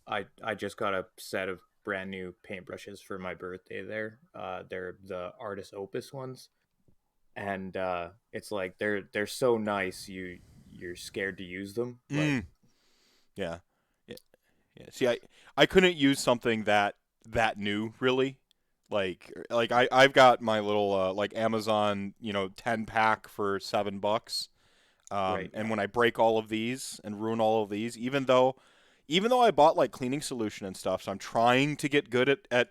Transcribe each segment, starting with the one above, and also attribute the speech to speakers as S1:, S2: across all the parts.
S1: I just got a set of brand new paintbrushes for my birthday there. They're the Artist Opus ones, and it's like they're so nice you're scared to use them. Like,
S2: Mm, yeah. Yeah. Yeah. See, I couldn't use something that new really. I've got my little like Amazon, 10 pack for $7.
S1: right,
S2: And
S1: yeah,
S2: when I break all of these and ruin all of these, even though I bought like cleaning solution and stuff, so I'm trying to get good at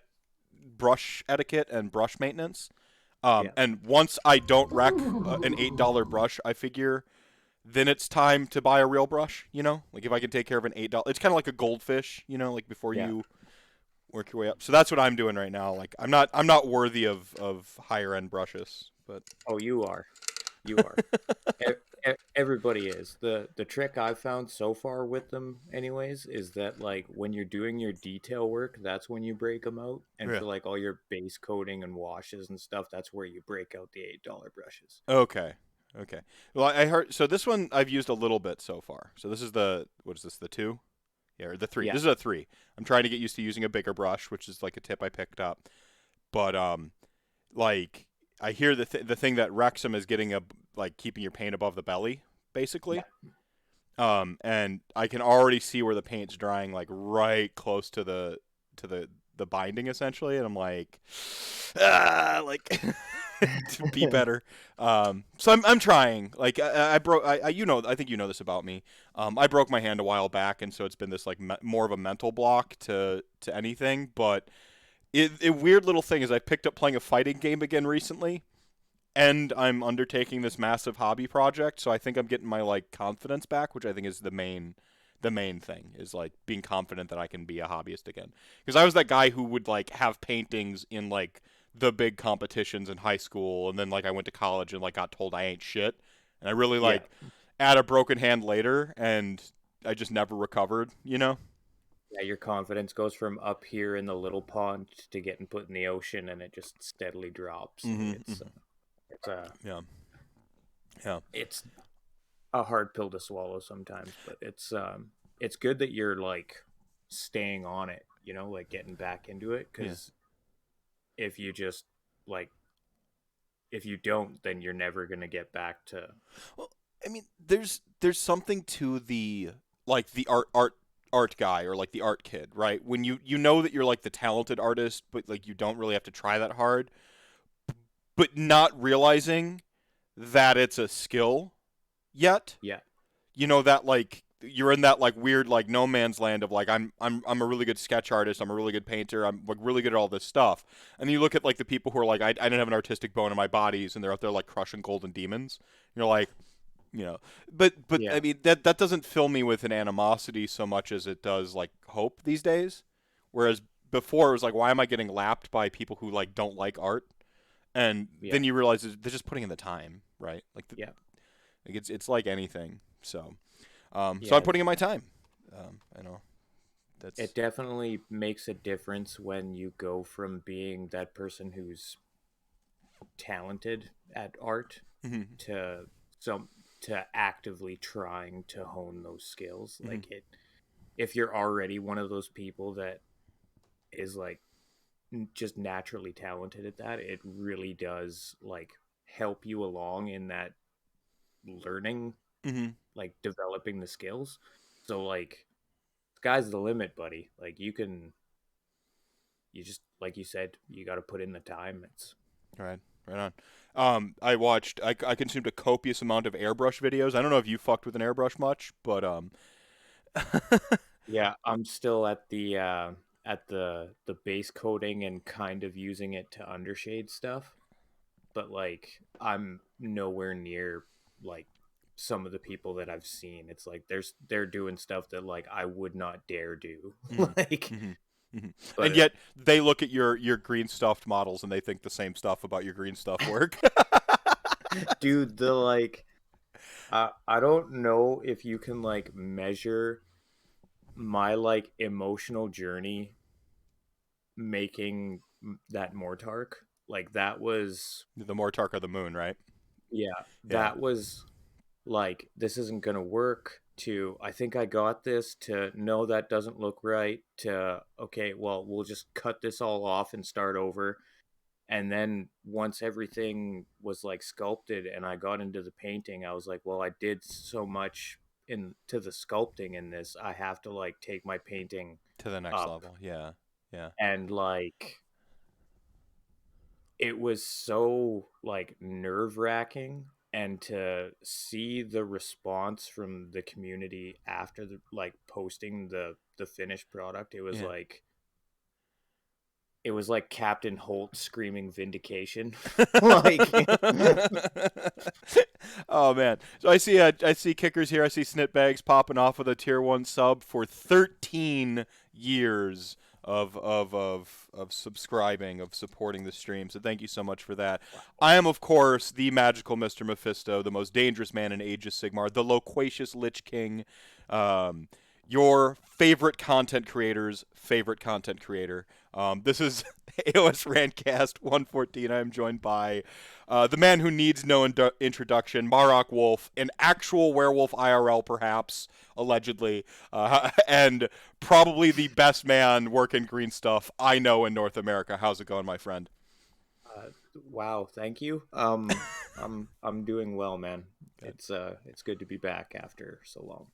S2: brush etiquette and brush maintenance.
S1: yeah,
S2: And once I don't wreck an $8 brush, I figure then it's time to buy a real brush. Like if I can take care of an $8, it's kind of like a goldfish. Like before
S1: yeah.
S2: you work your way up. So that's what I'm doing right now. Like I'm not worthy of higher end brushes, but
S1: Oh, you are, you are. Everybody is. The trick I've found so far with them anyways is that like when you're doing your detail work, that's when you break them out, and
S2: yeah.
S1: for like all your base coating and washes and stuff, that's where you break out the $8 brushes.
S2: Okay. Okay. Well, I heard. So this one I've used a little bit so far. So this is what is this? The two? Yeah, or the three.
S1: Yeah,
S2: This is a three. I'm trying to get used to using a bigger brush, which is like a tip I picked up. But like I hear the thing that wrecks them is getting like keeping your paint above the belly, basically.
S1: yeah.
S2: And I can already see where the paint's drying, like right close to the binding, essentially, and I'm like, like to be better. So I'm trying. Like I broke. I think you know this about me. I broke my hand a while back, and so it's been this like more of a mental block to anything. But a weird little thing is I picked up playing a fighting game again recently, and I'm undertaking this massive hobby project. So I think I'm getting my like confidence back, which I think is the main thing is like being confident that I can be a hobbyist again. Because I was that guy who would like have paintings in like the big competitions in high school, and then like I went to college and like got told I ain't shit, and I really
S1: Yeah.
S2: like had a broken hand later, and I just never recovered.
S1: Yeah, your confidence goes from up here in the little pond to getting put in the ocean, and it just steadily drops. And
S2: Mm-hmm, mm-hmm.
S1: it's a
S2: Yeah, yeah,
S1: it's a hard pill to swallow sometimes, but it's good that you're like staying on it, like getting back into it.
S2: yeah.
S1: Because if you just like if you don't, then you're never gonna get back to.
S2: Well, I mean, there's something to the like the art guy or like the art kid, right? When you know that you're like the talented artist, but like you don't really have to try that hard, but not realizing that it's a skill yet.
S1: Yeah,
S2: That like you're in that like weird like no man's land of like I'm a really good sketch artist, I'm a really good painter, I'm like really good at all this stuff. And then you look at like the people who are like I didn't have an artistic bone in my bodies, and they're out there like crushing golden demons. You're like, you know, but
S1: yeah,
S2: I mean that doesn't fill me with an animosity so much as it does like hope these days. Whereas before it was like, why am I getting lapped by people who like don't like art? And
S1: yeah,
S2: then you realize they're just putting in the time, right?
S1: yeah,
S2: Like it's like anything. So I'm
S1: yeah.
S2: putting in my time. I know
S1: It
S2: that's
S1: definitely makes a difference when you go from being that person who's talented at art
S2: hmm
S1: to some to actively trying to hone those skills.
S2: hmm
S1: Like it, if you're already one of those people that is like just naturally talented at that, it really does like help you along in that learning,
S2: hmm
S1: like developing the skills. So like sky's the limit, buddy. Like you just like you said, you got to put in the time. It's
S2: right, right on. I consumed a copious amount of airbrush videos. I don't know if you fucked with an airbrush much, but
S1: yeah, I'm still at the base coating and kind of using it to undershade stuff, but like I'm nowhere near like some of the people that I've seen. It's like they're doing stuff that like I would not dare do.
S2: hmm
S1: Like,
S2: hmm hmm
S1: but
S2: and yet they look at your green stuffed models and they think the same stuff about your green stuff work.
S1: dude, the like I don't know if you can like measure my like emotional journey making that Mortark. Like that was
S2: The Mortar of the moon, right?
S1: yeah,
S2: Yeah.
S1: that was like this isn't gonna work. to I think I got this to no, that doesn't look right, to okay, well, we'll just cut this all off and start over. And then once everything was like sculpted and I got into the painting, I was like, well, I did so much into the sculpting in this. I have to like take my painting
S2: To the next
S1: up.
S2: level. Yeah. Yeah.
S1: And like it was so like nerve-wracking, and to see the response from the community after the like posting the finished product,
S2: Yeah.
S1: it was like Captain Holt screaming vindication. Like
S2: Oh man. So I see kickers here. I see Snitbags popping off with a tier 1 sub for 13 years of subscribing, of supporting the stream. So thank you so much for that. I am of course the magical Mr. Mephisto, the most dangerous man in Age of Sigmar, the loquacious Lich King. Um, your favorite content creator's favorite content creator. This is AOS RantCast 114. I am joined by the man who needs no introduction, Marrok Wolf, an actual werewolf IRL, perhaps, allegedly, and probably the best man working green stuff I know in North America. How's it going, my friend?
S1: uh, wow, thank you. I'm doing well, man.
S2: Good.
S1: It's good to be back after so long.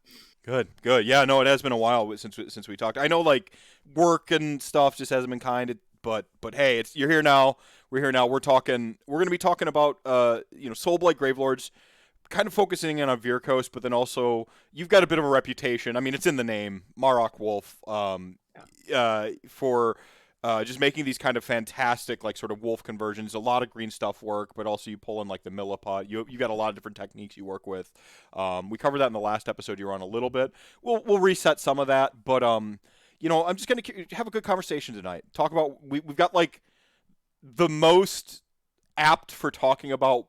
S2: Good, good. Yeah, no, it has been a while since we talked. I know like work and stuff just hasn't been kind, but hey, it's you're here now. We're here now. We're talking. We're going to be talking about Soulblight Gravelords, kind of focusing in on Veer Coast, but then also you've got a bit of a reputation. I mean, it's in the name, Marrok Wolf, for just making these kind of fantastic, like sort of wolf conversions. A lot of green stuff work, but also you pull in like the Milliput. You got a lot of different techniques you work with. We covered that in the last episode you were on a little bit. We'll reset some of that, but I'm just gonna have a good conversation tonight. Talk about we've got like the most apt for talking about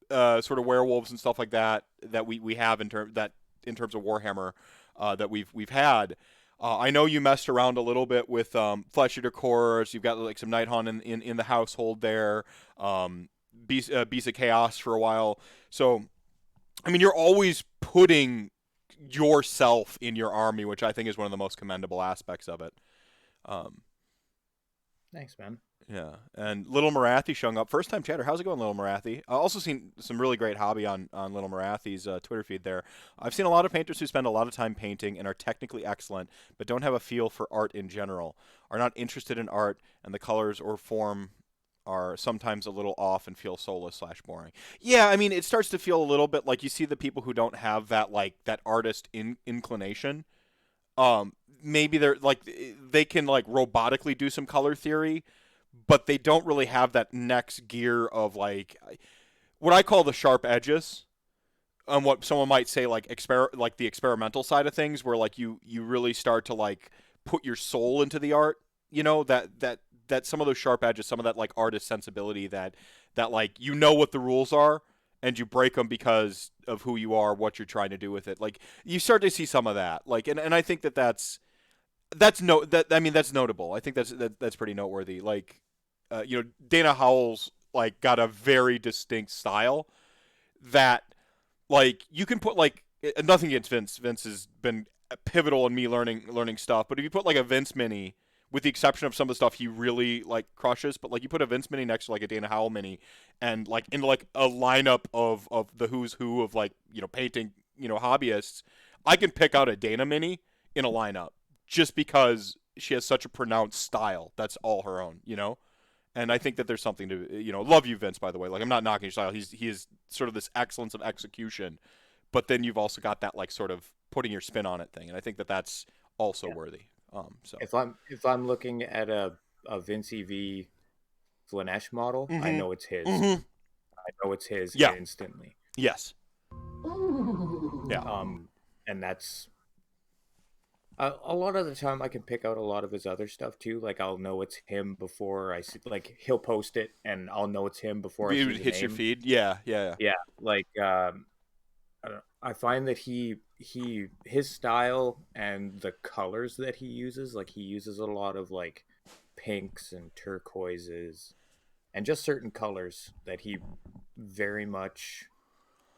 S2: sort of werewolves and stuff like that we have in terms of Warhammer that we've had. I know you messed around a little bit with Flesh Eater Cores. You've got like some Night Hunt in the household there. Beast of Chaos for a while. So, I mean, you're always putting yourself in your army, which I think is one of the most commendable aspects of it. Um,
S1: Thanks, man.
S2: yeah, and Little Marathi showing up. First time chatter. How's it going, Little Marathi? I also seen some really great hobby on Little Marathi's Twitter feed there. I've seen a lot of painters who spend a lot of time painting and are technically excellent, but don't have a feel for art in general, are not interested in art, and the colors or form are sometimes a little off and feel soulless/boring. Yeah, I mean, it starts to feel a little bit like you see the people who don't have that like that artist inclination. Maybe they're like they can like robotically do some color theory, but they don't really have that next gear of like what I call the sharp edges, what someone might say like like the experimental side of things, where like you really start to like put your soul into the art. That some of those sharp edges, some of that like artist sensibility, that like what the rules are and you break them because of who you are, what you're trying to do with it. Like you start to see some of that. Like and I think that's notable. I think that's pretty noteworthy. Like Dana Howell's like got a very distinct style that like you can put like nothing against Vince. Vince has been pivotal in me learning stuff. But if you put like a Vince mini, with the exception of some of the stuff he really like crushes, but like you put a Vince mini next to like a Dana Howell mini, and like in like a lineup of the who's who of like painting hobbyists, I can pick out a Dana mini in a lineup just because she has such a pronounced style that's all her own. And I think that there's something to love you, Vince, by the way. Like I'm not knocking your style. He is sort of this excellence of execution, but then you've also got that like sort of putting your spin on it thing, and I think that that's also
S1: Yeah.
S2: worthy. So
S1: If I'm looking at a Vince V Flanesh model, I
S2: mm-hmm.
S1: know it's his.
S2: Mm-hmm.
S1: I know it's his
S2: Yeah.
S1: instantly.
S2: Yes. Yeah.
S1: And that's a lot of the time I can pick out a lot of his other stuff too. Like I'll know it's him before I see. Like he'll post it, and I'll know it's him before I see
S2: It
S1: the
S2: hits your
S1: name.
S2: feed. Yeah. Yeah.
S1: Yeah, like I find that his style and the colors that he uses, like he uses a lot of like pinks and turquoises and just certain colors that he very much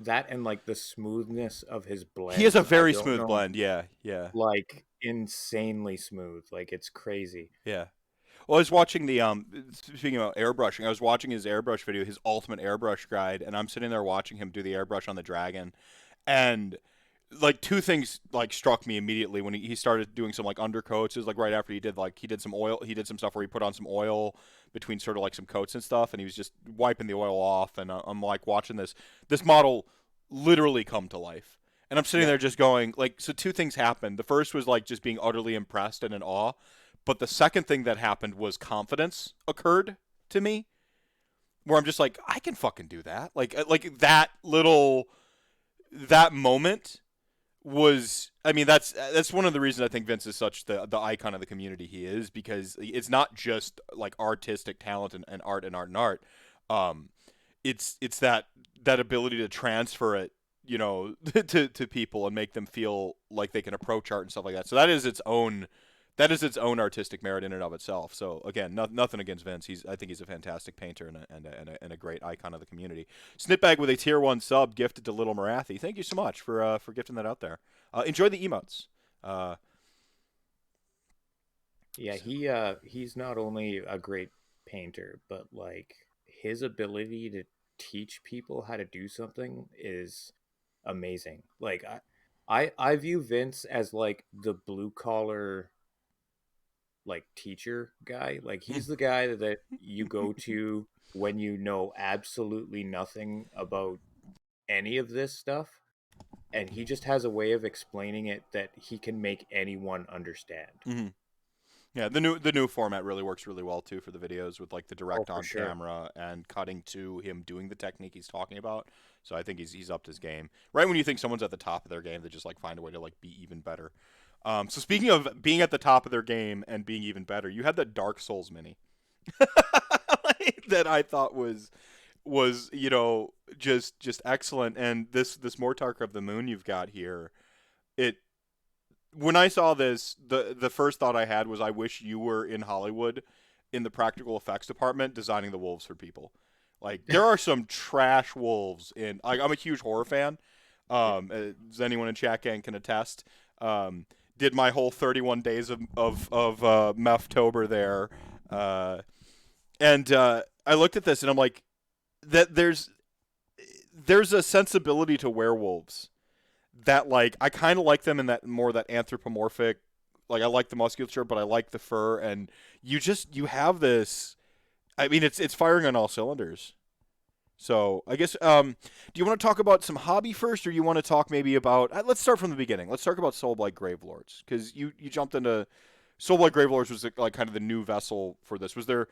S1: that and like the smoothness of his
S2: He has a
S1: blends. I
S2: very
S1: don't
S2: smooth
S1: know,
S2: blend. Yeah, yeah,
S1: like insanely smooth. Like it's crazy.
S2: yeah. Well, I was watching the speaking about airbrushing, I was watching his airbrush video, his ultimate airbrush guide, and I'm sitting there watching him do the airbrush on the dragon, and like two things like struck me immediately when he started doing some like undercoats. It was like right after he did some oil, he did some stuff where he put on some oil between sort of like some coats and stuff, and he was just wiping the oil off, and I'm like watching this model literally come to life. And I'm sitting
S1: Yeah.
S2: there just going, like, so two things happened. The first was like just being utterly impressed and in awe. But the second thing that happened was confidence occurred to me, where I'm just like, I can fucking do that. Like that moment was, I mean, that's one of the reasons I think Vince is such the icon of the community he is, because it's not just like artistic talent and art and art and art. Um, it's that ability to transfer it, you know, to people and make them feel like they can approach art and stuff like that. So that is its own artistic merit in and of itself. So again, nothing against Vince. I think he's a fantastic painter and a great icon of the community. Snipbag with a tier 1 sub gifted to Little Marathi. Thank you so much for gifting that out there. Enjoy the emotes. Uh,
S1: Yeah,
S2: so,
S1: he's not only a great painter, but like his ability to teach people how to do something is amazing. Like I view Vince as like the blue collar like teacher guy. Like he's the guy that you go to when you know absolutely nothing about any of this stuff, and he just has a way of explaining it that he can make anyone understand.
S2: mm-hmm. Yeah, the new format really works really well too for the videos with like the
S1: Oh,
S2: direct
S1: for
S2: on
S1: sure.
S2: camera and cutting to him doing the technique he's talking about. So I think he's upped his game. Right when you think someone's at the top of their game, they just like find a way to like be even better. So speaking of being at the top of their game and being even better, you had that Dark Souls mini that I thought was just excellent. And this Mortar of the Moon you've got here, it when I saw this, the first thought I had was, I wish you were in Hollywood in the practical effects department designing the wolves for people. Like there are some trash wolves in. Like I'm a huge horror fan.
S1: Yeah.
S2: As anyone in chat gang can attest. Did my whole 31 days of Mephtober there, and I looked at this and I'm like, that there's a sensibility to werewolves that like I kind of like them in that more that anthropomorphic, like I like the musculature but I like the fur, and you have this, I mean it's firing on all cylinders. So I guess do you want to talk about some hobby first, or you want to talk maybe about let's start from the beginning. Let's talk about Soulblight Gravelords, cuz you jumped into Soulblight Gravelords was like kind of the new vessel for this. Was there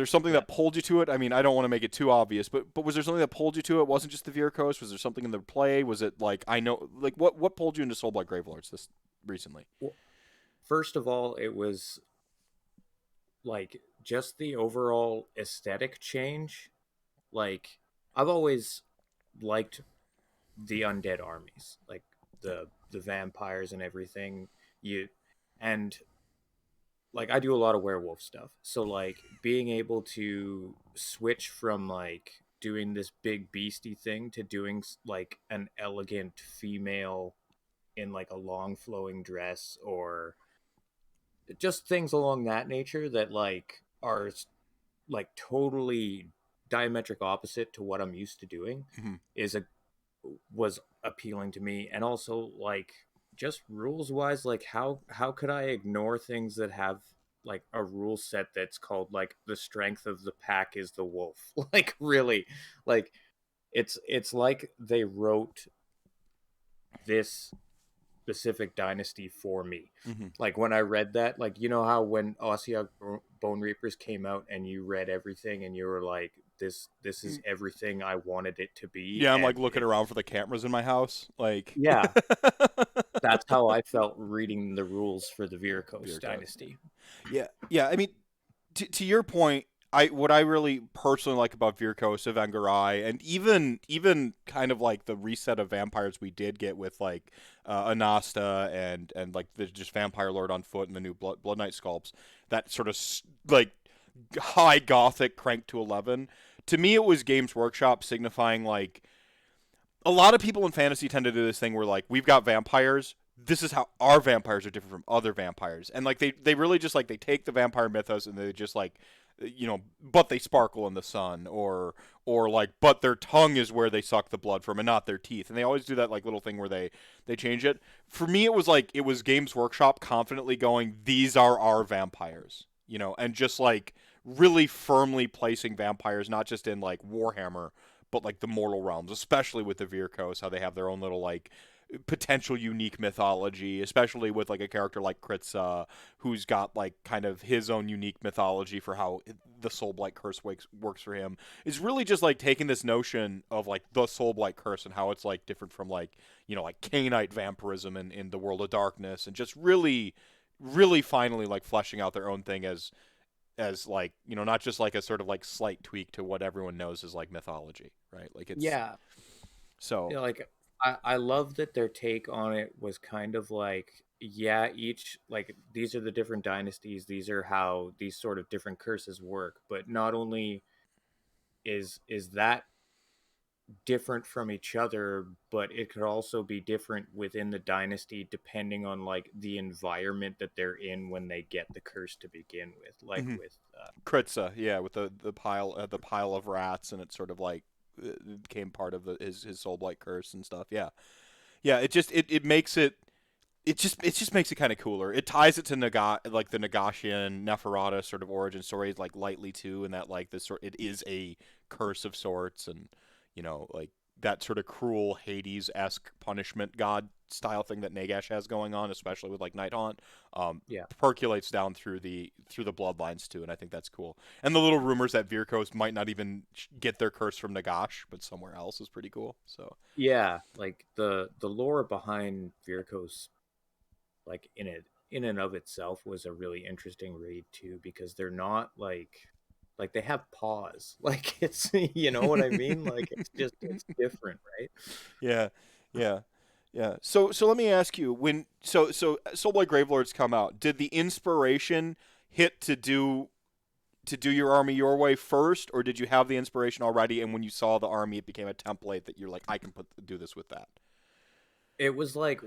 S2: something
S1: Yeah.
S2: that pulled you to it? I mean, I don't want to make it too obvious, but was there something that pulled you to it? It wasn't just the Virkos? Was there something in the play? Was it like, I know, like what pulled you into Soulblight Gravelords this recently?
S1: Well, first of all, it was like just the overall aesthetic change. Like I've always liked the undead armies, like the vampires and everything. You and like I do a lot of werewolf stuff. So like being able to switch from like doing this big beastie thing to doing like an elegant female in like a long flowing dress, or just things along that nature that like are like totally diametric opposite to what I'm used to doing
S2: Mm-hmm.
S1: is a was appealing to me. And also like just rules wise, like how could I ignore things that have like a rule set that's called like the strength of the pack is the wolf? Like really, like it's like they wrote this specific dynasty for me.
S2: Mm-hmm.
S1: Like when I read that, like you know how when Ossiarch Bone Reapers came out and you read everything and you were like, this is everything I wanted it to be,
S2: Yeah, I'm like
S1: and
S2: looking around for the cameras in my house, like
S1: yeah, that's how I felt reading the rules for the Virkos
S2: Virgos.
S1: dynasty.
S2: Yeah, yeah. I mean, to your point, what I really personally like about Virkos, Avengarai, and even kind of like the reset of vampires we did get with like Anasta and like the just Vampire Lord on foot and the new Blood Knight sculpts, that sort of like high gothic crank to 11. To me, it was Games Workshop signifying like a lot of people in fantasy tend to do this thing where like we've got vampires. This is how our vampires are different from other vampires, and like they really just like they take the vampire mythos and they just like but they sparkle in the sun, or like but their tongue is where they suck the blood from and not their teeth, and they always do that like little thing where they change it. For me, it was like it was Games Workshop confidently going, these are our vampires, and just like really firmly placing vampires not just in like Warhammer but like the mortal realms, especially with the Virkos, how they have their own little like potential unique mythology, especially with like a character like Kritza, who's got like kind of his own unique mythology for how the Soulblight curse works for him. Is really just like taking this notion of like the Soulblight curse and how it's like different from like like Cainite vampirism in the World of Darkness, and just really, really finally like fleshing out their own thing as like not just like a sort of like slight tweak to what everyone knows as like mythology, right? Like it's
S1: Yeah,
S2: so
S1: like I love that their take on it was kind of like, yeah, each like these are the different dynasties, these are how these sort of different curses work, but not only is that different from each other, but it could also be different within the dynasty depending on like the environment that they're in when they get the curse to begin with, like
S2: mhm.
S1: with
S2: Kritza, yeah, with the pile of rats, and it sort of like became part of his soul blight curse and stuff. Yeah, yeah. It makes it just makes it kind of cooler. It ties it to like the Nagashian Neferata sort of origin story, like lightly too, and that like this sort it is a curse of sorts, and like that sort of cruel Hades-esque punishment god style thing that Nagash has going on, especially with like Nighthaunt,
S1: yeah.
S2: percolates down through the bloodlines too, and I think that's cool. And the little rumors that Virkos might not even get their curse from Nagash, but somewhere else is pretty cool. So
S1: Yeah, like the lore behind Virko's, like in and of itself, was a really interesting read too, because they're not like they have paws. Like it's you know what I mean? Like it's different, right?
S2: yeah, yeah, yeah. So let me ask you, when Soulblight Gravelords come out, did the inspiration hit to do your army your way first, or did you have the inspiration already, and when you saw the army, it became a template that you're like, I can do this with that?
S1: It was like,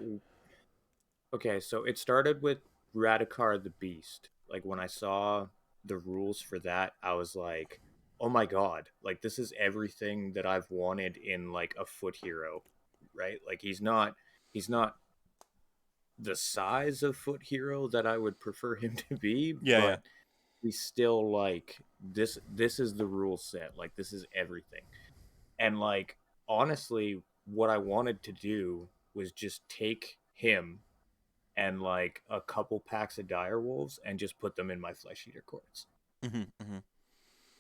S1: okay, so it started with Radicard the Beast. Like when I saw the rules for that, I was like, "Oh my god, like this is everything that I've wanted in like a foot hero." Right? Like he's not the size of foot hero that I would prefer him to be,
S2: Yeah, yeah.
S1: but he's still like this is the rule set. Like this is everything. And like honestly, what I wanted to do was just take him and like a couple packs of dire wolves and just put them in my flesh eater courts
S2: Hmm, hmm.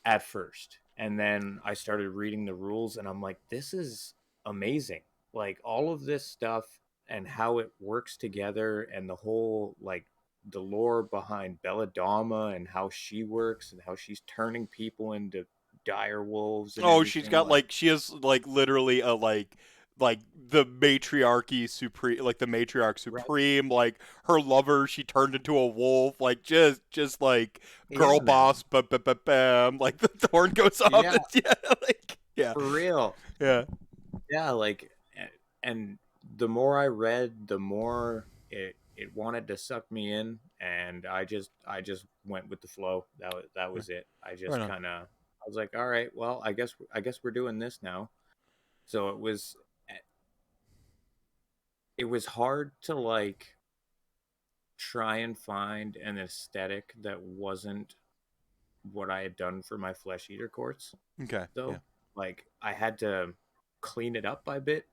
S1: at first. And then I started reading the rules and I'm like, this is amazing. Like all of this stuff and how it works together, and the whole like the lore behind Belladama and how she works and how she's turning people into dire wolves and
S2: Oh, she's
S1: everything,
S2: got
S1: like
S2: like she has like literally a like the matriarchy supreme, like the matriarch
S1: right.
S2: supreme, like her lover she turned into a wolf, like just like girl
S1: Yeah, man.
S2: boss, but bam, like the thorn goes off.
S1: Yeah,
S2: It's, yeah, like yeah,
S1: for real.
S2: yeah.
S1: Yeah, like and the more I read, the more it wanted to suck me in, and I just went with the flow. That was it. I
S2: Right
S1: just
S2: on.
S1: kind of I was like, all right, well, I guess we're doing this now. So it was hard to like try and find an aesthetic that wasn't what I had done for my flesh eater courts,
S2: Okay, yeah.
S1: though. Like I had to clean it up a bit,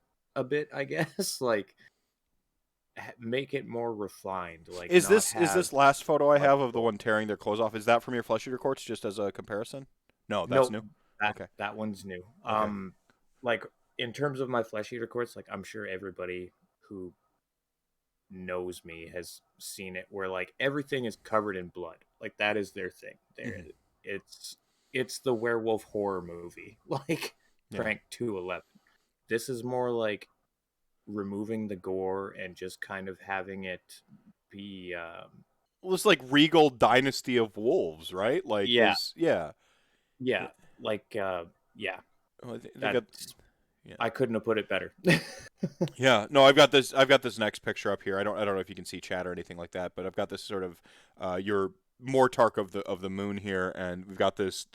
S1: I guess. Like make it more refined, like
S2: Is
S1: not
S2: this
S1: have
S2: last photo I
S1: blood
S2: have of the
S1: flow.
S2: one tearing their clothes off? Is that from your flesh eater courts, just as a comparison? No, that's
S1: Nope,
S2: new.
S1: that
S2: Okay,
S1: that one's new.
S2: okay.
S1: Like in terms of my flesh eater courts, like I'm sure everybody who knows me has seen it, where like everything is covered in blood. Like that is their thing. There,
S2: Hmm.
S1: it's it's the werewolf horror movie, like
S2: Yeah.
S1: Crank 211. This is more like removing the gore and just kind of having it be
S2: Well, it's like Regal Dynasty of Wolves, right? Like
S1: yeah,
S2: this, yeah.
S1: yeah, like yeah,
S2: Well, they got
S1: that's
S2: Yeah.
S1: I couldn't have put it better.
S2: Yeah. No, I've got this next picture up here. I don't know if you can see chat or anything like that, but I've got this sort of your Mortark of the moon here, and we've got this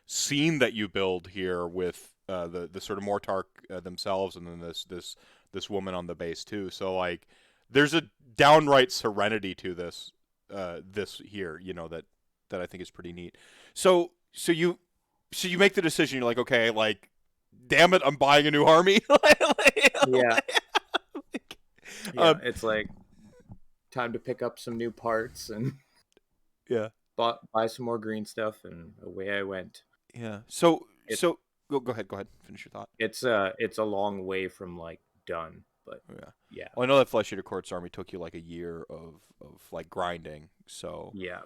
S2: scene that you build here with the sort of Mortark themselves, and then this woman on the base too. So like, there's a downright serenity to this here, that I think is pretty neat. So you make the decision. You're like, okay, like, damn it, I'm buying a new army.
S1: Yeah, yeah.
S2: um,
S1: It's like time to pick up some new parts and
S2: yeah,
S1: buy some more green stuff, and away I went.
S2: yeah. So
S1: It
S2: so go ahead, finish your thought.
S1: it's a long way from like done, but
S2: Yeah.
S1: yeah,
S2: Well, I know that Flesh Eater Courts army took you like a year of like grinding. So
S1: yeah.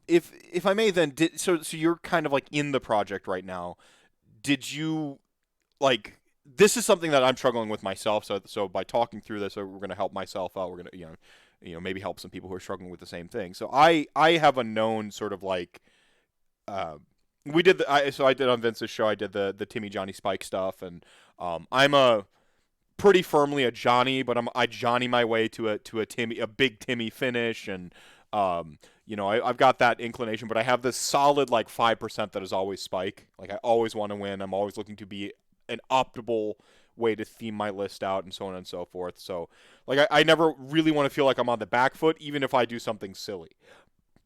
S2: if I may then, so you're kind of like in the project right now. Did you like, this is something that I'm struggling with myself. So by talking through this, we're going to help myself out. We're going to maybe help some people who are struggling with the same thing. So I have a known sort of like uh, we did I did on Vince's show. I did the Timmy Johnny Spike stuff, and I'm a pretty firmly a Johnny, but I Johnny my way to a big Timmy finish, and I've got that inclination, but I have this solid like 5% that is always Spike. Like I always want to win. I'm always looking to be an optimal way to theme my list out, and so on and so forth. So like I never really want to feel like I'm on the back foot, even if I do something silly,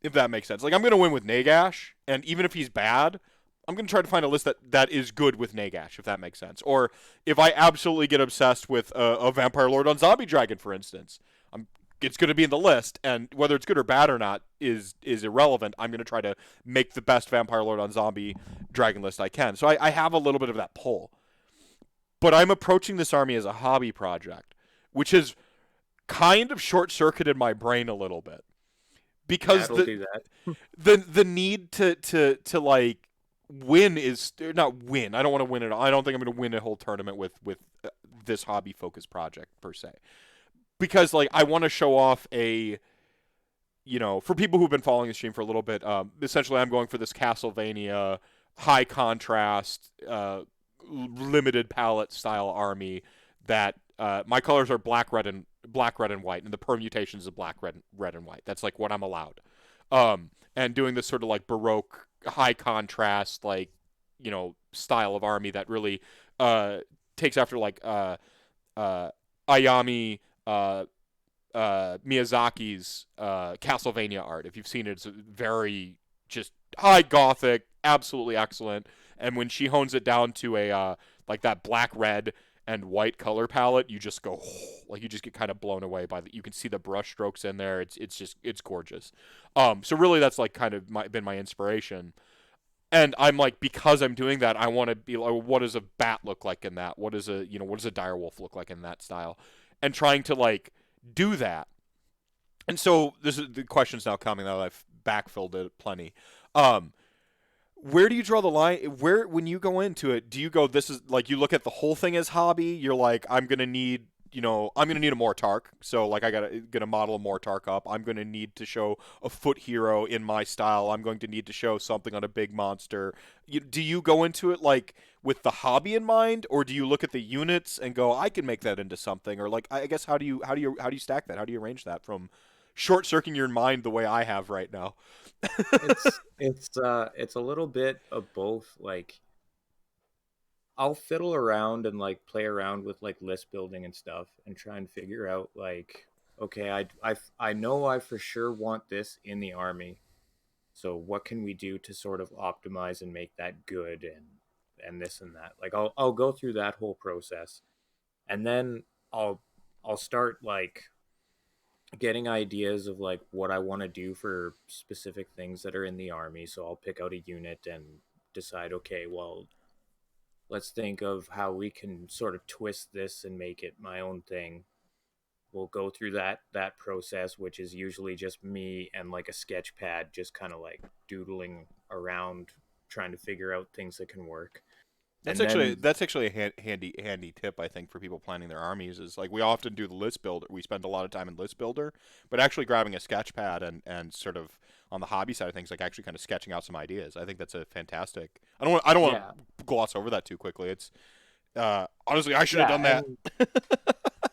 S2: if that makes sense. Like I'm gonna win with Nagash, and even if he's bad, I'm gonna try to find a list that is good with Nagash, if that makes sense. Or if I absolutely get obsessed with a Vampire Lord on Zombie Dragon, for instance, it's going to be in the list, and whether it's good or bad or not is irrelevant. I'm going to try to make the best Vampire Lord on Zombie Dragon list I can. So I have a little bit of that pull. But I'm approaching this army as a hobby project, which has kind of short-circuited my brain a little bit.
S1: Yeah,
S2: Because
S1: it'll do that.
S2: the need to like win is not win. I don't want to win it all. I don't think I'm going to win a whole tournament with this hobby focused project per se. Because like I want to show off for people who've been following the stream for a little bit, essentially I'm going for this Castlevania high contrast, limited palette style army that my colors are black, red, and white, and the permutations of black, red, and white. That's like what I'm allowed. And doing this sort of like Baroque high contrast, like style of army that really takes after like Ayami Miyazaki's Castlevania art. If you've seen it, it's very just high gothic, absolutely excellent. And when she hones it down to a like that black, red, and white color palette, you just go like you just get kind of blown away by the. You can see the brush strokes in there. It's gorgeous. So really, that's like kind of been my inspiration. And I'm like, because I'm doing that, I want to be like, what does a bat look like in that? What does a direwolf look like in that style? And trying to like do that. And so this is the question's now coming that I've backfilled it plenty. Where do you draw the line? Where, when you go into it, do you go, this is like, you look at the whole thing as hobby? You're like, I'm gonna need a Mortark, so like gonna model a Mortark up. I'm gonna need to show a foot hero in my style. I'm going to need to show something on a big monster. Do you go into it like with the hobby in mind, or do you look at the units and go, I can make that into something? Or like, I guess how do you stack that? How do you arrange that from short circuiting your mind the way I have right now?
S1: It's a little bit of both. Like I'll fiddle around and like play around with like list building and stuff and try and figure out like, okay, I know I for sure want this in the army. So what can we do to sort of optimize and make that good, and this and that. Like I'll go through that whole process, and then I'll start like getting ideas of like what I want to do for specific things that are in the army. So I'll pick out a unit and decide, okay, well, let's think of how we can sort of twist this and make it my own thing. We'll go through that process, which is usually just me and like a sketch pad, just kind of like doodling around, trying to figure out things that can work.
S2: That's
S1: And
S2: actually
S1: then
S2: that's actually a handy tip, I think, for people planning their armies. Is like we often do the list builder. We spend a lot of time in list builder, but actually grabbing a sketch pad and sort of on the hobby side of things, like actually kind of sketching out some ideas. I think that's a fantastic. I don't want
S1: yeah,
S2: to gloss over that too quickly. Honestly, I should have
S1: Yeah,
S2: done that.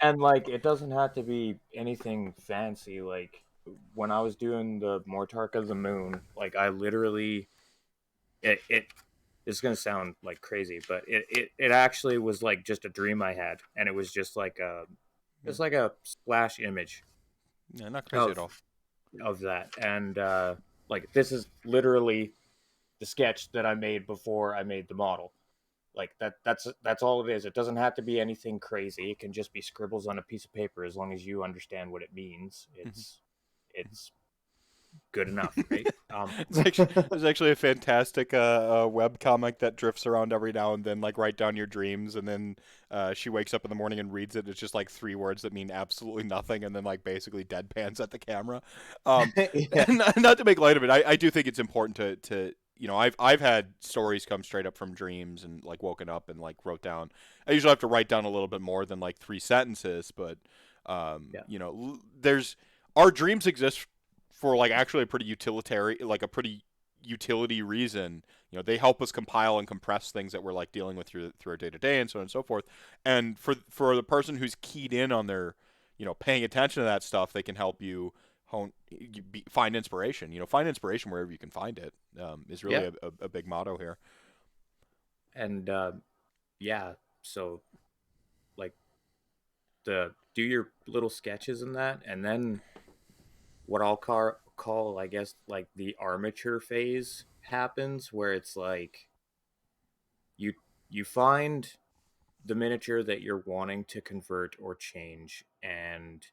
S1: and like it doesn't have to be anything fancy. Like when I was doing the Mortar of the Moon, like I literally it it's gonna sound like crazy, but it actually was like just a dream I had, and it was
S2: Yeah,
S1: just like a splash image
S2: yeah, not crazy at
S1: of
S2: all.
S1: that, and like this is literally the sketch that I made before I made the model. Like that's all it is. It doesn't have to be anything crazy. It can just be scribbles on a piece of paper as long as you understand what it means.
S2: Mhm.
S1: It's good enough, right?
S2: There's actually a fantastic web comic that drifts around every now and then, like write down your dreams, and then she wakes up in the morning and reads it. It's just like three words that mean absolutely nothing, and then like basically deadpans at the camera.
S1: Yeah,
S2: And not to make light of it, I do think it's important to I've had stories come straight up from dreams and like woken up and like wrote down. I usually have to write down a little bit more than like three sentences, but
S1: yeah,
S2: there's our dreams exist for like actually a pretty utilitarian, like a pretty utility reason. They help us compile and compress things that we're like dealing with through our day to day and so on and so forth. And for the person who's keyed in on their, paying attention to that stuff, they can help you find inspiration. Find inspiration wherever you can find it. Is really
S1: yeah.
S2: a big motto here.
S1: And yeah, so like the do your little sketches in that, and then what I'll call I guess like the armature phase happens, where it's like you you find the miniature that you're wanting to convert or change, and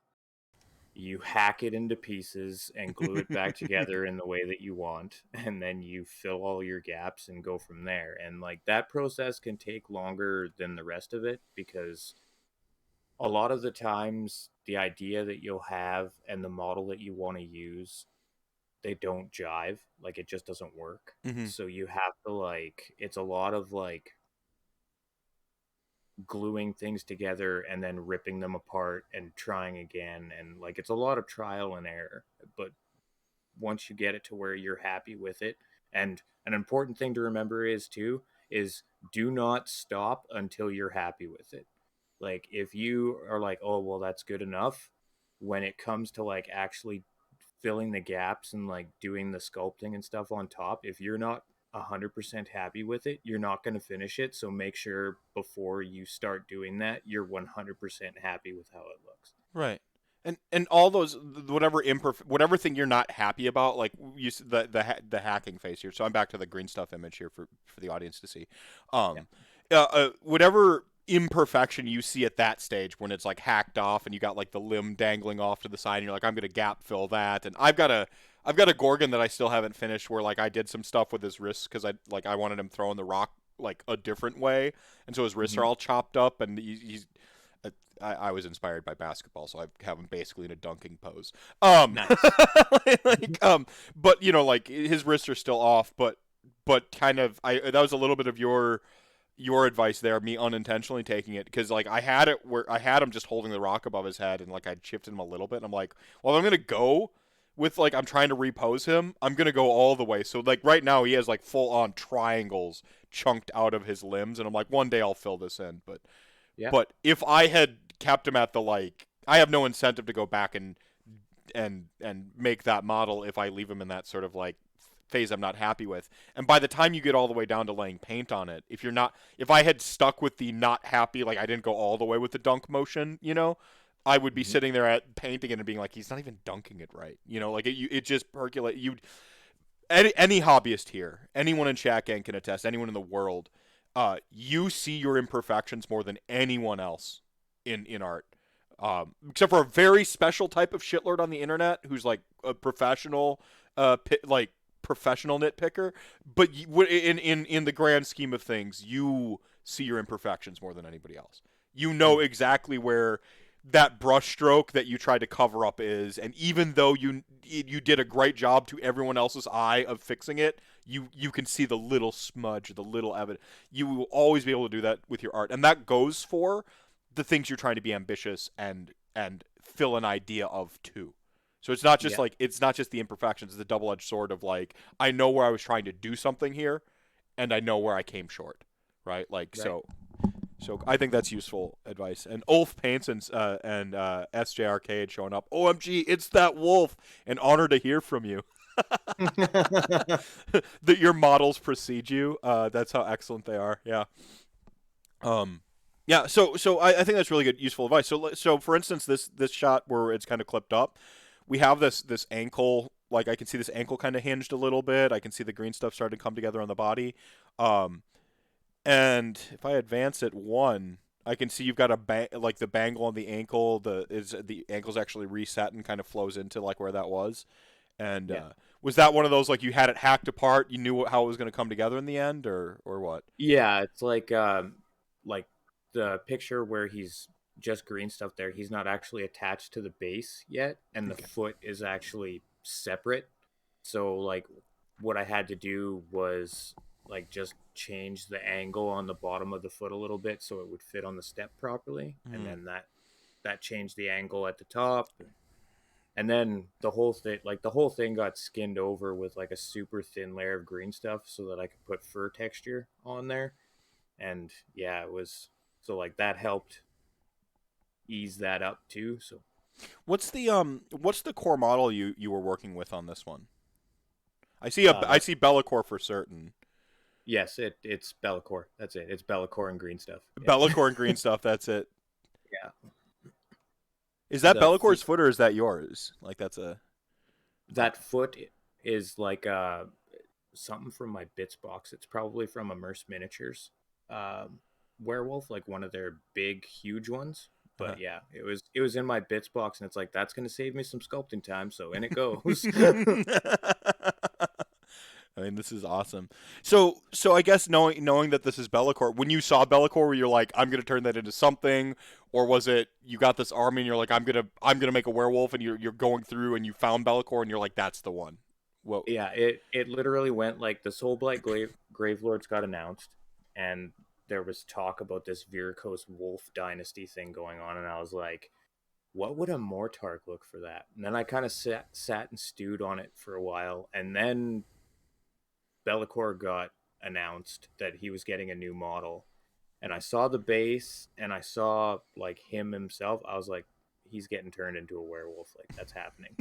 S1: you hack it into pieces and glue it back together in the way that you want, and then you fill all your gaps and go from there. And like that process can take longer than the rest of it, because a lot of the times the idea that you'll have and the model that you want to use, they don't jive. Like it just doesn't work.
S2: Hmm.
S1: So you have to like it's a lot of like gluing things together and then ripping them apart and trying again, and like it's a lot of trial and error. But once you get it to where you're happy with it, and an important thing to remember is do not stop until you're happy with it. Like if you are like, oh well, that's good enough, when it comes to like actually filling the gaps and like doing the sculpting and stuff on top, if you're not 100% happy with it, you're not going to finish it. So make sure before you start doing that, you're 100% happy with how it looks.
S2: Right. And all those whatever thing you're not happy about, like the hacking face here. So I'm back to the green stuff image here for the audience to see.
S1: Yeah.
S2: Um, whatever imperfection you see at that stage when it's like hacked off and you got like the limb dangling off to the side and you're like, I'm gonna gap fill that. And I've got a Gorgon that I still haven't finished where like I did some stuff with his wrists because I wanted him throwing the rock like a different way, and so his wrists are
S1: Mm-hmm.
S2: all chopped up and he's I was inspired by basketball, so I have him basically in a dunking pose.
S1: Nice.
S2: But like his wrists are still off, but kind of that was a little bit of your advice there, me unintentionally taking it because like I had it where I had him just holding the rock above his head and like I'd shifted him a little bit, and I'm like, well, I'm gonna go with like I'm trying to repose him. I'm gonna go all the way. So like right now he has like full on triangles chunked out of his limbs, and I'm like, one day I'll fill this in, but.
S1: Yeah.
S2: But if I had kept him at the like, I have no incentive to go back and make that model if I leave him in that sort of like phase I'm not happy with. And by the time you get all the way down to laying paint on it, if I had stuck with the not happy, like I didn't go all the way with the dunk motion, I would be
S1: Mm-hmm.
S2: sitting there at painting it and being like, he's not even dunking it right, like it just percolate. Any hobbyist here, anyone in chat gang can attest, anyone in the world, you see your imperfections more than anyone else in art. Except for a very special type of shitlord on the internet who's like a professional, like professional nitpicker. But in the grand scheme of things, you see your imperfections more than anybody else. You know exactly where that brushstroke that you tried to cover up is, and even though you did a great job to everyone else's eye of fixing it, you can see the little smudge, the little evidence. You will always be able to do that with your art, and that goes for the things you're trying to be ambitious and fill an idea of too. So it's not just
S1: Yeah.
S2: like it's not just the imperfections; it's the double-edged sword of like I know where I was trying to do something here, and I know where I came short, right? Like
S1: Right.
S2: so. So I think that's useful advice. And Ulf Paints and SJ Arcade showing up. OMG, it's that Wolf. An honor to hear from you. That your models precede you. That's how excellent they are. Yeah. Um, yeah. So I think that's really good, useful advice. So for instance, this shot where it's kind of clipped up, we have this ankle. Like I can see this ankle kind of hinged a little bit. I can see the green stuff starting to come together on the body. Um, and if I advance it one, I can see you've got like the bangle on the ankle. The ankle's actually reset and kind of flows into like where that was. And
S1: Yeah.
S2: was that one of those like you had it hacked apart? You knew how it was going to come together in the end, or what?
S1: Yeah, it's like the picture where he's just green stuff there. He's not actually attached to the base yet, and the
S2: Okay.
S1: foot is actually separate. So like what I had to do was like just change the angle on the bottom of the foot a little bit so it would fit on the step properly, and
S2: Mm.
S1: then that changed the angle at the top. And then the whole thing got skinned over with like a super thin layer of green stuff so that I could put fur texture on there. And yeah, it was so like that helped ease that up too. So
S2: What's the core model you were working with on this one? I
S1: that's
S2: see Bellacore for certain.
S1: yes, it's Bellacore. That's it. It's Bellacore and green stuff. Yeah.
S2: Bellacore and green stuff. That's it.
S1: Yeah.
S2: Is that
S1: The
S2: Bellacore's
S1: feet
S2: foot or is that yours? Like that's a.
S1: that foot is like something from my bits box. It's probably from Immerse Miniatures. Um Werewolf, like one of their big huge ones.
S2: Uh-huh.
S1: But yeah, it was in my bits box and it's like that's gonna save me some sculpting time, so in it goes.
S2: I mean, this is awesome. So I guess knowing that this is Bellacore, when you saw Bellacore, were you like, I'm gonna turn that into something, or was it you got this army and you're like, I'm gonna make a werewolf, and you're going through and you found Bellacore and you're like, that's the one. Well,
S1: Yeah, it literally went like the Soulblight Gravelords got announced, and there was talk about this Viracos Wolf Dynasty thing going on, and I was like, what would a Mortar look for that? And then I kind of sat and stewed on it for a while, and then Bellacore got announced that he was getting a new model, and I saw the base, and I saw like him himself. I was like, he's getting turned into a werewolf. Like that's happening.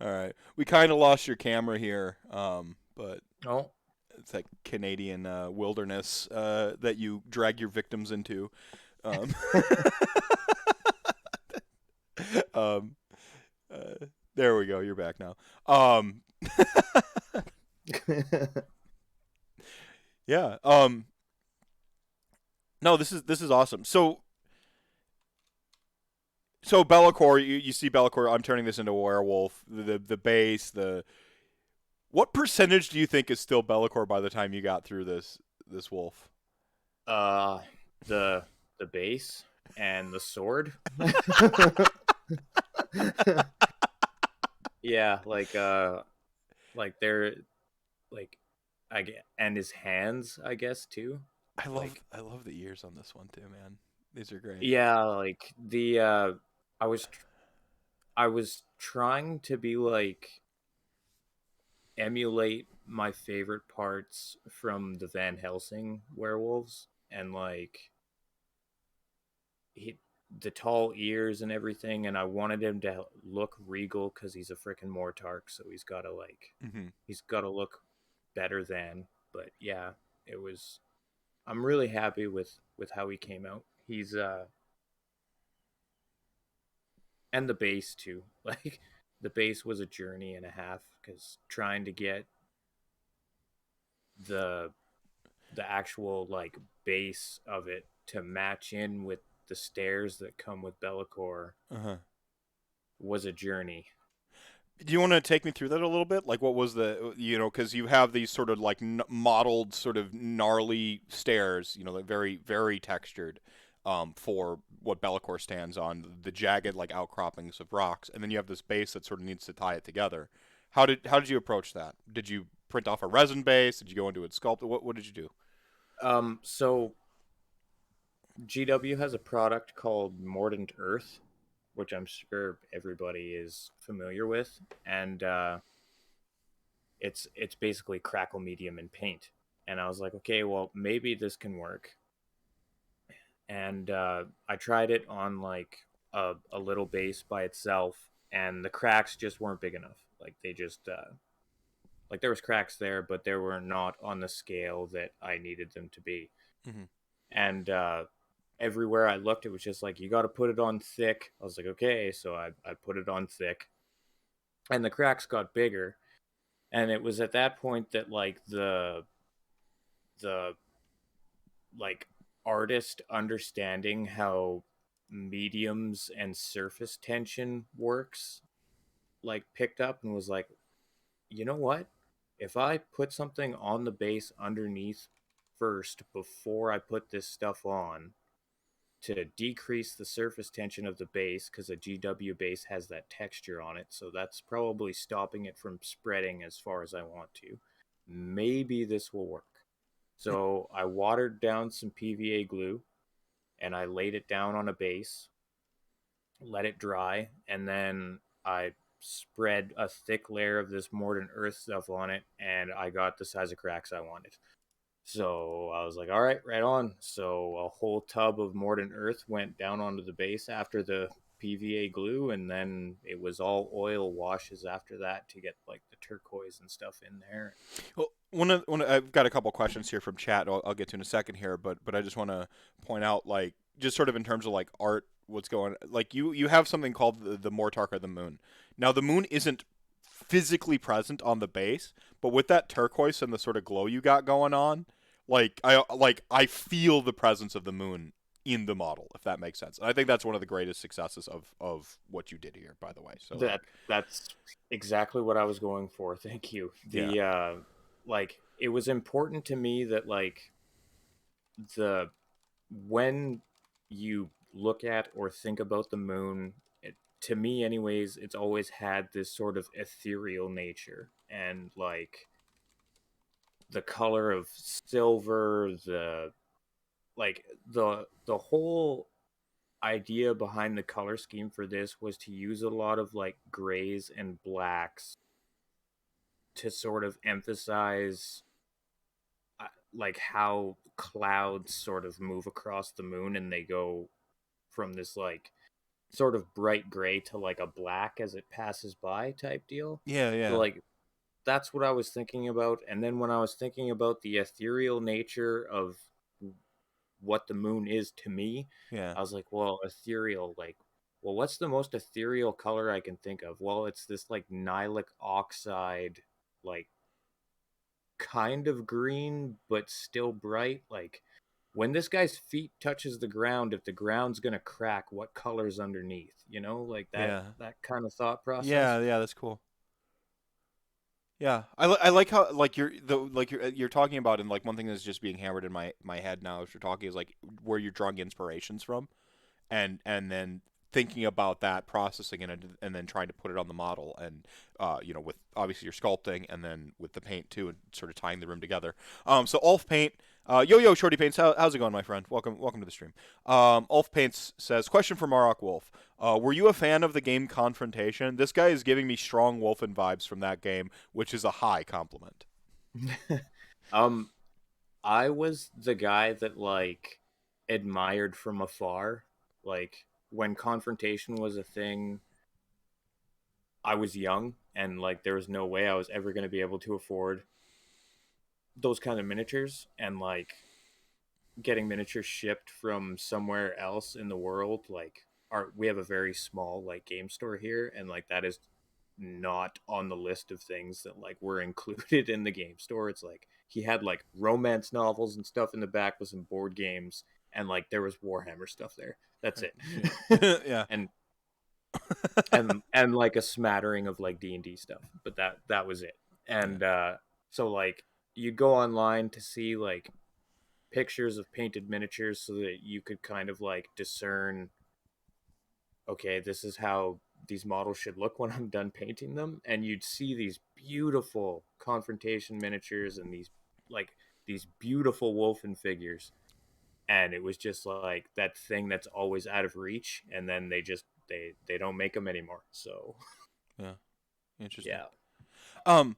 S2: all right. We kind of lost your camera here, but
S1: Oh,
S2: it's that Canadian wilderness that you drag your victims into. Um, um, there we go. You're back now. Um, yeah. No, this is awesome. So Bellacore, you see Bellacore. I'm turning this into a werewolf. The base. The what percentage do you think is still Bellacore by the time you got through this wolf?
S1: uh, the base and the sword. Yeah, like they're like I get and his hands, I guess too. Like
S2: I love the ears on this one too, man. These are great.
S1: yeah, like the I was I was trying to be like emulate my favorite parts from the Van Helsing werewolves and like he the tall ears and everything, and I wanted him to look regal because he's a freaking Mortark, so
S2: Hmm.
S1: he's got to look better than. But yeah, it was. I'm really happy with how he came out. He's and the base too. Like the base was a journey and a half because trying to get the the actual like base of it to match in with the stairs that come with Bellacore
S2: Uh-huh.
S1: was a journey.
S2: Do you want to take me through that a little bit? Like, what was because you have these sort of like modeled, sort of gnarly stairs, like very, very textured, for what Bellacore stands on, the jagged like outcroppings of rocks, and then you have this base that sort of needs to tie it together. How did you approach that? Did you print off a resin base? Did you go into it sculpt? What did you do?
S1: So GW has a product called Mordant Earth, which I'm sure everybody is familiar with, and it's basically crackle medium and paint. and I was like, okay, well, maybe this can work. And I tried it on like a little base by itself, and the cracks just weren't big enough. Like they just like there was cracks there, but they were not on the scale that I needed them to be.
S2: Mm-hmm.
S1: And everywhere I looked, it was just like, you got to put it on thick. I was like, okay, so I put it on thick, and the cracks got bigger. And it was at that point that like the like artist understanding how mediums and surface tension works like picked up and was like, you know what, if I put something on the base underneath first before I put this stuff on to decrease the surface tension of the base, because a GW base has that texture on it, so that's probably stopping it from spreading as far as I want to, maybe this will work. So I watered down some PVA glue and I laid it down on a base, let it dry, and then I spread a thick layer of this Mortar Earth stuff on it, and I got the size of cracks I wanted. So I was like, all right, right on. So a whole tub of Mortar Earth went down onto the base after the PVA glue, and then it was all oil washes after that to get like the turquoise and stuff in there.
S2: Well, I've got a couple questions here from chat. I'll get to in a second here, but I just want to point out, like, just sort of in terms of like art, what's going, like, you have something called the Mortar of the Moon. Now the moon isn't physically present on the base, but with that turquoise and the sort of glow you got going on, I feel the presence of the moon in the model, if that makes sense. And I think that's one of the greatest successes of what you did here, by the way. So like,
S1: That's exactly what I was going for. Thank you.
S2: yeah,
S1: The like it was important to me that like the when you look at or think about the moon, to me anyways, it's always had this sort of ethereal nature, and like the color of silver, the like the whole idea behind the color scheme for this was to use a lot of like grays and blacks to sort of emphasize like how clouds sort of move across the moon, and they go from this like sort of bright gray to like a black as it passes by type deal.
S2: yeah,
S1: So
S2: yeah,
S1: like that's what I was thinking about. And then when I was thinking about the ethereal nature of what the moon is to me,
S2: yeah.
S1: I was like, well, ethereal, like, well, what's the most ethereal color I can think of? Well, it's this like nilic oxide, like kind of green, but still bright. Like when this guy's feet touches the ground, if the ground's gonna crack, what color's underneath? You know, like
S2: Yeah.
S1: that kind of thought process.
S2: Yeah, yeah, that's cool. Yeah, I like how like you're talking about, and like one thing that's just being hammered in my head now as you're talking is like where you're drawing inspirations from, and then thinking about that, processing it, and then trying to put it on the model, and with obviously your sculpting, and then with the paint too, and sort of tying the room together. So Ulf Paint, yo Shorty Paints, how's it going, my friend? Welcome to the stream. Ulf Paints says, question for Marrok Wolf. Were you a fan of the game Confrontation? This guy is giving me strong Wolfen vibes from that game, which is a high compliment.
S1: um, I was the guy that like admired from afar. Like when confrontation was a thing, I was young and like there was no way I was ever going to be able to afford those kind of miniatures, and like getting miniatures shipped from somewhere else in the world, like we have a very small like game store here, and like that is not on the list of things that like were included in the game store. It's like he had like romance novels and stuff in the back with some board games, and like there was Warhammer stuff there. That's it.
S2: Yeah. Yeah.
S1: and and like a smattering of like D&D stuff, but that was it.
S2: Yeah.
S1: And so like you go online to see like pictures of painted miniatures so that you could kind of like discern, okay, this is how these models should look when I'm done painting them. And you'd see these beautiful confrontation miniatures and like these beautiful wolfen figures, and it was just like that thing that's always out of reach, and then they don't make them anymore. So
S2: Yeah. Interesting.
S1: yeah.
S2: Um,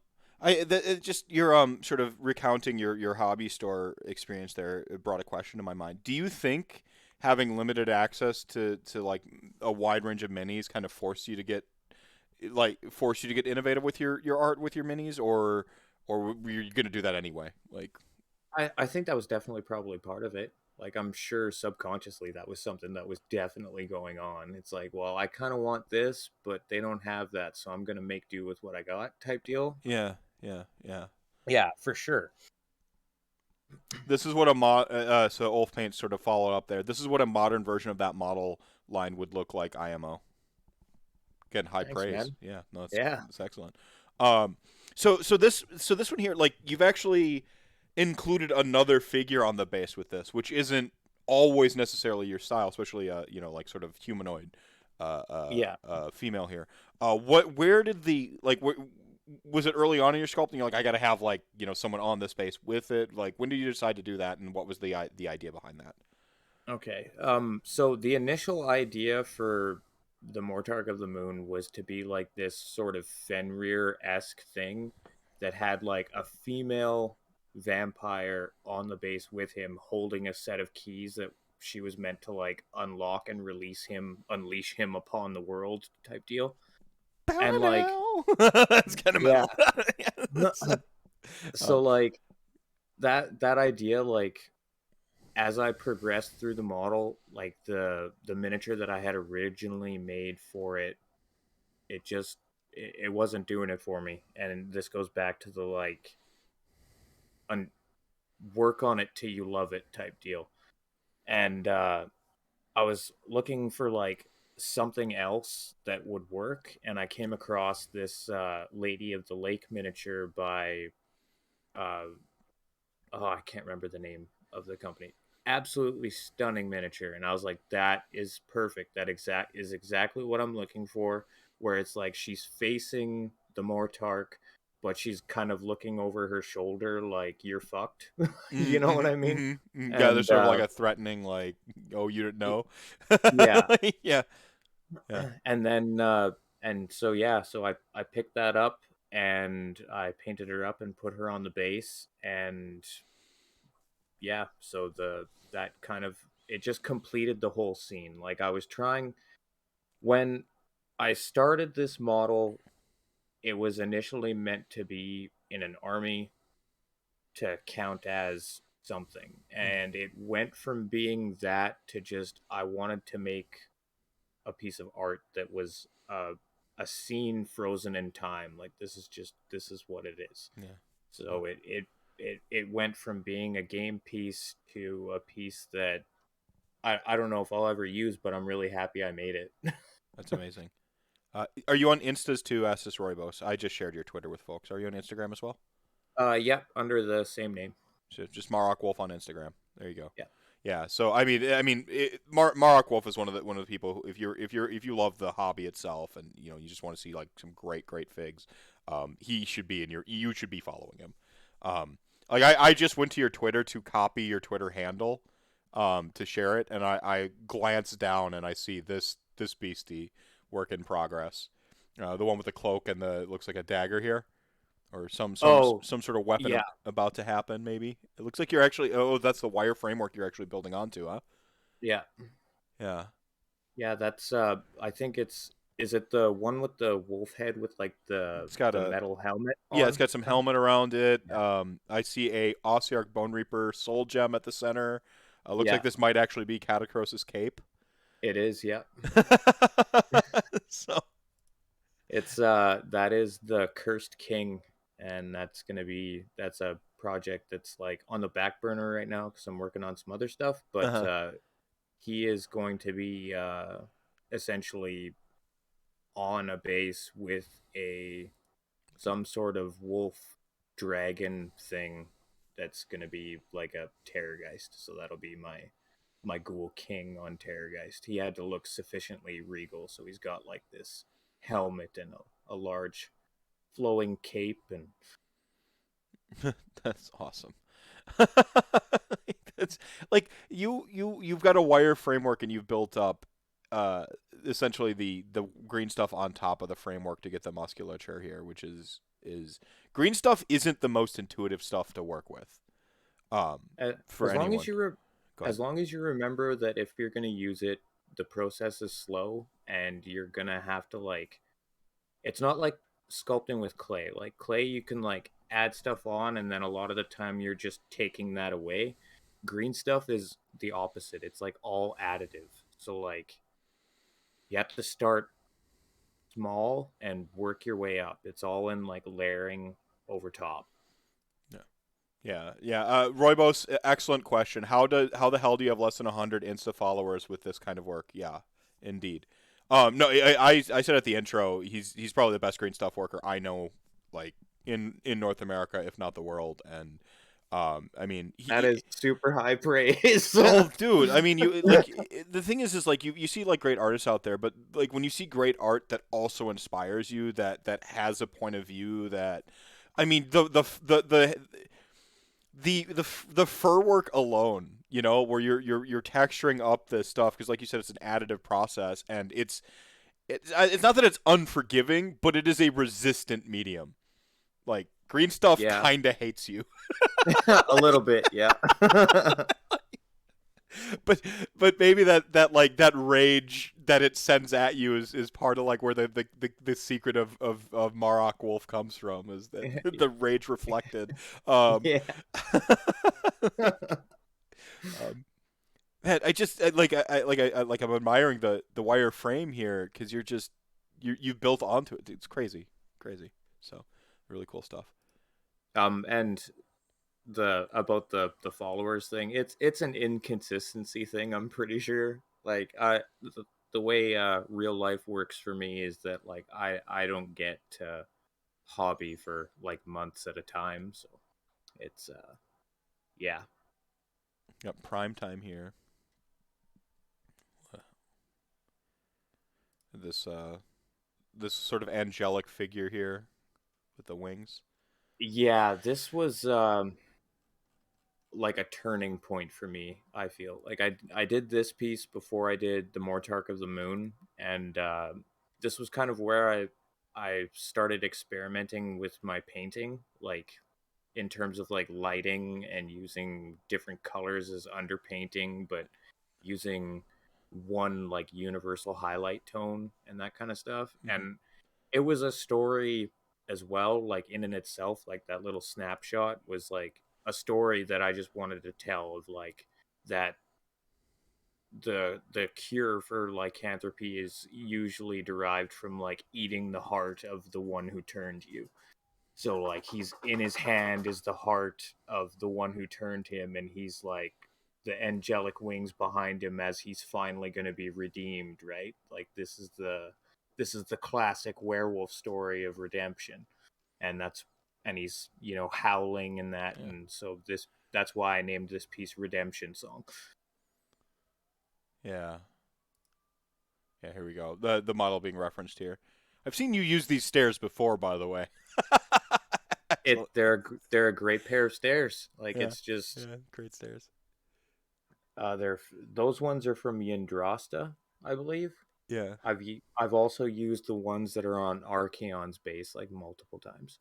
S2: Just your sort of recounting your hobby store experience there, it brought a question to my mind. Do you think having limited access to like a wide range of minis kind of force you to get innovative with your art with your minis, or were you gonna do that anyway? Like,
S1: I think that was definitely probably part of it. Like I'm sure subconsciously that was something that was definitely going on. It's like, well, I kind of want this, but they don't have that, so I'm gonna make do with what I got, type deal.
S2: yeah, yeah, yeah.
S1: Yeah, for sure.
S2: This is what so Ulf Paint sort of followed up there. This is what a modern version of that model line would look like. IMO. Getting high
S1: Thanks,
S2: praise.
S1: man.
S2: Yeah, no,
S1: Yeah.
S2: that's excellent. Um, so this one here, like you've actually included another figure on the base with this, which isn't always necessarily your style, especially like sort of humanoid
S1: Yeah.
S2: female here. Where did was it early on in your sculpting? You're like, I got to have like someone on this base with it. Like, when did you decide to do that, and what was the idea behind that?
S1: Okay. So the initial idea for the Mortark of the Moon was to be like this sort of Fenrir-esque thing that had like a female vampire on the base with him holding a set of keys that she was meant to like unlock and unleash him upon the world type deal. And like,
S2: That's kind of
S1: yeah.
S2: metal.
S1: So
S2: um,
S1: like that idea, like as I progressed through the model, like the miniature that I had originally made for it, it just it wasn't doing it for me. And this goes back to the like un- work on it till you love it type deal. And I was looking for like something else that would work, and I came across this Lady of the Lake miniature by uh, oh, I can't remember the name of the company. Absolutely stunning miniature, and I was like, that is perfect. That exactly what I'm looking for. Where it's like she's facing the Mortark, but she's kind of looking over her shoulder, like you're fucked. You know what I mean?
S2: Yeah, there's
S1: And
S2: sort of like a threatening, like, oh, you didn't know.
S1: yeah,
S2: Yeah, yeah,
S1: and then and so yeah, so I picked that up and I painted her up and put her on the base, and yeah, so the that kind of it just completed the whole scene. Like I was trying when I started this model, it was initially meant to be in an army to count as something. And it went from being that to just I wanted to make a piece of art that was a scene frozen in time. Like this is what it is.
S2: yeah, yeah.
S1: So it went from being a game piece to a piece that I don't know if I'll ever use, but I'm really happy I made it.
S2: That's amazing. Are you on Instas too, Assis Roybos? I just shared your Twitter with folks. Are you on Instagram as well?
S1: Yep, under the same name.
S2: So just Marrok Wolf on Instagram. There you go.
S1: Yeah.
S2: Yeah. So Marrok Wolf is one of the people who, if you love the hobby itself, and you just want to see like some great figs, he should be in you should be following him. Like I just went to your Twitter to copy your Twitter handle, to share it, and I glance down and I see this beastie work in progress, the one with the cloak and the looks like a dagger here, or
S1: Oh,
S2: some sort of weapon
S1: yeah.
S2: about to happen. Maybe it looks like you're actually. Oh, that's the wire framework you're actually building onto, huh?
S1: Yeah.
S2: Yeah.
S1: Yeah, that's I think it's is it the one with the wolf head with like
S2: It's got
S1: the
S2: a
S1: metal helmet
S2: Yeah. It's
S1: on
S2: got some
S1: top?
S2: helmet around it.
S1: Yeah.
S2: I see a Ossiarch Bone Reaper soul gem at the center. Looks like
S1: Yeah,
S2: this might actually be Catacros's cape.
S1: it is, yeah.
S2: So
S1: It's that is the Cursed King, and that's a project that's like on the back burner right now cuz I'm working on some other stuff, but
S2: uh
S1: he is going to be essentially on a base with a some sort of wolf dragon thing that's going to be like a Terrorgeist. So that'll be my ghoul king on Terrorgeist. He had to look sufficiently regal, so he's got like this helmet and a large flowing cape and
S2: that's awesome. That's like you've got a wire framework and you've built up. uh, essentially the green stuff on top of the framework to get the musculature here, which is green stuff isn't the most intuitive stuff to work with. For
S1: As long as
S2: anyone.
S1: you
S2: Go ahead.
S1: as long as you remember that if you're going to use it, the process is slow and you're going to have to like it's not like sculpting with clay. Like clay you can like add stuff on and then a lot of the time you're just taking that away. Green stuff is the opposite. It's like all additive. So like you have to start small and work your way up. It's all in like layering over top.
S2: Yeah. Yeah. Roybos, excellent question. How the hell do you have less than 100 Insta followers with this kind of work? Yeah, indeed. No, I said at the intro, he's probably the best green stuff worker I know, like in North America, if not the world. And I mean,
S1: That is super high praise.
S2: well, dude, I mean, you like the thing is like you see like great artists out there, but like when you see great art that also inspires you, that has a point of view that, I mean, the fur work alone, you know, where you're texturing up this stuff because, like you said, it's an additive process, and it's not that it's unforgiving, but it is a resistant medium. Like green stuff
S1: Yeah,
S2: kind of hates you.
S1: a little bit. Yeah.
S2: but but maybe that like that rage that it sends at you is part of like where the secret of Marrok Wolf comes from, is that the rage reflected. Um,
S1: Yeah.
S2: um, man, I'm admiring the wire frame here because you've built onto it. It's crazy. So really cool stuff.
S1: And the about the followers thing, it's an inconsistency thing. I'm pretty sure. Like the way real life works for me is that like I don't get to hobby for like months at a time. So it's yeah.
S2: Got prime time here. This this sort of angelic figure here with the wings.
S1: Yeah, this was like a turning point for me. I feel like I did this piece before I did the Mortark of the Moon, and this was kind of where I started experimenting with my painting, like in terms of like lighting and using different colors as underpainting, but using one like universal highlight tone and that kind of stuff.
S2: Mm-hmm.
S1: And it was a story as well, like in and itself. Like that little snapshot was like a story that I just wanted to tell of like that the cure for lycanthropy is usually derived from like eating the heart of the one who turned you. So like he's in his hand is the heart of the one who turned him, and he's like the angelic wings behind him as he's finally going to be redeemed, right? Like this is the classic werewolf story of redemption. And he's, howling in that,
S2: Yeah.
S1: and so that's why I named this piece Redemption Song.
S2: Yeah. Yeah. Here we go. The model being referenced here. I've seen you use these stairs before, by the way. Excellent.
S1: They're a great pair of stairs. Like
S2: Yeah.
S1: it's just
S2: Yeah. Great stairs.
S1: those ones are from Yndrasta, I believe.
S2: Yeah.
S1: I've also used the ones that are on Archaon's base like multiple times.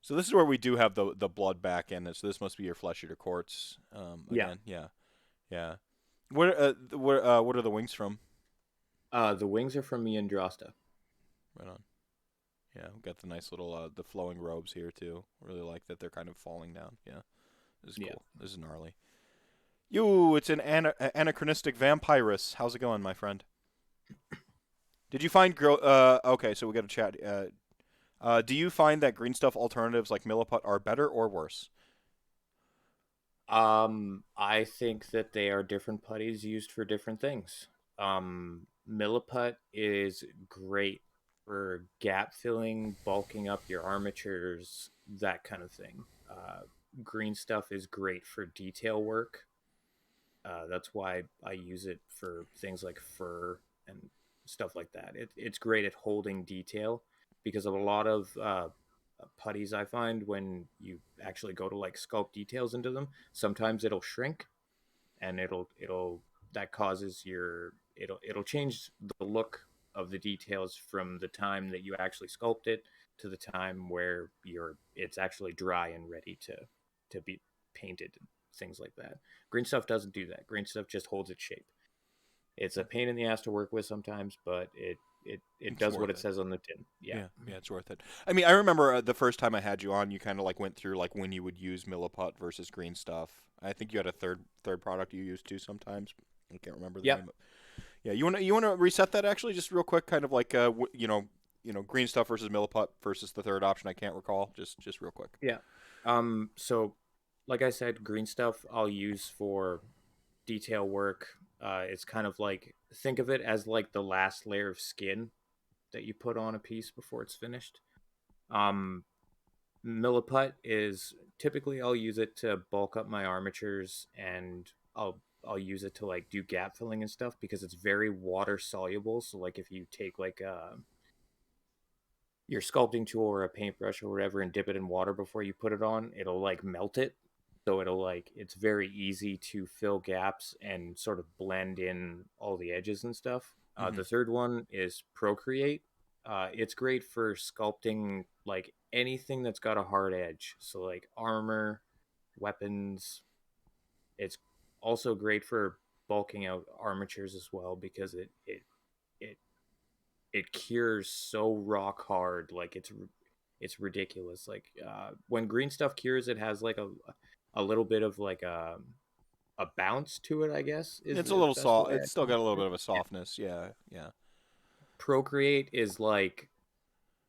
S2: So this is where we do have the blood back in it. So this must be your flesh eater quartz.
S1: Yeah.
S2: Again. Yeah. Yeah. What are the wings from?
S1: The wings are from Yndrasta.
S2: Right on. Yeah, we got the nice little the flowing robes here too. Really like that they're kind of falling down. Yeah, this is
S1: Yeah.
S2: cool. This is gnarly. You, it's an anachronistic vampirus. How's it going, my friend? Did you find okay, so we got a chat. Do you find that green stuff alternatives like Milliput are better or worse?
S1: I think that they are different putties used for different things. Milliput is great for gap filling, bulking up your armatures, that kind of thing. Green stuff is great for detail work. That's why I use it for things like fur and stuff like that. It's great at holding detail because of a lot of putties I find when you actually go to like sculpt details into them. Sometimes it'll shrink, and it'll that causes your it'll change the look of the details from the time that you actually sculpt it to the time where it's actually dry and ready to be painted and things like that. Green stuff doesn't do that. Green stuff just holds its shape. It's a pain in the ass to work with sometimes, but it
S2: It's
S1: does what
S2: worth
S1: it
S2: it.
S1: said on the tin. Yeah.
S2: Yeah, it's worth it. I mean, I remember the first time I had you on, you kind of like went through like when you would use Milliput versus green stuff. I think you had a third product you used too sometimes. I can't remember the
S1: Yep.
S2: name. Yeah, you wanna reset that actually, just real quick, kind of like green stuff versus Milliput versus the third option. I can't recall. Just real quick.
S1: Yeah. So like I said, green stuff I'll use for detail work. It's kind of like, think of it as like the last layer of skin that you put on a piece before it's finished. Um, Milliput is typically I'll use it to bulk up my armatures, and I'll use it to like do gap filling and stuff because it's very water soluble. So like if you take like your sculpting tool or a paintbrush or whatever and dip it in water before you put it on, it'll like melt it. So it'll like, it's very easy to fill gaps and sort of blend in all the edges and stuff.
S2: Hmm.
S1: The third one is Procreate. It's great for sculpting like anything that's got a hard edge. So like armor, weapons. It's also great for bulking out armatures as well because it it cures so rock hard, like it's ridiculous. Like when green stuff cures, it has like a little bit of like a bounce to it, I guess is
S2: It's a
S1: the
S2: little
S1: best
S2: soft.
S1: way I
S2: It's still
S1: can
S2: got a little
S1: describe
S2: bit
S1: it.
S2: of a
S1: Yeah.
S2: softness. Yeah, yeah.
S1: Procreate is like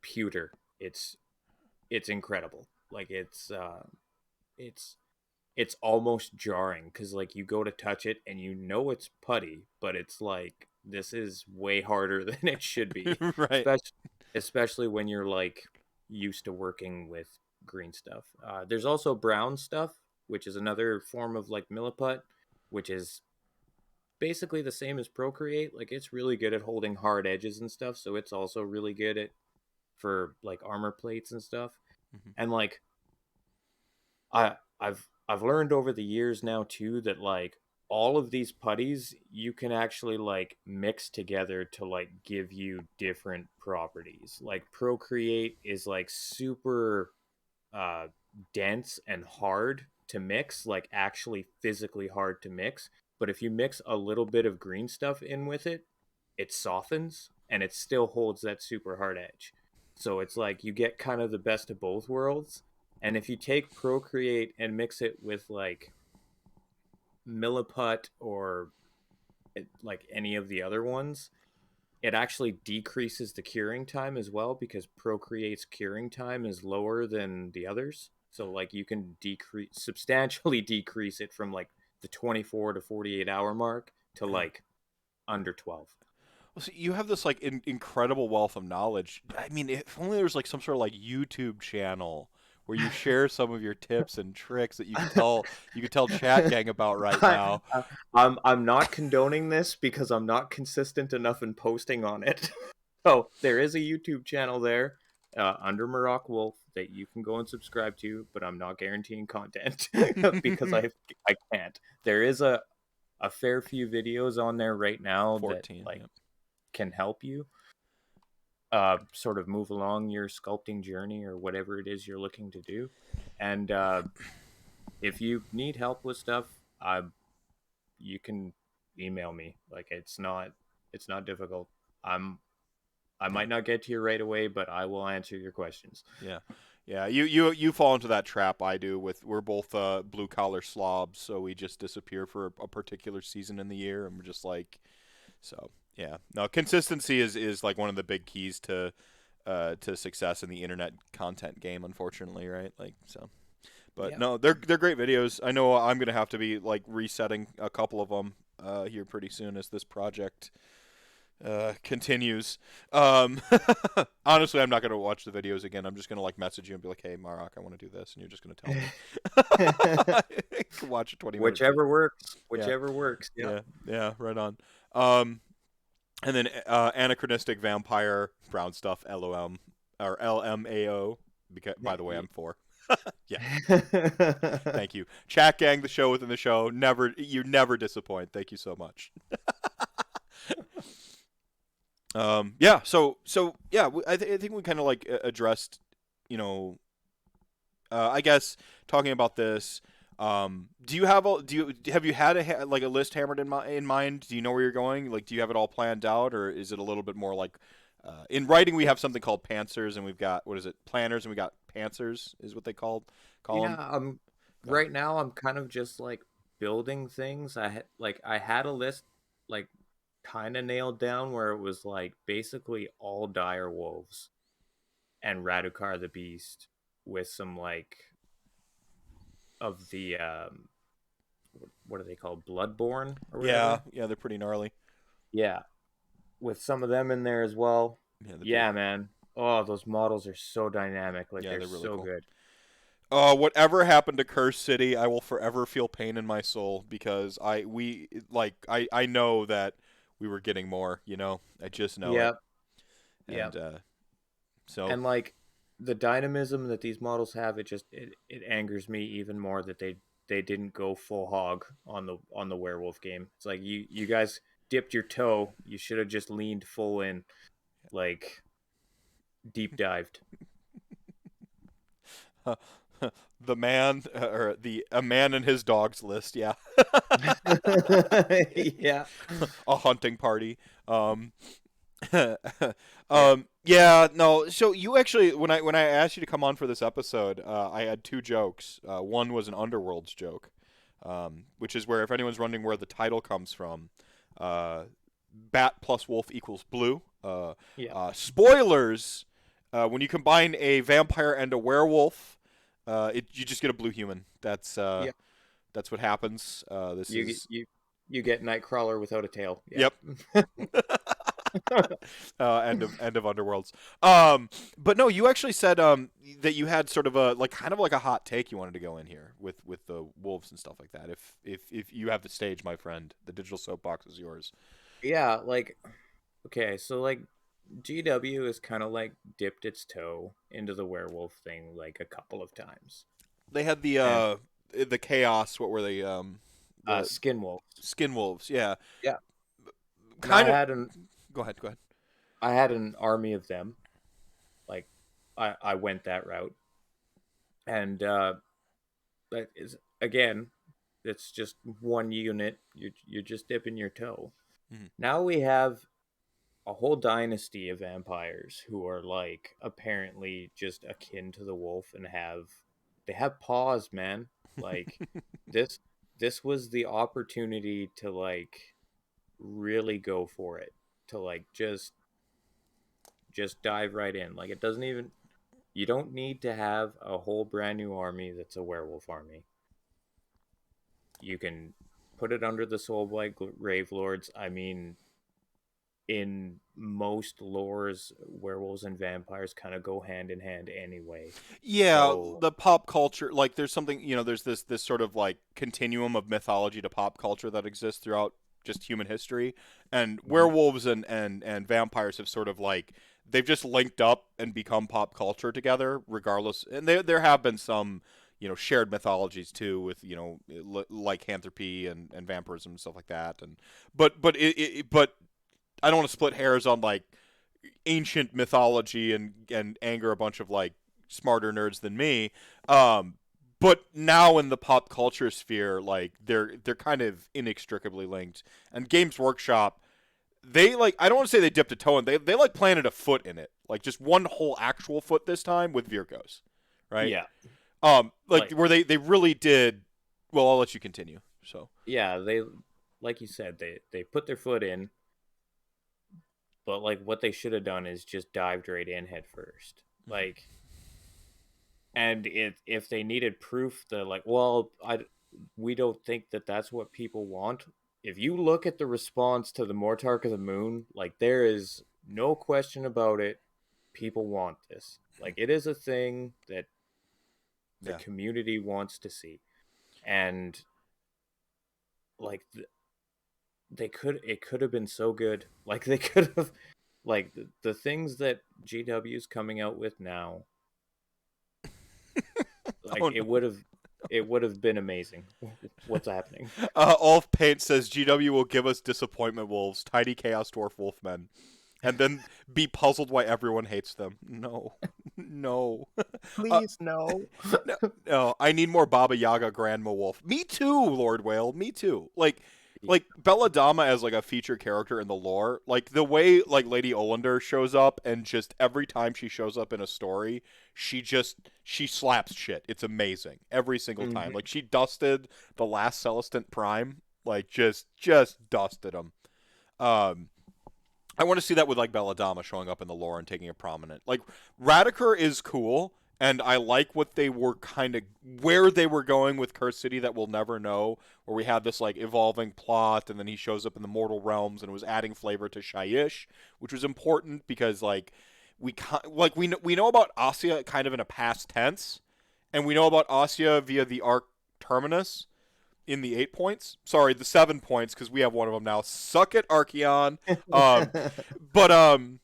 S1: pewter. It's incredible. Like it's it's almost jarring because like you go to touch it and you know it's putty, but it's like this is way harder than it should be,
S2: Right.
S1: especially when you're like used to working with green stuff. There's also brown stuff, which is another form of like milliput, which is basically the same as Procreate. Like it's really good at holding hard edges and stuff, so it's also really good at for like armor plates and stuff.
S2: Hmm.
S1: And like I've learned over the years now too that like all of these putties you can actually like mix together to like give you different properties. Like Procreate is like super uh dense and hard to mix, like actually physically hard to mix. But if you mix a little bit of green stuff in with it, it softens and it still holds that super hard edge. So it's like you get kind of the best of both worlds. And if you take Procreate and mix it with like Milliput or like any of the other ones, it actually decreases the curing time as well because Procreate's curing time is lower than the others. So like you can decrease substantially decrease it from like the 24 to 48 hour mark to
S2: Yeah.
S1: like under 12.
S2: Well, see, you have this like incredible wealth of knowledge. I mean, if only there was like some sort of like YouTube channel where you share some of your tips and tricks that you could tell chat gang about right
S1: I,
S2: now.
S1: I'm not condoning this because I'm not consistent enough in posting on it. So there is a YouTube channel there under Marrok Wolf that you can go and subscribe to, but I'm not guaranteeing content because I can't. There is a fair few videos on there right now that
S2: 14.
S1: like
S2: Yep.
S1: can help you sort of move along your sculpting journey or whatever it is you're looking to do. And if you need help with stuff, you can email me. Like it's not difficult. I'm I
S2: Yeah.
S1: might not get to you right away, but I will answer your questions.
S2: Yeah. Yeah, you fall into that trap I do with we're both blue collar slobs, so we just disappear for a particular season in the year, and we're just like, so yeah. No, consistency is like one of the big keys to success in the internet content game, unfortunately, right? Like so. But
S1: Yeah.
S2: no, they're great videos. I know I'm gonna have to be like resetting a couple of them here pretty soon as this project continues. Um, honestly, I'm not gonna watch the videos again. I'm just gonna like message you and be like, "Hey, Marok, I want to do this," and you're just gonna tell me. Watch a 20-minute video.
S1: Whichever works.
S2: Yeah,
S1: Whichever works. Yeah.
S2: yeah, yeah. Right on. Um, and then anachronistic vampire brown stuff LOM or LMAO. Because by the way, I'm 4. Yeah. Thank you. Chat gang, the show within the show. You never disappoint. Thank you so much. Yeah. So yeah, I think we kind of like addressed, you know, I guess talking about this. Do you have have you had like a list hammered in mind? Do you know where you're going? Like, do you have it all planned out, or is it a little bit more like in writing we have something called pantsers, and we've got what is it planners, and we got pantsers is what they call
S1: Yeah,
S2: them. Go ahead.
S1: right now I'm kind of just like building things. I had a list like kind of nailed down where it was like basically all dire wolves and Radicard the Beast with some like of the what are they called, Bloodborne or
S2: Yeah,
S1: whatever.
S2: yeah, they're pretty gnarly.
S1: Yeah, with some of them in there as well.
S2: Yeah, they're pretty.
S1: Yeah, man. Oh, those models are so dynamic. Like
S2: Yeah,
S1: they're
S2: they're really
S1: so
S2: cool.
S1: good.
S2: Whatever happened to Curse City, I will forever feel pain in my soul because I know that we were getting more. You know, I just know it,
S1: Yep,
S2: and
S1: yep.
S2: so
S1: And like the dynamism that these models have, it angers me even more that they didn't go full hog on the werewolf game. It's like you guys dipped your toe. You should have just leaned full in, like deep dived.
S2: the man or the a man and his dogs list. Yeah,
S1: Yeah,
S2: a hunting party. Um,
S1: yeah.
S2: yeah, no. So you actually, when I asked you to come on for this episode, I had two jokes. One was an Underworlds joke, which is where if anyone's wondering where the title comes from, uh, bat plus wolf equals blue.
S1: Yeah.
S2: Spoilers. When you combine a vampire and a werewolf, you just get a blue human.
S1: Yeah.
S2: That's what happens. This
S1: You get
S2: is
S1: you get Nightcrawler without a tail.
S2: yep.
S1: Yeah.
S2: End of Underworlds. But no, you actually said that you had sort of a like kind of like a hot take you wanted to go in here with the wolves and stuff like that. If you have the stage, my friend, the digital soapbox is yours.
S1: Yeah, like okay, so like GW has kind of like dipped its toe into the werewolf thing like a couple of times.
S2: They had
S1: And
S2: the chaos. What were they? The
S1: skin wolves.
S2: skin wolves. Yeah,
S1: Yeah. And
S2: kind of. Go ahead. Go ahead.
S1: I had an army of them. Like I went that route. And that is again, it's just one unit. You're just dipping your toe.
S2: Mhm.
S1: Now we have a whole dynasty of vampires who are like apparently just akin to the wolf and they have paws, man. Like this this was the opportunity to like really go for it, to like just dive right in. Like it doesn't even, you don't need to have a whole brand new army that's a werewolf army. You can put it under the Soulblight Grave Lords. I mean, in most lores, werewolves and vampires kind of go hand in hand anyway.
S2: Yeah,
S1: So,
S2: the pop culture, like there's something, there's this sort of like continuum of mythology to pop culture that exists throughout just human history, and
S1: mhm.
S2: werewolves and vampires have sort of like they've just linked up and become pop culture together, regardless. And there have been some shared mythologies too with lycanthropy and vampirism and stuff like that, and but I don't want to split hairs on like ancient mythology and anger a bunch of like smarter nerds than me. Um, but now in the pop culture sphere, like they're kind of inextricably linked. And Games Workshop, they like I don't want to say they dipped a toe in, they like planted a foot in it, like just one whole actual foot this time with Virgos, right?
S1: Yeah,
S2: Like
S1: like
S2: where they really did. Well, I'll let you continue. So
S1: yeah, they, like you said, they put their foot in, but like what they should have done is just dived right in head first. Like, and if they needed proof, they're like, well, I we don't think that that's what people want. If you look at the response to the Mortar of the Moon, like there is no question about it. People want this. Like it is a thing that the
S2: yeah,
S1: community wants to see, and like they could, it could have been so good. Like they could have, like the things that GW's coming out with now, like
S2: oh no.
S1: it would have been amazing. What's happening?
S2: Ulf Paint says GW will give us disappointment wolves, tiny chaos dwarf wolfmen. and then be puzzled why everyone hates them. No, no, uh,
S1: Please no.
S2: no, no. I need more Baba Yaga Grandma Wolf. Me too, Lord Whale. Me too. Like Belladama as like a feature character in the lore. Like the way like Lady Olander shows up, and just every time she shows up in a story, she slaps shit. It's amazing every single time.
S1: Mhm.
S2: Like she dusted the last Celestant Prime. Like just dusted him. Um, I want to see that with like Belladama showing up in the lore and taking a prominent. Like Radicard is cool, and I like what they were kind of where they were going with Curse City that we'll never know. Where we had this like evolving plot, and then he shows up in the mortal realms and it was adding flavor to Shyish, which was important because we know about Asya kind of in a past tense, and we know about Asya via the arc Terminus in the 8 points. Sorry, the 7 points because we have one of them now. Suck it, Archeon. Um,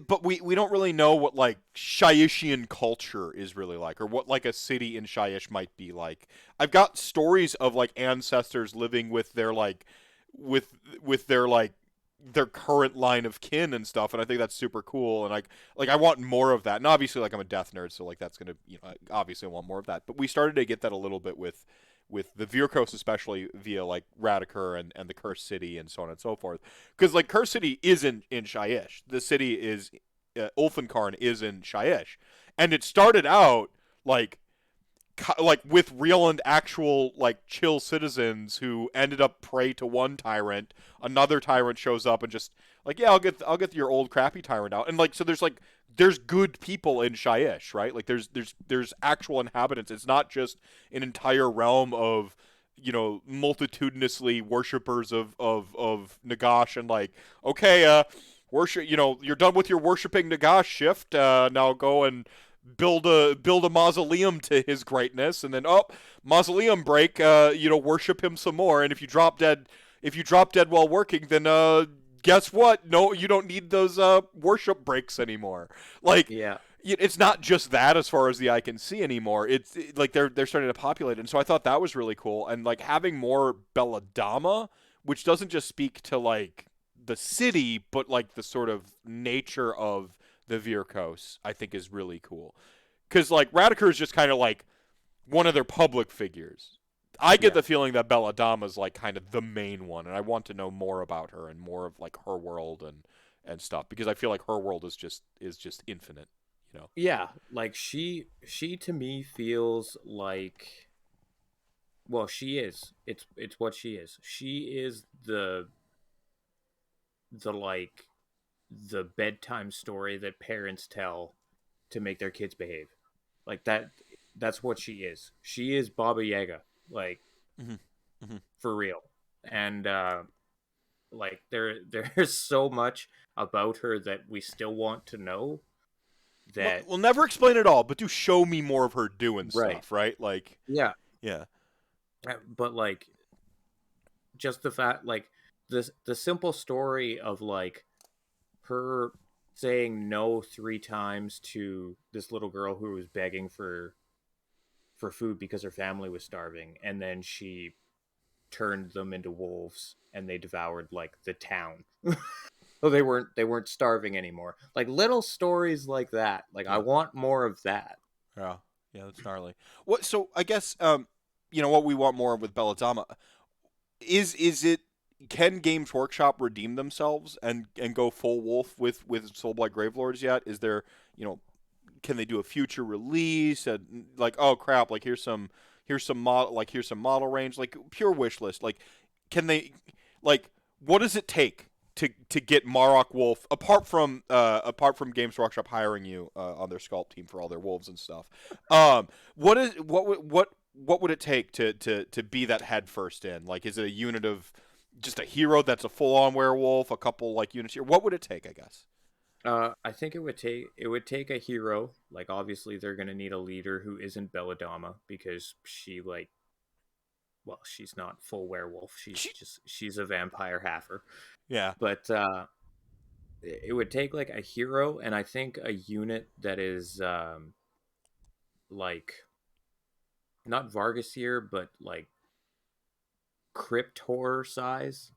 S2: but we don't really know what like Shyistian culture is really like, or what like a city in Shyish might be like. I've got stories of like ancestors living with their like with their like their current line of kin and stuff, and I think that's super cool. And like I want more of that. And obviously, like I'm a death nerd, so like that's gonna obviously I want more of that. But we started to get that a little bit with the Virkos, especially via like Radicard and the Cursed City and so on and so forth. Because like Cursed City is in Shyish. The city is Ulfenkarn is in Shyish, and it started out like with real and actual like chill citizens who ended up prey to one tyrant. Another tyrant shows up and just like, yeah, I'll get your old crappy tyrant out. And like so there's good people in Shyish, right? Like there's actual inhabitants. It's not just an entire realm of multitudinously worshippers of Nagash, and like, okay, worship, you're done with your worshiping Nagash shift, now go and build a mausoleum to his greatness, and then mausoleum break, worship him some more, and if you drop dead while working, then guess what, no, you don't need those worship breaks anymore. Like,
S1: Yeah.
S2: it's not just that as far as the eye can see anymore. Like they're starting to populate it. And so I thought that was really cool, and like having more Belladama, which doesn't just speak to like the city, but like the sort of nature of the Virkos, I think is really cool. Because like Radicard is just kind of like one of their public figures. I get
S1: Yeah.
S2: the feeling that Belladama is like kind of the main one, and I want to know more about her and more of like her world and stuff, because I feel like her world is just infinite, you know.
S1: Yeah, like she to me feels like, well, she is. It's what she is. She is the like the bedtime story that parents tell to make their kids behave. Like that's what she is. She is Baba Yaga, like
S2: Mm-hmm. Mm-hmm.
S1: for real. And like there's so much about her that we still want to know that.
S2: We'll never explain it all, but do show me more of her doing
S1: Right.
S2: stuff, right? Like,
S1: Yeah.
S2: yeah,
S1: But like just the fact, like the simple story of like her saying no 3 times to this little girl who was begging for food because her family was starving, and then she turned them into wolves and they devoured like the town. So they weren't starving anymore. Like little stories like that. Like I
S2: yeah,
S1: want more of that.
S2: yeah, yeah. That's gnarly. What? So I guess what we want more of with Belladama is it. Can Games Workshop redeem themselves and go full wolf with Soulblight Gravelords yet? Is there, can they do a future release? Like, oh crap, like here's some model range, like pure wish list. Like, can they, like, what does it take to get Marrok Wolf, apart from Games Workshop hiring you on their sculpt team for all their wolves and stuff? What would it take to be that head first in? Like, is it a unit of just a hero that's a full on werewolf, a couple like units here? What would it take, I guess?
S1: I think it would take a hero. Like obviously they're gonna need a leader who isn't Belladama because she like, well, she's not full werewolf.
S2: She,
S1: She's a vampire halfer.
S2: yeah.
S1: But it would take like a hero, and I think a unit that is like not Vargasier, but like crypt horror size.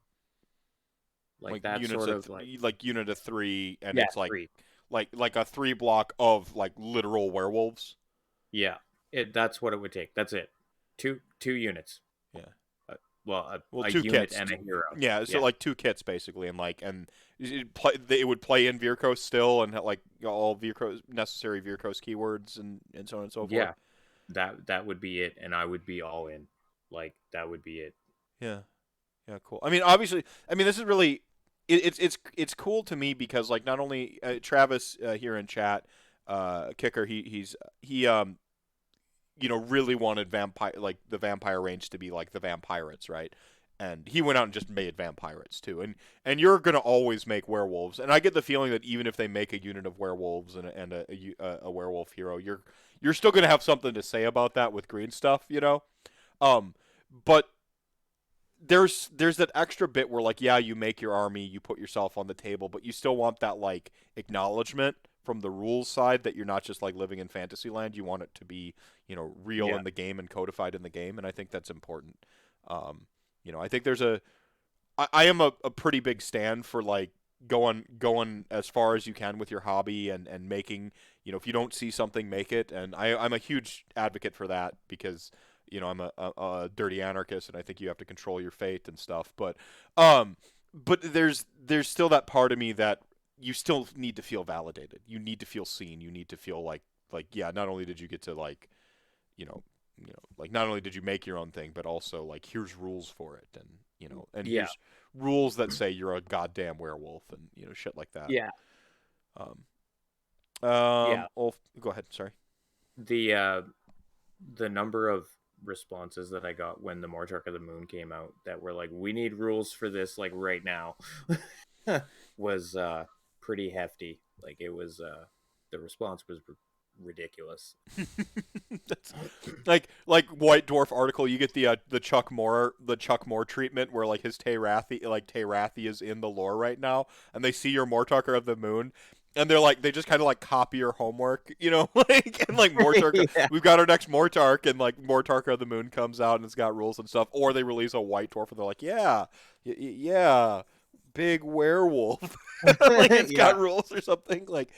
S1: Like
S2: Like
S1: that
S2: units
S1: sort
S2: of
S1: of like
S2: like unit of 3, and
S1: yeah,
S2: it's like
S1: 3.
S2: like a 3 block of like literal werewolves.
S1: Yeah, that's what it would take. That's it. Two units.
S2: Yeah.
S1: Uh, well,
S2: Well,
S1: a
S2: two
S1: unit
S2: kits.
S1: and a hero.
S2: Yeah, so
S1: Yeah,
S2: like two kits basically, and it would play in Virkos still, and like all Virkos necessary Virkos keywords and so on and so forth.
S1: yeah. That would be it, and I would be all in. Like that would be it.
S2: Yeah, yeah, cool. I mean, obviously, I mean this is really it's cool to me because like not only Travis here in chat, Kicker, he really wanted vampire like the vampire range to be like the vampirates, right? And he went out and just made vampirates too. And you're gonna always make werewolves. And I get the feeling that even if they make a unit of werewolves and a werewolf hero, you're still gonna have something to say about that with green stuff, you know. But there's that extra bit where like yeah, you make your army, you put yourself on the table, but you still want that like acknowledgement from the rules side that you're not just like living in fantasy land. You want it to be real
S1: Yeah,
S2: in the game and codified in the game, and I think that's important. I think I am a pretty big stand for like going as far as you can with your hobby and making if you don't see something, make it. And I'm a huge advocate for that because I'm a dirty anarchist, and I think you have to control your fate and stuff. But there's still that part of me that you still need to feel validated. You need to feel seen. You need to feel like yeah, not only did you get to like you know like not only did you make your own thing, but also like here's rules for it, and
S1: yeah,
S2: here's rules that say you're a goddamn werewolf, and shit like that.
S1: yeah,
S2: Um,
S1: yeah.
S2: go ahead. Sorry.
S1: The uh, the number of responses that I got when the Mortar of the Moon came out that were like, "We need rules for this, like right now," was pretty hefty. Like it was, the response was ridiculous.
S2: That's like White Dwarf article. You get the Chuck Moore treatment where like his Teyrathi is in the lore right now, and they see your Mortarker of the Moon, and they just kind of like copy your homework, like and like Mortarker.
S1: Yeah,
S2: We've got our next Mortark, and like Mortarker of the Moon comes out and it's got rules and stuff, or they release a White Dwarf and they're like, yeah, yeah, big werewolf, like it's
S1: yeah.
S2: got rules or something like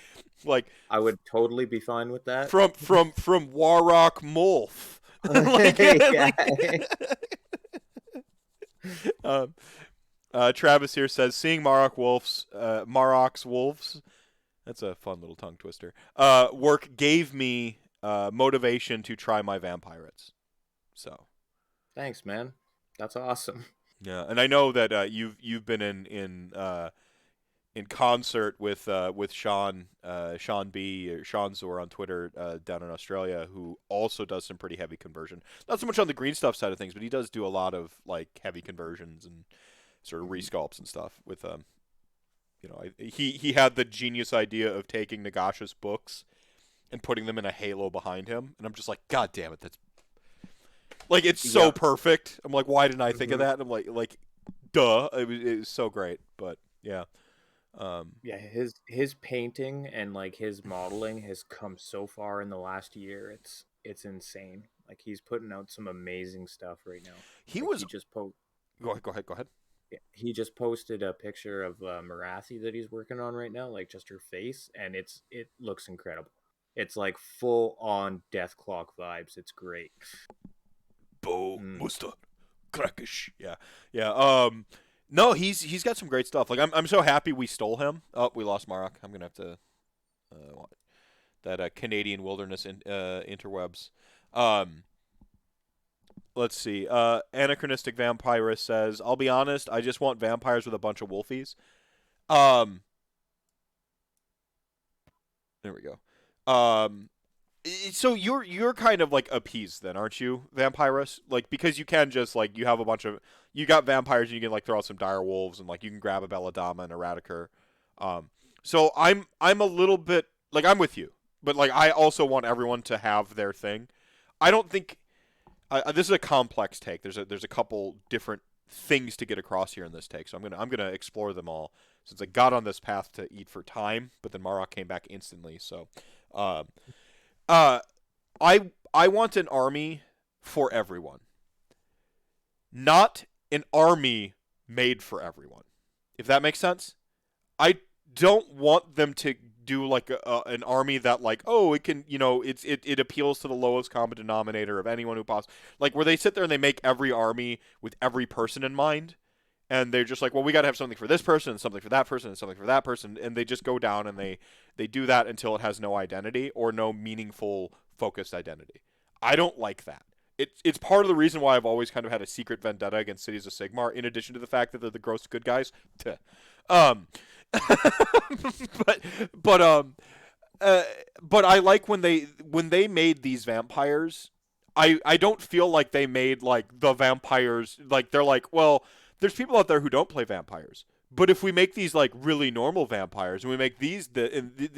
S1: I would totally be fine with that.
S2: from Warrock Mulf. like,
S1: Yeah,
S2: um, Travis here says seeing Marrock's wolves. That's a fun little tongue twister. Work gave me motivation to try my vampirates. So
S1: thanks, man. That's awesome.
S2: yeah, and I know that you've been in concert with Sean B or Sean Zor on Twitter down in Australia, who also does some pretty heavy conversion. Not so much on the green stuff side of things, but he does do a lot of like heavy conversions and sort of resculpts and stuff with he had the genius idea of taking Nagash's books and putting them in a halo behind him, and I'm just like, God damn it, that's like it's so
S1: Yep.
S2: perfect. I'm like, why didn't I think of
S1: Hmm.
S2: that? And I'm like, duh, it was so great, but yeah.
S1: Yeah, his painting and like his modeling has come so far in the last year. It's insane. Like he's putting out some amazing stuff right now.
S2: He
S1: Like
S2: was go ahead.
S1: he just posted a picture of Marathi that he's working on right now, like just her face, and it looks incredible. It's like full on Death Clock vibes. It's great.
S2: Bo
S1: Mm.
S2: Musta Krakish. Yeah. Yeah. No, he's got some great stuff. Like I'm so happy we stole him. Oh, we lost Marrok. I'm gonna have to that Canadian wilderness interwebs. Um, let's see. Anachronistic Vampirist says, "I'll be honest. I just want vampires with a bunch of wolfies." Um, there we go. So you're kind of like appeased then, aren't you, Vampirus? Like because you can just like you got vampires and you can like throw out some dire wolves and like you can grab a Belladama and a Radicur. So I'm a little bit like I'm with you, but like I also want everyone to have their thing. I don't think this is a complex take. There's a couple different things to get across here in this take, so I'm gonna explore them all since I got on this path to eat for time, but then Marok came back instantly. So. Um, uh, I want an army for everyone, not an army made for everyone. if that makes sense. I don't want them to do like an army that like, oh, it can, it appeals to the lowest common denominator of anyone who possibly, like, where they sit there and they make every army with every person in mind, and they're just like, well, we got to have something for this person and something for that person and something for that person, and they just go down and they do that until it has no identity or no meaningful focused identity. I don't like that. It's part of the reason why I've always kind of had a secret vendetta against Cities of Sigmar, in addition to the fact that they're the gross good guys. Um, but but um but I like when they made these vampires. I don't feel like they made like the vampires, like they're like, well, there's people out there who don't play vampires. But if we make these like really normal vampires and we make these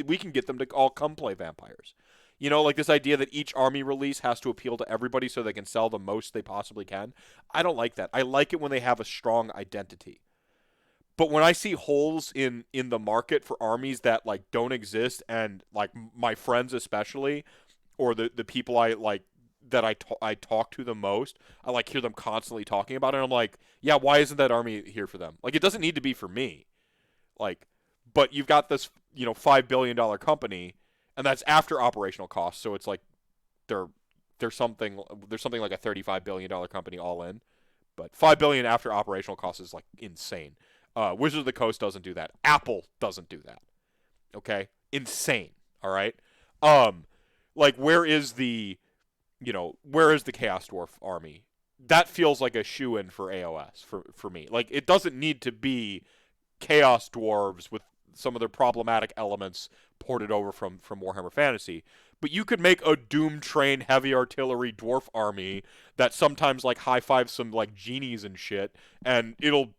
S2: we can get them to all come play vampires. Like this idea that each army release has to appeal to everybody so they can sell the most they possibly can. I don't like that. I like it when they have a strong identity. But when I see holes in the market for armies that like don't exist, and like my friends especially, or the people I like that I talk to the most, I like hear them constantly talking about it. And I'm like, yeah, why isn't that army here for them? Like, it doesn't need to be for me. Like, but you've got this $5 billion company, and that's after operational costs. So it's like there's something like a $35 billion company all in, but $5 billion after operational costs is like insane. Wizards of the Coast doesn't do that. Apple doesn't do that. Okay, insane. All right. Like where is the Chaos Dwarf army? That feels like a shoe-in for AOS for me. Like it doesn't need to be Chaos Dwarves with some of their problematic elements ported over from Warhammer Fantasy. But you could make a Doom Train heavy artillery dwarf army that sometimes like high fives some like genies and shit, and it'll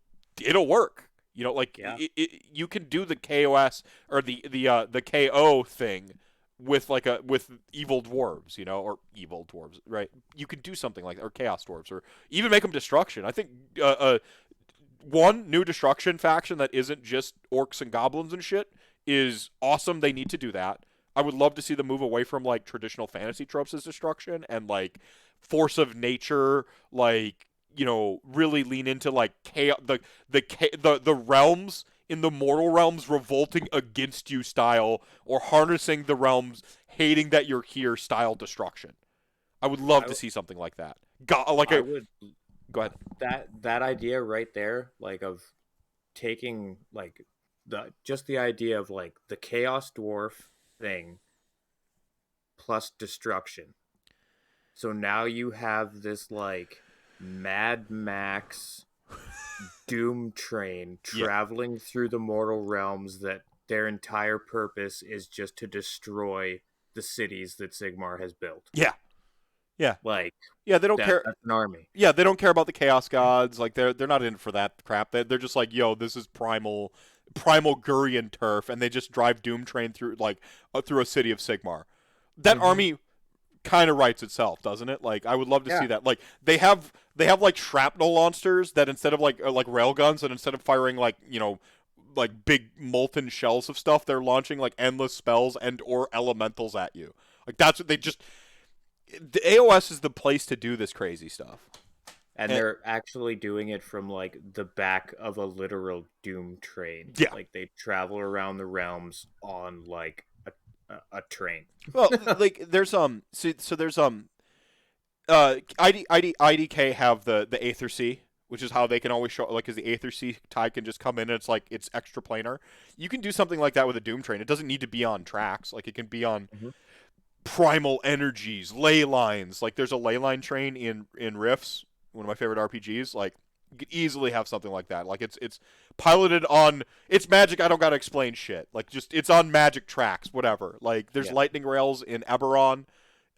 S2: work. Like
S1: Yeah.
S2: You can do the KOS or the KO thing with evil dwarves, or evil dwarves, right? You can do something like that, or chaos dwarves, or even make them destruction. I think one new destruction faction that isn't just orcs and goblins and shit is awesome. They need to do that. I would love to see them move away from like traditional fantasy tropes as destruction and like force of nature, like really lean into like chaos, the realms in the mortal realms revolting against you style, or harnessing the realms hating that you're here style destruction. I would love to see something like that.
S1: I would
S2: Go ahead.
S1: that idea right there, like of taking like the idea of like the Chaos Dwarf thing plus destruction. So now you have this like Mad Max Doom Train traveling through the mortal realms that their entire purpose is just to destroy the cities that Sigmar has built.
S2: Yeah. Yeah.
S1: Like,
S2: yeah, they don't care.
S1: That's an army.
S2: Yeah, they don't care about the chaos gods. Like they're not in for that crap. They're just like, yo, this is primal Gurian turf, and they just drive Doom Train through through a city of Sigmar. That army kind of writes itself, doesn't it? Like I would love to see that. Like they have like shrapnel monsters that instead of like railguns, and instead of firing like like big molten shells of stuff, they're launching like endless spells and or elementals at you. Like that's what they just. The AOS is the place to do this crazy stuff.
S1: And they're actually doing it from like the back of a literal Doom Train.
S2: Yeah.
S1: Like they travel around the realms on like a train.
S2: Well, like there's so there's IDK have the Aether Sea, which is how they can always show, like, because the Aether Sea tide can just come in and it's like it's extra planar. You can do something like that with a Doom Train. It doesn't need to be on tracks. Like it can be on primal energies, ley lines. Like there's a ley line train in Rifts, one of my favorite RPGs. Like you could easily have something like that. Like it's piloted on, it's magic. I don't gotta explain shit. Like just it's on magic tracks, whatever. Like there's lightning rails in Eberron.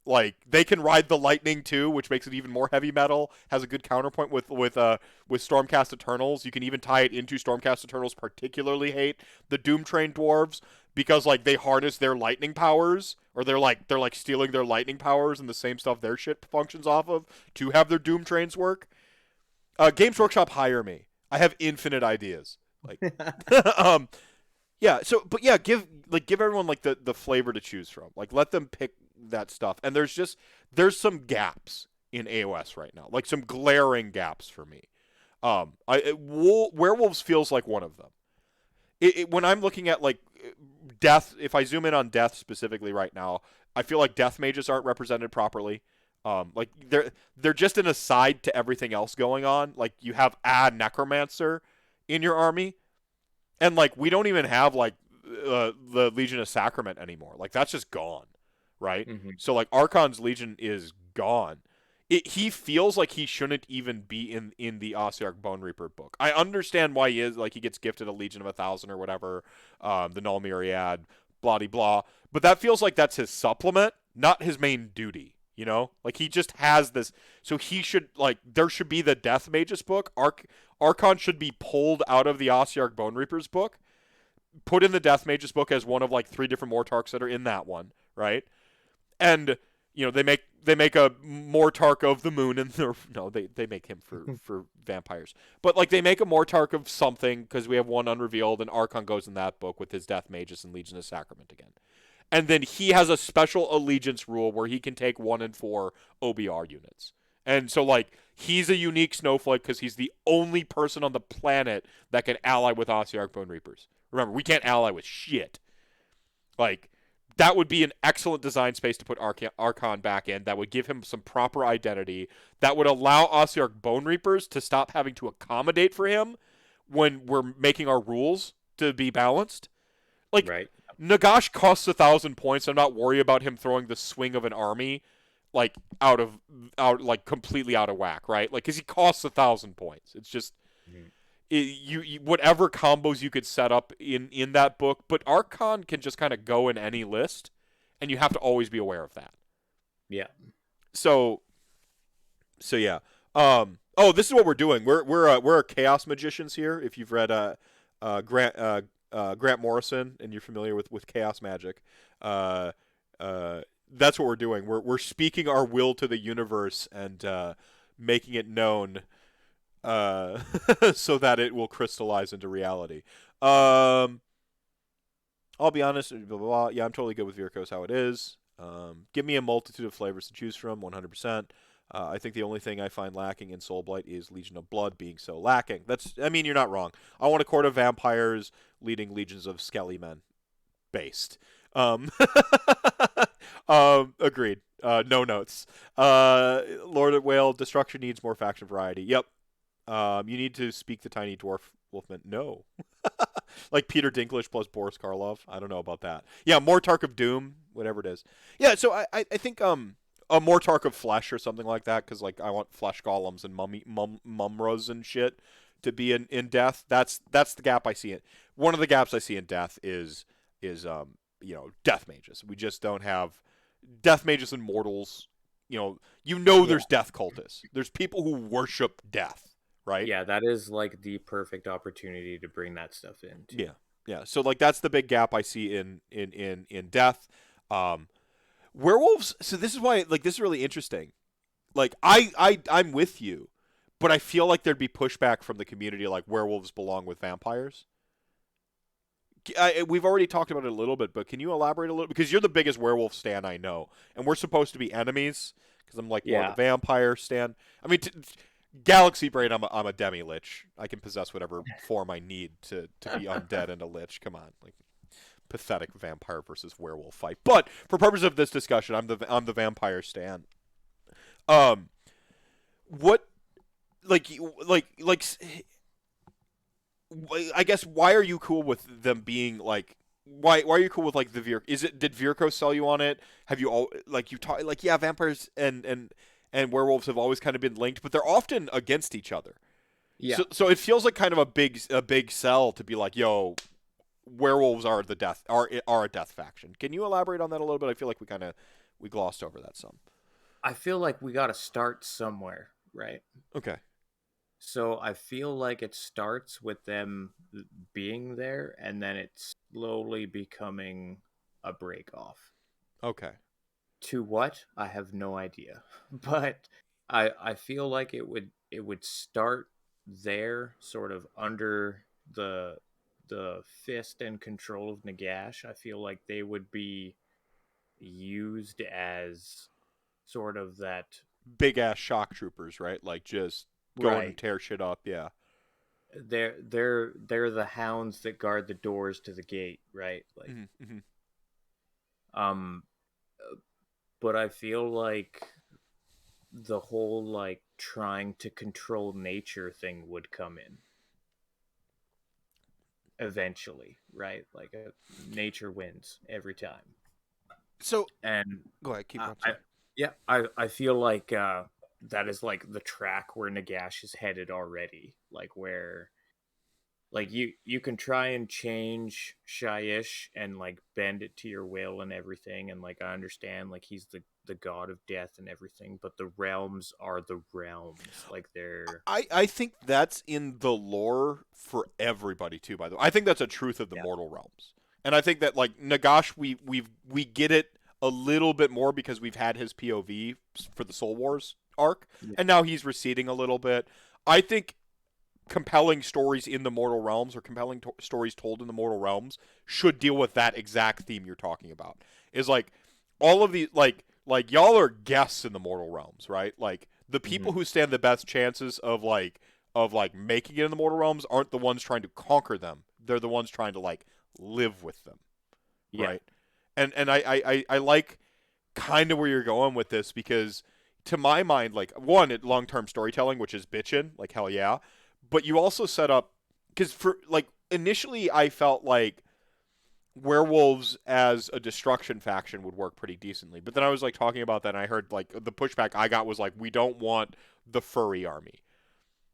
S2: Like they can ride the lightning too, which makes it even more heavy metal. Has a good counterpoint with Stormcast Eternals. You can even tie it into Stormcast Eternals. Particularly hate the Doom Train dwarves because like they harness their lightning powers, or they're like stealing their lightning powers and the same stuff their shit functions off of to have their Doom Trains work. Games Workshop, hire me. I have infinite ideas. Like, yeah. So, but yeah, give everyone like the flavor to choose from. Like, let them pick that stuff. And there's some gaps in AOS right now, like some glaring gaps for me. Werewolves feels like one of them. When I'm looking at like death, if I zoom in on death specifically right now, I feel like death mages aren't represented properly. Like they're just an aside to everything else going on. Like you have a necromancer in your army, and like we don't even have like the Legion of Sacrament anymore. Like that's just gone, right?
S1: Hmm.
S2: So like Archon's Legion is gone. He feels like he shouldn't even be in the Ossiarch Bone Reaper book. I understand why he is, like he gets gifted a Legion of 1,000 or whatever, the Null Myriad, blah de blah. But that feels like that's his supplement, not his main duty. You know, like he just has this, so he should like there should be the Death Magus book. Archon should be pulled out of the Ossiarch Bone Reapers book, put in the Death Magus book as one of like 3 different Mortarks that are in that one, right? And you know they make a Mortark of the Moon, and no, they make him for vampires, but like they make a Mortark of something because we have one unrevealed, and Archon goes in that book with his Death Magus and Legion of Sacrament again, and then he has a special allegiance rule where he can take 1 and 4 OBR units, and so like he's a unique snowflake because he's the only person on the planet that can ally with Ossiarch Bone Reapers. Remember, we can't ally with shit. Like, that would be an excellent design space to put Archon back in. That would give him some proper identity. That would allow Ossiarch Bone Reapers to stop having to accommodate for him when we're making our rules to be balanced. Like,
S1: Right.
S2: Nagash costs 1,000 points. I'm not worried about him throwing the swing of an army like like completely out of whack, right? Like, because he costs 1,000 points. It's just
S1: Mhm.
S2: you whatever combos you could set up in that book, but Archon can just kind of go in any list, and you have to always be aware of that.
S1: Yeah.
S2: So yeah. Oh, this is what we're doing. We're chaos magicians here. If you've read Grant Morrison and you're familiar with chaos magic, uh, that's what we're doing. We're speaking our will to the universe and making it known uh, so that it will crystallize into reality. Um, I'll be honest. Blah, blah, blah. Yeah, I'm totally good with Virkos how it is. Give me a multitude of flavors to choose from, 100%. I think the only thing I find lacking in Soulblight is Legion of Blood being so lacking. I mean, you're not wrong. I want a court of vampires leading legions of skelly men. Based. Um, agreed. No notes. Lord of Whale, destruction needs more faction variety. Yep. You need to speak the tiny dwarf wolfman. No. Like Peter Dinklage plus Boris Karloff. I don't know about that. Yeah, Mortark of Doom, whatever it is. Yeah, so I think a Mortark of Flesh or something like that, because like I want flesh golems and mumras and shit to be in death. That's the gap I see it. One of the gaps I see in death is death mages. We just don't have death mages and mortals.
S1: Yeah.
S2: There's death cultists. There's people who worship death, right?
S1: Yeah, that is like the perfect opportunity to bring that stuff in too.
S2: Yeah, yeah. So like that's the big gap I see in death. Um, Werewolves. So this is why like this is really interesting. Like I'm with you, but I feel like there'd be pushback from the community. Like werewolves belong with vampires. We've already talked about it a little bit, but can you elaborate a little? Because you're the biggest werewolf stan I know, and we're supposed to be enemies. Because I'm like more the
S1: Yeah.
S2: vampire stan. I mean, Galaxy Brain, I'm a demi lich. I can possess whatever form I need to be undead and a lich. Come on, like pathetic vampire versus werewolf fight. But for purpose of this discussion, I'm the vampire stan. Um, what like I guess why are you cool with them being like why are you cool with like the Vir? Did Virko sell you on it? Have you all like you talk like yeah vampires and werewolves have always kind of been linked, but they're often against each other.
S1: Yeah.
S2: So it feels like kind of a big sell to be like yo werewolves are a death faction. Can you elaborate on that a little bit? I feel like we glossed over that some.
S1: I feel like we got to start somewhere, right?
S2: Okay.
S1: So I feel like it starts with them being there and then it's slowly becoming a break off.
S2: Okay.
S1: To what? I have no idea. But I feel like it would start there sort of under the fist and control of Nagash. I feel like they would be used as sort of that.
S2: Big ass shock troopers, right? Like just go and
S1: Right.
S2: tear shit up. Yeah.
S1: They're the hounds that guard the doors to the gate, right? Like,
S2: Mm-hmm.
S1: um, but I feel like the whole like trying to control nature thing would come in eventually, right? Like, nature wins every time.
S2: So
S1: And
S2: go ahead, keep
S1: I,
S2: going.
S1: I
S2: Sorry.
S1: yeah, I feel like that is like the track where Nagash is headed already. Like, where like you can try and change Shyish and like bend it to your will and everything, and like I understand like he's the god of death and everything, but the realms are the realms. Like, they're
S2: I think that's in the lore for everybody too. By the way, I think that's a truth of the
S1: yeah.
S2: mortal realms, and I think that like Nagash, we get it a little bit more because we've had his POV for the Soul Wars arc,
S1: Yeah.
S2: and now he's receding a little bit. I think compelling stories in the mortal realms or compelling stories told in the mortal realms should deal with that exact theme you're talking about. Is like all of these like y'all are guests in the mortal realms, right? Like the
S1: Hmm.
S2: people who stand the best chances of like making it in the mortal realms aren't the ones trying to conquer them. They're the ones trying to like live with them,
S1: Yeah.
S2: right? And I like kind of where you're going with this because to my mind, like one, long term storytelling, which is bitchin', like hell yeah. But you also set up because for like initially I felt like werewolves as a destruction faction would work pretty decently. But then I was like talking about that and I heard like the pushback I got was like we don't want the furry army.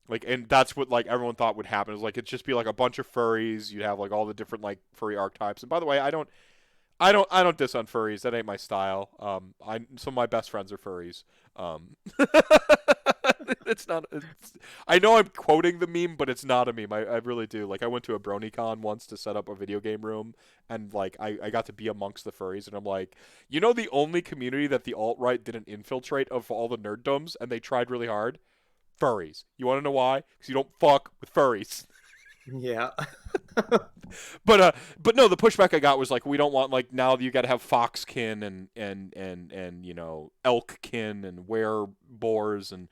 S2: Like and that's what like everyone thought would happen is like it'd just be like a bunch of furries, you'd have like all the different like furry archetypes. And by the way, I don't diss on furries. That ain't my style. I some of my best friends are furries. It's not. I know I'm quoting the meme, but it's not a meme. I really do. Like I went to a BronyCon once to set up a video game room, and like I got to be amongst the furries, and I'm like, the only community that the alt right didn't infiltrate of all the nerddoms, and they tried really hard. Furries. You want to know why? Because you don't fuck with furries.
S1: Yeah.
S2: But no, the pushback I got was like we don't want like now you got to have foxkin and elkkin and were boars and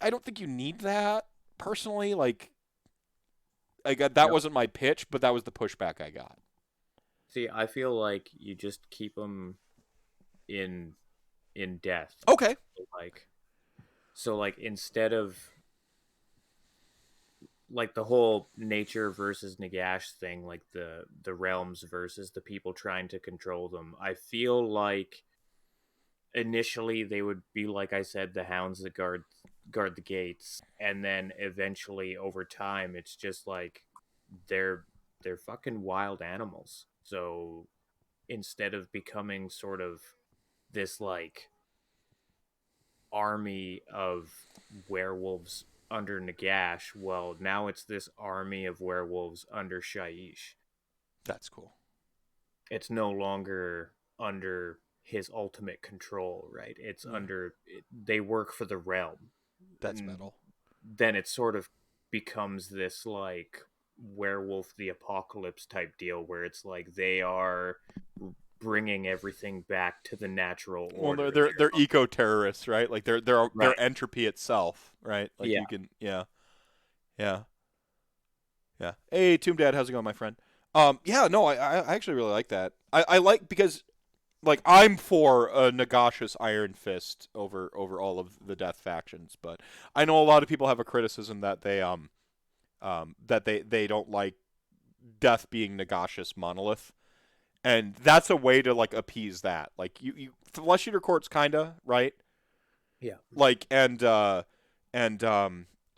S2: I don't think you need that personally. Like I got that
S1: No.
S2: wasn't my pitch, but that was the pushback I got.
S1: See, I feel like you just keep them in death.
S2: Okay.
S1: Like, so like instead of like the whole nature versus Nagash thing, like the realms versus the people trying to control them, I feel like initially they would be, like I said, the hounds that guard the gates, and then eventually over time it's just like they're they're fucking wild animals. So instead of becoming sort of this like army of werewolves under Nagash, well, now it's this army of werewolves under Shyish.
S2: That's cool.
S1: It's no longer under his ultimate control, right? It's
S2: Yeah.
S1: under they work for the realm.
S2: That's
S1: And
S2: metal.
S1: then it sort of becomes this like werewolf the apocalypse type deal where it's like they are bringing everything back to the natural
S2: Well, they're
S1: order.
S2: they're, they're eco terrorists, right? Like they're
S1: Right.
S2: entropy itself, right? Like
S1: Yeah.
S2: you can, yeah, yeah. Yeah. Hey, Tomb Dad, how's it going, my friend? Yeah, no, I actually really like that. I like because like I'm for a Nagash's Iron Fist over all of the Death factions, but I know a lot of people have a criticism that they don't like Death being Nagash's monolith, and that's a way to like appease that. Like you Flesh Eater Court's kinda right,
S1: Yeah.
S2: like and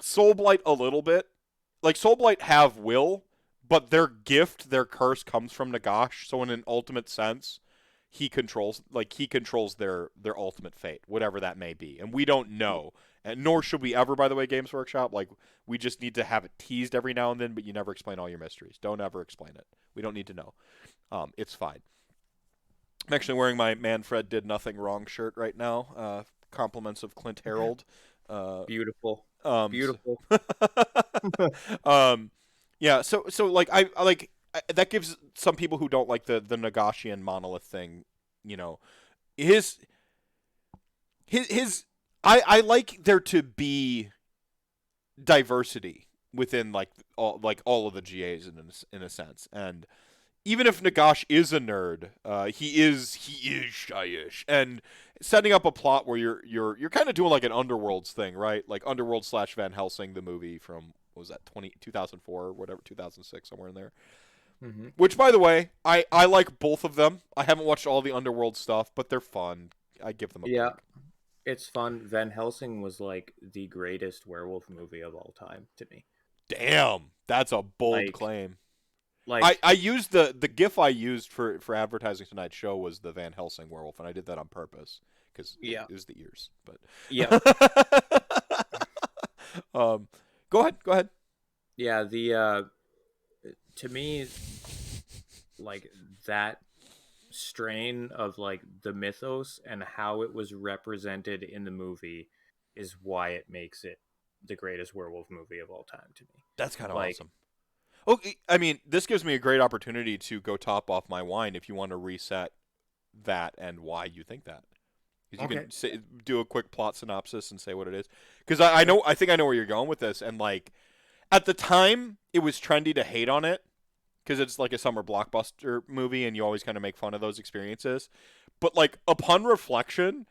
S2: Soulblight a little bit. Like Soulblight have will, but their gift, their curse comes from Nagash. So in an ultimate sense, he controls their ultimate fate, whatever that may be, and we don't know. And nor should we ever, by the way, Games Workshop. Like we just need to have it teased every now and then, but you never explain all your mysteries. Don't ever explain it. We don't need to know. It's fine. I'm actually wearing my Manfred did nothing wrong shirt right now. Compliments of Clint Harold. Uh,
S1: Beautiful.
S2: um, so,
S1: Beautiful.
S2: um, yeah. So like I like that gives some people who don't like the Nagashian monolith thing, you know, his I like there to be diversity within all of the GAs in a sense. And even if Nagash is a nerd, he is shyish, and setting up a plot where you're kind of doing like an Underworlds thing, right? Like Underworld slash Van Helsing, the movie from what was that 2004 or whatever, 2006, somewhere in there.
S1: Mm-hmm.
S2: Which, by the way, I like both of them. I haven't watched all the Underworld stuff, but they're fun. I give them a
S1: Yeah,
S2: break.
S1: it's fun. Van Helsing was like the greatest werewolf movie of all time to me.
S2: Damn, that's a bold
S1: Like,
S2: claim. I,
S1: like,
S2: I used the GIF I used for advertising tonight's show was the Van Helsing werewolf, and I did that on purpose because
S1: yeah,
S2: it was the ears.
S1: yeah,
S2: But um, go ahead.
S1: yeah. The to me, like that strain of like the mythos and how it was represented in the movie is why it makes it the greatest werewolf movie of all time to me.
S2: That's kind of
S1: Like,
S2: awesome. Okay, I mean, this gives me a great opportunity to go top off my wine if you want to reset that and why you think that. Because you
S1: okay,
S2: can do a quick plot synopsis and say what it is. Because I think I know where you're going with this, and like at the time, it was trendy to hate on it because it's like a summer blockbuster movie, and you always kind of make fun of those experiences. But like upon reflection,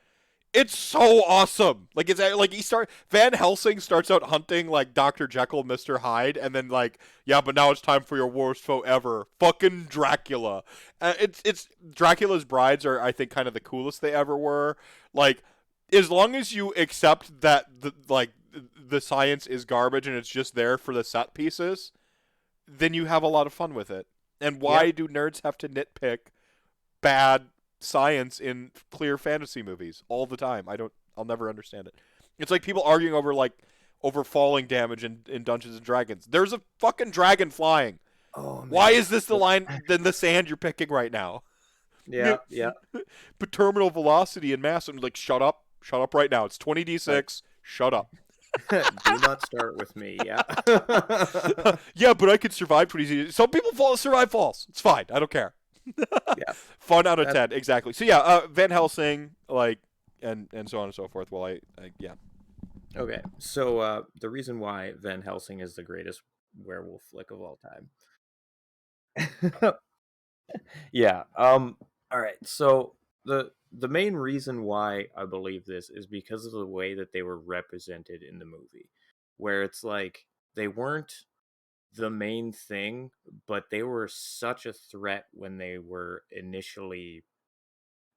S2: it's so awesome. Like it's like Van Helsing starts out hunting like Dr. Jekyll, Mr. Hyde, and then like yeah, but now it's time for your worst foe ever, fucking Dracula. It's Dracula's brides are I think kind of the coolest they ever were. Like as long as you accept that the science is garbage and it's just there for the set pieces, then you have a lot of fun with it. And
S1: yeah.
S2: why do nerds have to nitpick bad science in clear fantasy movies all the time? I'll never understand it. It's like people arguing over falling damage in Dungeons and Dragons. There's a fucking dragon flying.
S1: Oh
S2: Why
S1: man.
S2: is this the line than the sand you're picking right now?
S1: Yeah, yeah.
S2: But terminal velocity and mass. I'm like, shut up right now. It's 20d6. Shut up.
S1: Do not start with me. Yeah.
S2: Yeah, but I could survive 20d6. Some people survive falls. It's fine. I don't care.
S1: Yeah.
S2: Fun out of
S1: That's
S2: 10, exactly. So yeah, Van Helsing, like, and so on and so forth. Well, yeah,
S1: okay. So the reason why Van Helsing is the greatest werewolf flick of all time. Yeah. All right. So the main reason why I believe this is because of the way that they were represented in the movie, where it's like they weren't the main thing, but they were such a threat when they were initially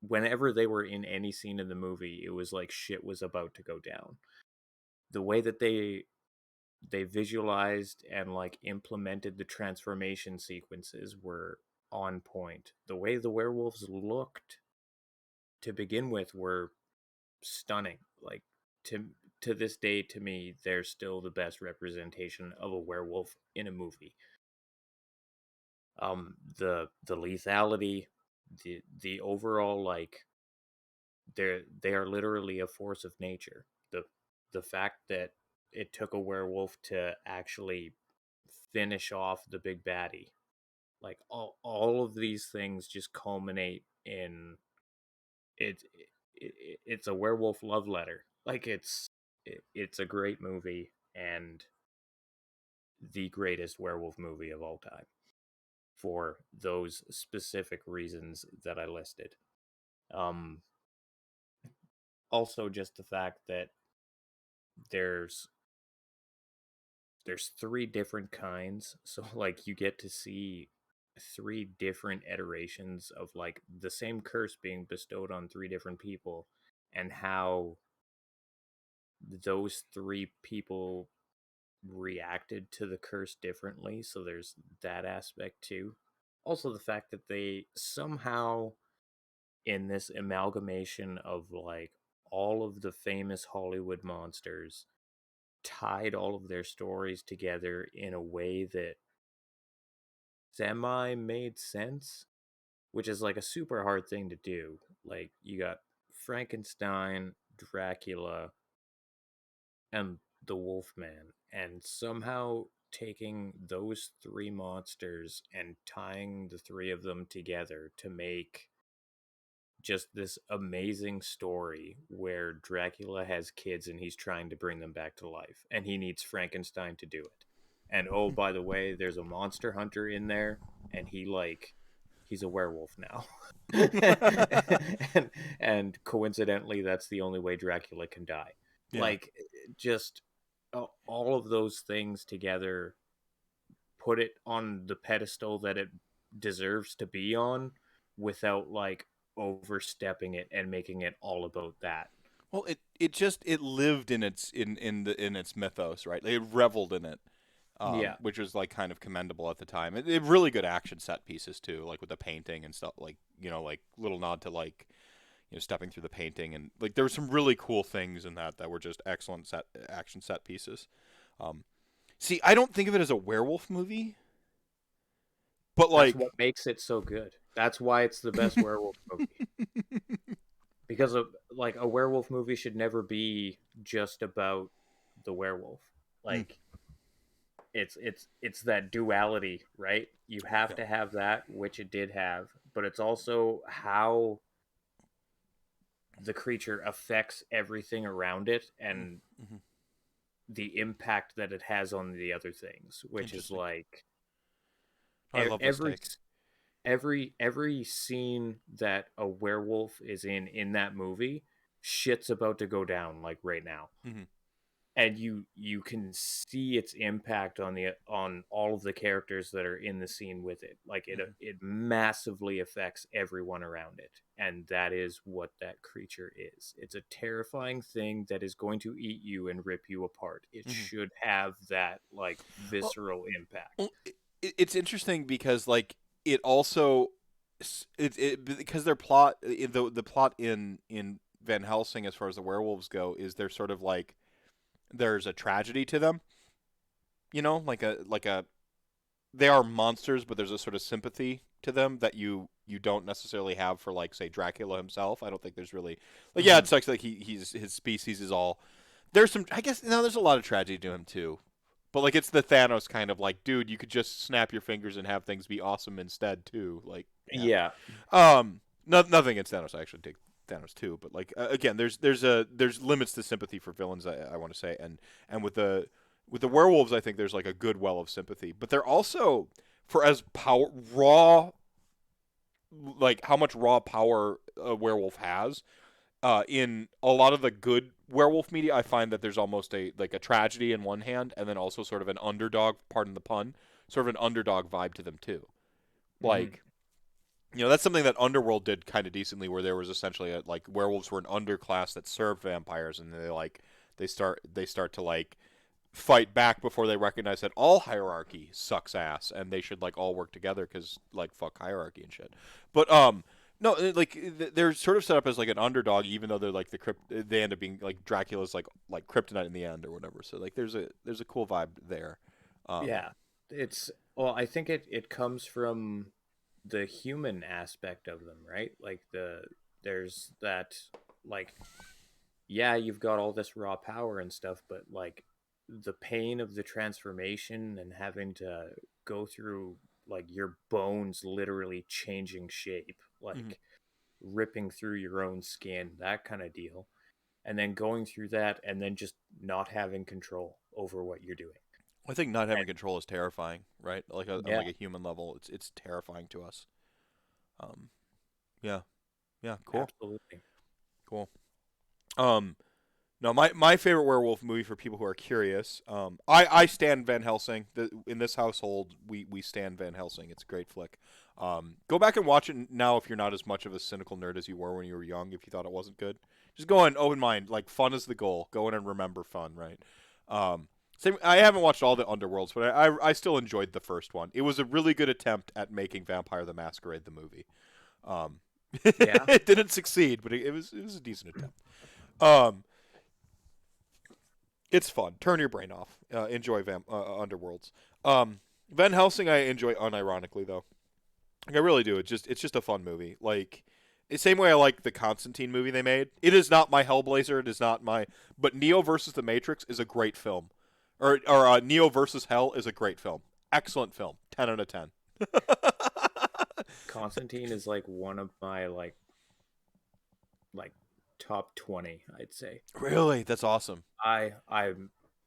S1: whenever they were in any scene in the movie, it was like shit was about to go down. The way that they visualized and like implemented the transformation sequences were on point. The way the werewolves looked to begin with were stunning. Like to to this day to me they're still the best representation of a werewolf in a movie. The lethality, the overall like they are literally a force of nature. The fact that it took a werewolf to actually finish off the big baddie, like all of these things just culminate in it, it's a werewolf love letter. Like it's a great movie and the greatest werewolf movie of all time for those specific reasons that I listed. Um, Also, just the fact that there's there's three different kinds, so like you get to see three different iterations of like the same curse being bestowed on three different people, and how those three people reacted to the curse differently. So there's that aspect too. Also, the fact that they somehow, in this amalgamation of like all of the famous Hollywood monsters, tied all of their stories together in a way that semi made sense, which is like a super hard thing to do. Like, you got Frankenstein, Dracula, and the Wolfman, and somehow taking those three monsters and tying the three of them together to make just this amazing story where Dracula has kids and he's trying to bring them back to life, and he needs Frankenstein to do it. And oh, by the way, there's a monster hunter in there, and he's a werewolf now. and, and coincidentally, that's the only way Dracula can die.
S2: Yeah.
S1: Like, just all of those things together put it on the pedestal that it deserves to be on without like overstepping it and making it all about that.
S2: Well, it lived in its mythos, right? It reveled in it,
S1: Yeah.
S2: which was like kind of commendable at the time. It really good action set pieces too, like with the painting and stuff. Like like little nod to like stepping through the painting, and like there were some really cool things in that were just excellent action set pieces. Um, See, I don't think of it as a werewolf movie, but
S1: That's
S2: like,
S1: what makes it so good. That's why it's the best werewolf movie. Because of like a werewolf movie should never be just about the werewolf.
S2: mm,
S1: Like it's that duality, right? You have
S2: yeah,
S1: to have that, which it did have, but it's also how the creature affects everything around it and
S2: mm-hmm.
S1: the impact that it has on the other things, which is
S2: Interesting.
S1: like
S2: I love this
S1: every
S2: take.
S1: every scene that a werewolf is in that movie, shit's about to go down like right now.
S2: Mm-hmm.
S1: And you can see its impact on all of the characters that are in the scene with it. Like
S2: Mm-hmm.
S1: it massively affects everyone around it, and that is what that creature is. It's a terrifying thing that is going to eat you and rip you apart. It
S2: Mm-hmm.
S1: should have that like
S2: Well,
S1: visceral impact.
S2: well, it's interesting because like it also because their plot the plot in Van Helsing as far as the werewolves go is they're sort of like there's a tragedy to them, like a they are monsters, but there's a sort of sympathy to them that you don't necessarily have for like say Dracula himself. I don't think there's really like yeah,
S1: Mm-hmm.
S2: it sucks like he's his species is all there's some I guess there's a lot of tragedy to him too. But like it's the Thanos kind of like, dude, you could just snap your fingers and have things be awesome instead too. Like, yeah.
S1: Yeah,
S2: Nothing against Thanos. I actually take Thanos too, but like again, there's limits to sympathy for villains. I want to say, and with the werewolves, I think there's like a good well of sympathy, but they're also for as power raw, like how much raw power a werewolf has. In a lot of the good werewolf media, I find that there's almost a like a tragedy in one hand, and then also sort of an underdog, pardon the pun, sort of an underdog vibe to them too.
S1: mm-hmm.
S2: Like that's something that Underworld did kind of decently, where there was essentially like werewolves were an underclass that served vampires, and they start to like fight back before they recognize that all hierarchy sucks ass and they should like all work together because like fuck hierarchy and shit. But no, they're sort of set up as like an underdog, even though they're like they end up being like Dracula's like kryptonite in the end or whatever. So like there's a cool vibe there. Um,
S1: Yeah. It's well, I think it comes from the human aspect of them, right? Like there's that like yeah, you've got all this raw power and stuff, but like the pain of the transformation and having to go through like your bones literally changing shape,
S2: mhm.
S1: like ripping through your own skin, that kind of deal. And then going through that and then just not having control over what you're doing.
S2: I think not having
S1: And
S2: control is terrifying, right? Like on
S1: yeah,
S2: like a human level, it's terrifying to us. Um, yeah, yeah, cool,
S1: absolutely.
S2: cool. Um, No, my favorite werewolf movie for people who are curious. I stand Van Helsing. In this household, we stand Van Helsing. It's a great flick. Go back and watch it now if you're not as much of a cynical nerd as you were when you were young. If you thought it wasn't good, just go in open mind. Like fun is the goal. Go in and remember fun, right? Same. I haven't watched all the Underworlds, but I still enjoyed the first one. It was a really good attempt at making Vampire the Masquerade the movie. Um,
S1: Yeah.
S2: it didn't succeed, but it was a decent attempt. Um, it's fun. Turn your brain off. Enjoy Underworlds. Van Helsing, I enjoy unironically though. Like, I really do. It's just a fun movie. Like the same way I like the Constantine movie they made. It is not my Hellblazer. It is not my. But Neo versus the Matrix is a great film. Or Neo versus Hell is a great film. Excellent film. 10 out of 10.
S1: Constantine is like one of my like like top 20, I'd say.
S2: Really, that's awesome.
S1: I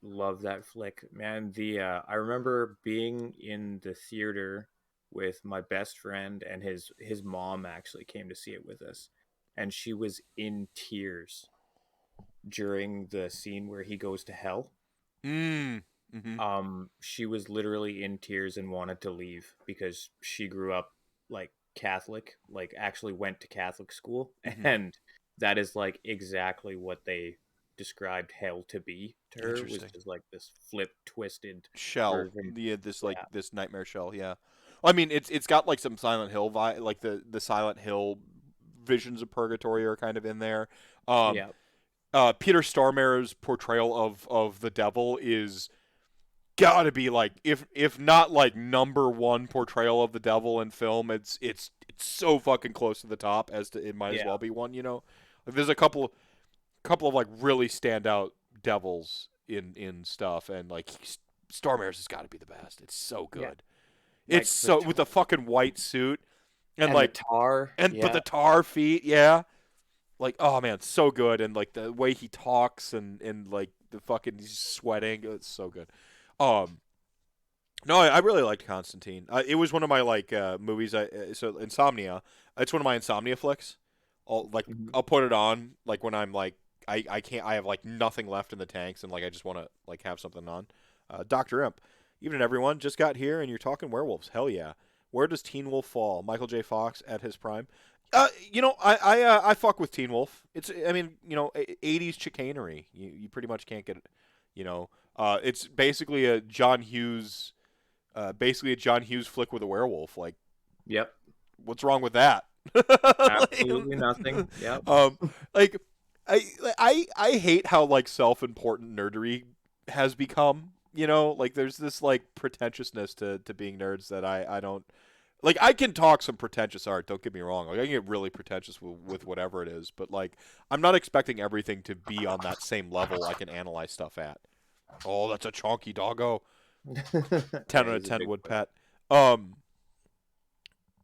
S1: love that flick, man. The I remember being in the theater with my best friend, and his mom actually came to see it with us, and she was in tears during the scene where he goes to hell.
S2: Mm. Mm-hmm.
S1: She was literally in tears and wanted to leave because she grew up like Catholic, like actually went to Catholic school,
S2: Mm-hmm.
S1: and that is like exactly what they described hell to be to her, was
S2: Interesting.
S1: just like this flip twisted
S2: Shell,
S1: version.
S2: this like
S1: Yeah.
S2: this nightmare shell. Yeah, I mean it's got like some Silent Hill vibe, like the Silent Hill visions of purgatory are kind of in there. Um,
S1: Yeah.
S2: Peter Stormare's portrayal of the devil is gotta be like, if not like number one portrayal of the devil in film, it's so fucking close to the top as to it might as
S1: Yeah.
S2: well be one. You know, like, there's a couple of like really standout devils in stuff, and like Stormare's has got to be the best. It's so
S1: Yeah.
S2: good. It's
S1: Like
S2: so with the fucking white suit and
S1: and the
S2: like
S1: tar.
S2: and but
S1: Yeah.
S2: the tar feet, yeah. Like, oh man, so good, and like the way he talks and like the fucking he's sweating, it's so good. Um, no, I really liked Constantine. It was one of my like movies. So Insomnia. It's one of my insomnia flicks.
S1: Mhm.
S2: I'll put it on like when I'm like I can't I have like nothing left in the tanks and like I just want to like have something on. Doctor Imp. Even everyone just got here and you're talking werewolves. Hell yeah. Where does Teen Wolf fall? Michael J. Fox at his prime. I fuck with Teen Wolf. It's I mean 80s chicanery. You pretty much can't get it. You know, it's basically a John Hughes flick with a werewolf. Like,
S1: Yep.
S2: what's wrong with that?
S1: Absolutely nothing. Yep.
S2: um, like, I hate how like self-important nerdery has become. You know, like there's this like pretentiousness to being nerds that I don't like. I can talk some pretentious art. Don't get me wrong. Like I can get really pretentious with whatever it is, but like I'm not expecting everything to be on that same level I can analyze stuff at. Oh, that's a chonky doggo.
S1: Yeah,
S2: 10 out of
S1: he's a
S2: 10
S1: big
S2: wood
S1: boy.
S2: pet. Um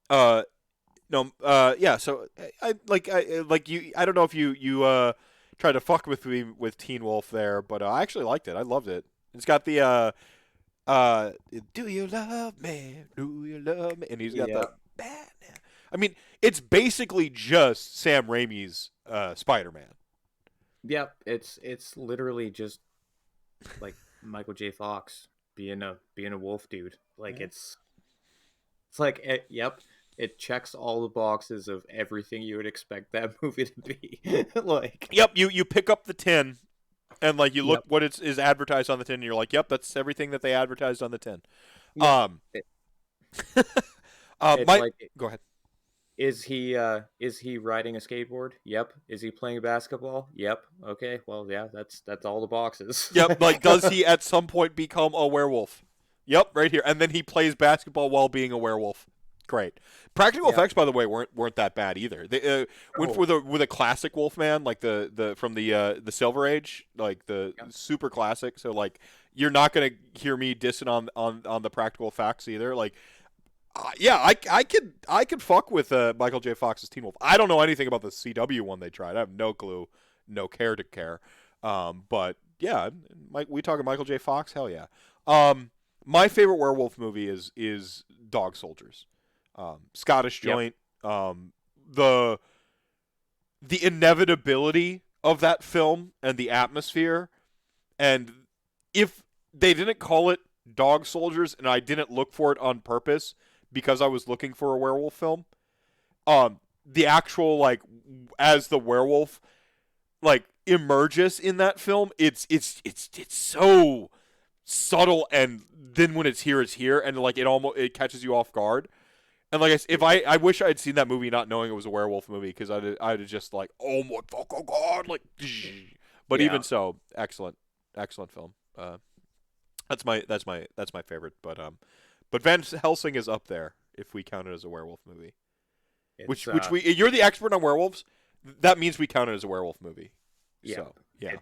S2: uh no yeah, so I like you I don't know if you tried to fuck with me with Teen Wolf there, but I actually liked it. I loved it. It's got the uh do you love me? Do you love me? And he's got the
S1: Yep.
S2: I mean, it's basically just Sam Raimi's Spider-Man.
S1: Yep. It's literally just like Michael J. Fox being a wolf dude. Like
S2: Yeah.
S1: it's like yep, it checks all the boxes of everything you would expect that movie to be. Like
S2: Yep, you pick up the tin and like you look
S1: yep.
S2: what is advertised on the tin and you're like, "Yep, that's everything that they advertised on the tin."
S1: Yeah.
S2: Um
S1: It,
S2: uh
S1: it's
S2: my
S1: like
S2: Go ahead.
S1: is he riding a skateboard? Yep. Is he playing basketball? Yep. Okay. Well, yeah, that's all the boxes.
S2: Yep, like does he at some point become a werewolf? Yep, right here. And then he plays basketball while being a werewolf. Great. Practical
S1: Yep.
S2: effects, by the way, weren't that bad either. They went
S1: Oh.
S2: with a classic Wolfman, like the from the Silver Age, like the
S1: Yep.
S2: super classic. So like you're not gonna hear me dissing on the practical effects either. Like yeah, I could fuck with Michael J. Fox's Teen Wolf. I don't know anything about the CW one they tried. I have no clue, no care to care. But yeah, we talking Michael J. Fox? Hell yeah. My favorite werewolf movie is Dog Soldiers. Scottish
S1: Yep.
S2: joint. The the inevitability of that film and the atmosphere, and if they didn't call it Dog Soldiers and I didn't look for it on purpose because I was looking for a werewolf film, the actual like as the werewolf like emerges in that film, it's so subtle, and then when it's here and like it catches you off guard. And like if I wish I had seen that movie not knowing it was a werewolf movie, because I'd have just like, oh my fucking god, like. But
S1: Yeah.
S2: even so, excellent film. That's my favorite. But Van Helsing is up there if we count it as a werewolf movie.
S1: It's
S2: You're the expert on werewolves. That means we count it as a werewolf movie.
S1: yeah.
S2: So yeah.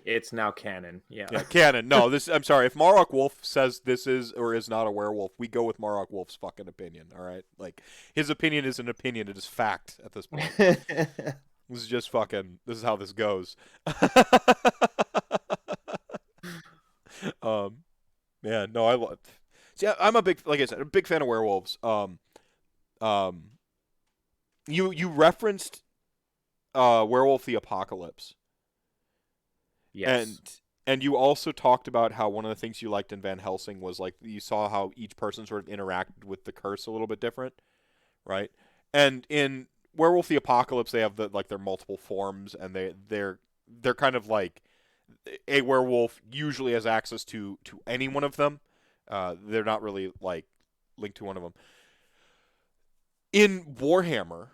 S1: It's now canon. Yeah.
S2: Yeah, canon. No, this. I'm sorry. If Marrok Wolf says this is or is not a werewolf, we go with Marrok Wolf's fucking opinion. All right, like his opinion is an opinion. It is fact at this point. This is how this goes. um, yeah, no, I love. See, I'm a big, like I said, a big fan of werewolves. Um, you referenced Werewolf the Apocalypse, and
S1: Yes.
S2: and you also talked about how one of the things you liked in Van Helsing was like you saw how each person sort of interacted with the curse a little bit different, right? And in Werewolf the Apocalypse, they have their multiple forms, and they're kind of like a werewolf usually has access to any one of them. They're not really like linked to one of them. In Warhammer,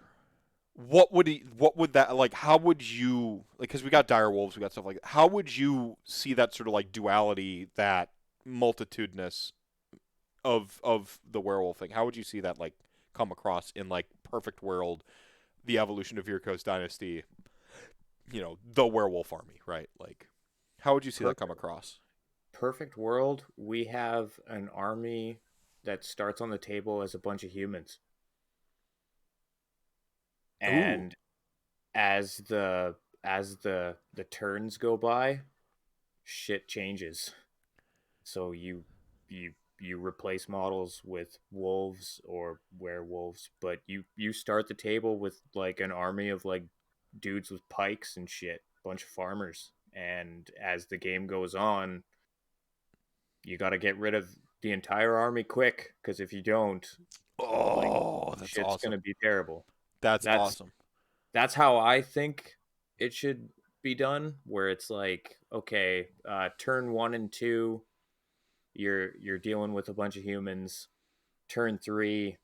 S2: what would that like? How would you like? Because we got dire wolves, we got stuff like that. How would you see that sort of like duality, that multitudinous of the werewolf thing? How would you see that like come across in like perfect world, the evolution of Yurko's dynasty? The werewolf army, right? Like, how would you see that come
S1: Perfect.
S2: across?
S1: Perfect world. We have an army that starts on the table as a bunch of humans,
S2: Ooh,
S1: and as the turns go by, shit changes. So you replace models with wolves or werewolves, but you start the table with like an army of like dudes with pikes and shit, bunch of farmers. And as the game goes on, you got to get rid of the entire army quick, because if you don't, like,
S2: oh, that's
S1: shit's
S2: awesome.
S1: gonna be terrible.
S2: That's
S1: That's
S2: awesome.
S1: that's how I think it should be done. Where it's like, okay, turn 1 and 2, you're dealing with a bunch of humans. Turn 3,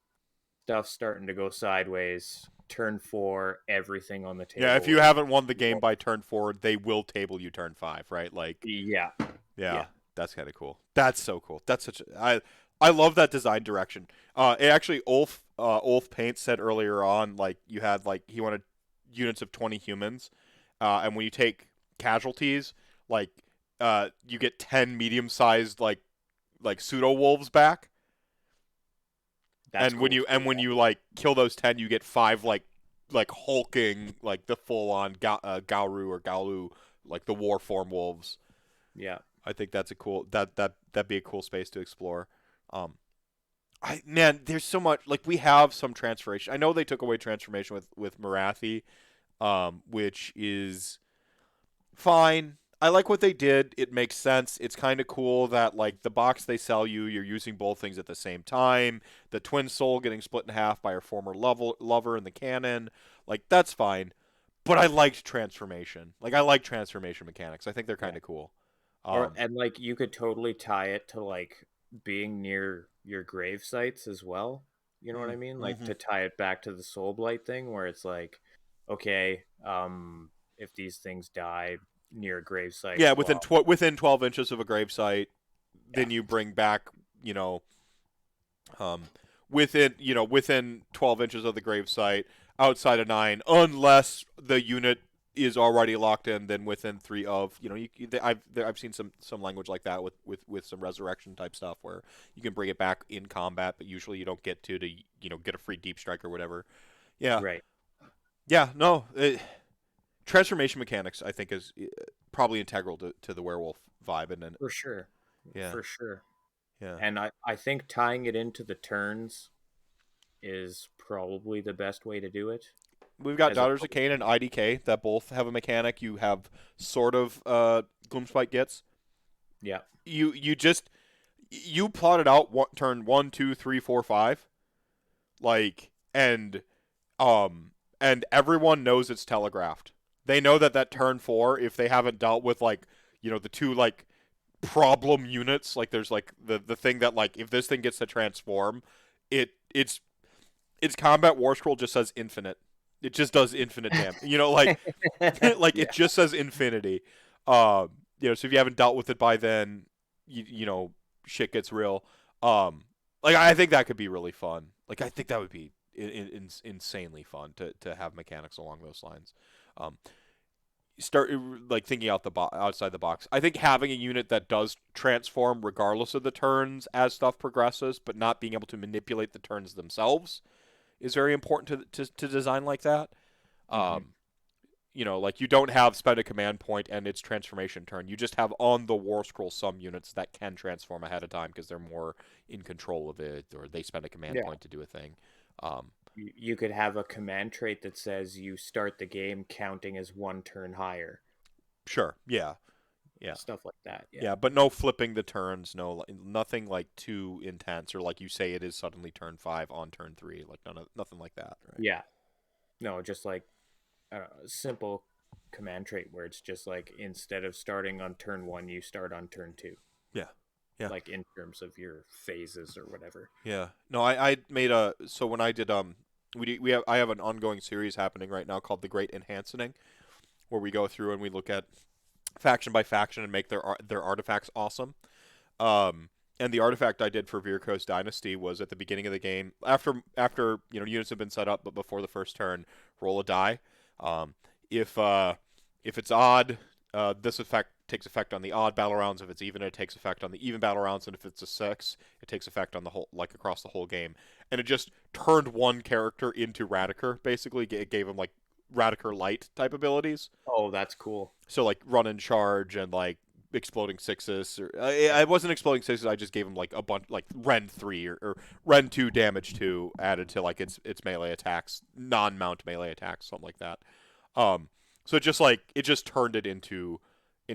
S1: stuff's starting to go sideways. Turn 4, everything on the
S2: Yeah, if
S1: table
S2: you
S1: is
S2: haven't won the game
S1: war.
S2: by turn 4, they will table you turn 5, right? Like,
S1: Yeah,
S2: yeah,
S1: yeah,
S2: that's kind of cool. That's so cool. That's such a, I love that design direction. Actually, Ulf Paint said earlier on, like you had like he wanted units of 20 humans, and when you take casualties, like you get 10 medium-sized like pseudo wolves back,
S1: that's
S2: and when
S1: cool
S2: you
S1: too.
S2: and when you like kill those 10, you get 5 like hulking like the full-on Gauru or Galu, like the war form wolves.
S1: Yeah,
S2: I think that's a cool that'd be a cool space to explore. Um, man, there's so much like we have some transformation. I know they took away transformation with Marathi, which is fine. I like what they did. It makes sense. It's kind of cool that like the box they sell you, you're using both things at the same time. The twin soul getting split in half by her former lover in the canon, like that's fine. But I liked transformation. Like I like transformation mechanics. I think they're kind
S1: yeah.
S2: of cool.
S1: Or
S2: Um,
S1: and like you could totally tie it to like being near your grave sites as well. You know what I mean? Like
S2: mm-hmm.
S1: to tie it back to the soul blight thing, where it's like, okay, if these things die near a grave site,
S2: Yeah,
S1: well,
S2: within 12 inches of a gravesite,
S1: yeah,
S2: then you bring back, you know, um, within 12 inches of the gravesite, outside of 9, unless the unit is already locked in. Then within 3 of, I've seen some language like that with some resurrection type stuff where you can bring it back in combat, but usually you don't get to get a free deep strike or whatever. Yeah,
S1: right,
S2: yeah, no. Transformation mechanics, I think, is probably integral to the werewolf vibe, and then
S1: for sure,
S2: yeah,
S1: for sure.
S2: yeah.
S1: And I think tying it into the turns is probably the best way to do it,
S2: We've got
S1: as
S2: Daughters of
S1: opposed
S2: Cain
S1: to
S2: and IDK that both have a mechanic. You have sort of Gloomspite gets.
S1: yeah,
S2: You plotted out turn 1, 2, 3, 4, 5, like um and everyone knows it's telegraphed. They know that turn 4, if they haven't dealt with like the two like problem units, like there's like the thing that like if this thing gets to transform, its combat war scroll just says infinite. It just does infinite damage. Like it
S1: yeah,
S2: just says infinity. So if you haven't dealt with it by then, shit gets real. Like I think that could be really fun. Like I think that would be insanely fun to have mechanics along those lines. Um, Start like thinking outside the box. I think having a unit that does transform regardless of the turns as stuff progresses, but not being able to manipulate the turns themselves is very important to design like that.
S1: hmm
S2: Um, like you don't have spend a command point and its transformation turn. You just have on the War Scroll some units that can transform ahead of time because they're more in control of it, or they spend a command
S1: Yeah.
S2: point to do a thing. Um,
S1: You could have a command trait that says you start the game counting as one turn higher.
S2: sure, yeah, yeah,
S1: Stuff like that. Yeah.
S2: yeah, but no flipping the turns, nothing like too intense, or like you say it is suddenly turn 5 on turn 3, like nothing like that, right?
S1: Yeah. No, just like a simple command trait where it's just like instead of starting on turn 1, you start on turn 2.
S2: Yeah, yeah,
S1: Like in terms of your phases or whatever.
S2: yeah. No, I made so when I did I have an ongoing series happening right now called The Great Enhancing, where we go through and we look at faction by faction and make their artifacts awesome. And the artifact I did for Virko's Dynasty was at the beginning of the game, after units have been set up, but before the first turn, roll a die. Um, if it's odd, this effect takes effect on the odd battle rounds. If it's even, it takes effect on the even battle rounds. And if it's a 6, it takes effect on the whole, like across the whole game. And it just turned one character into Radicard. Basically, it gave him like Radicard light type abilities.
S1: Oh, that's cool.
S2: So like run and charge and like exploding sixes. Or I wasn't exploding sixes. I just gave him like a bunch, like Ren 3 or Ren 2 damage 2 added to like its melee attacks, non-mount melee attacks, something like that. So it just turned it into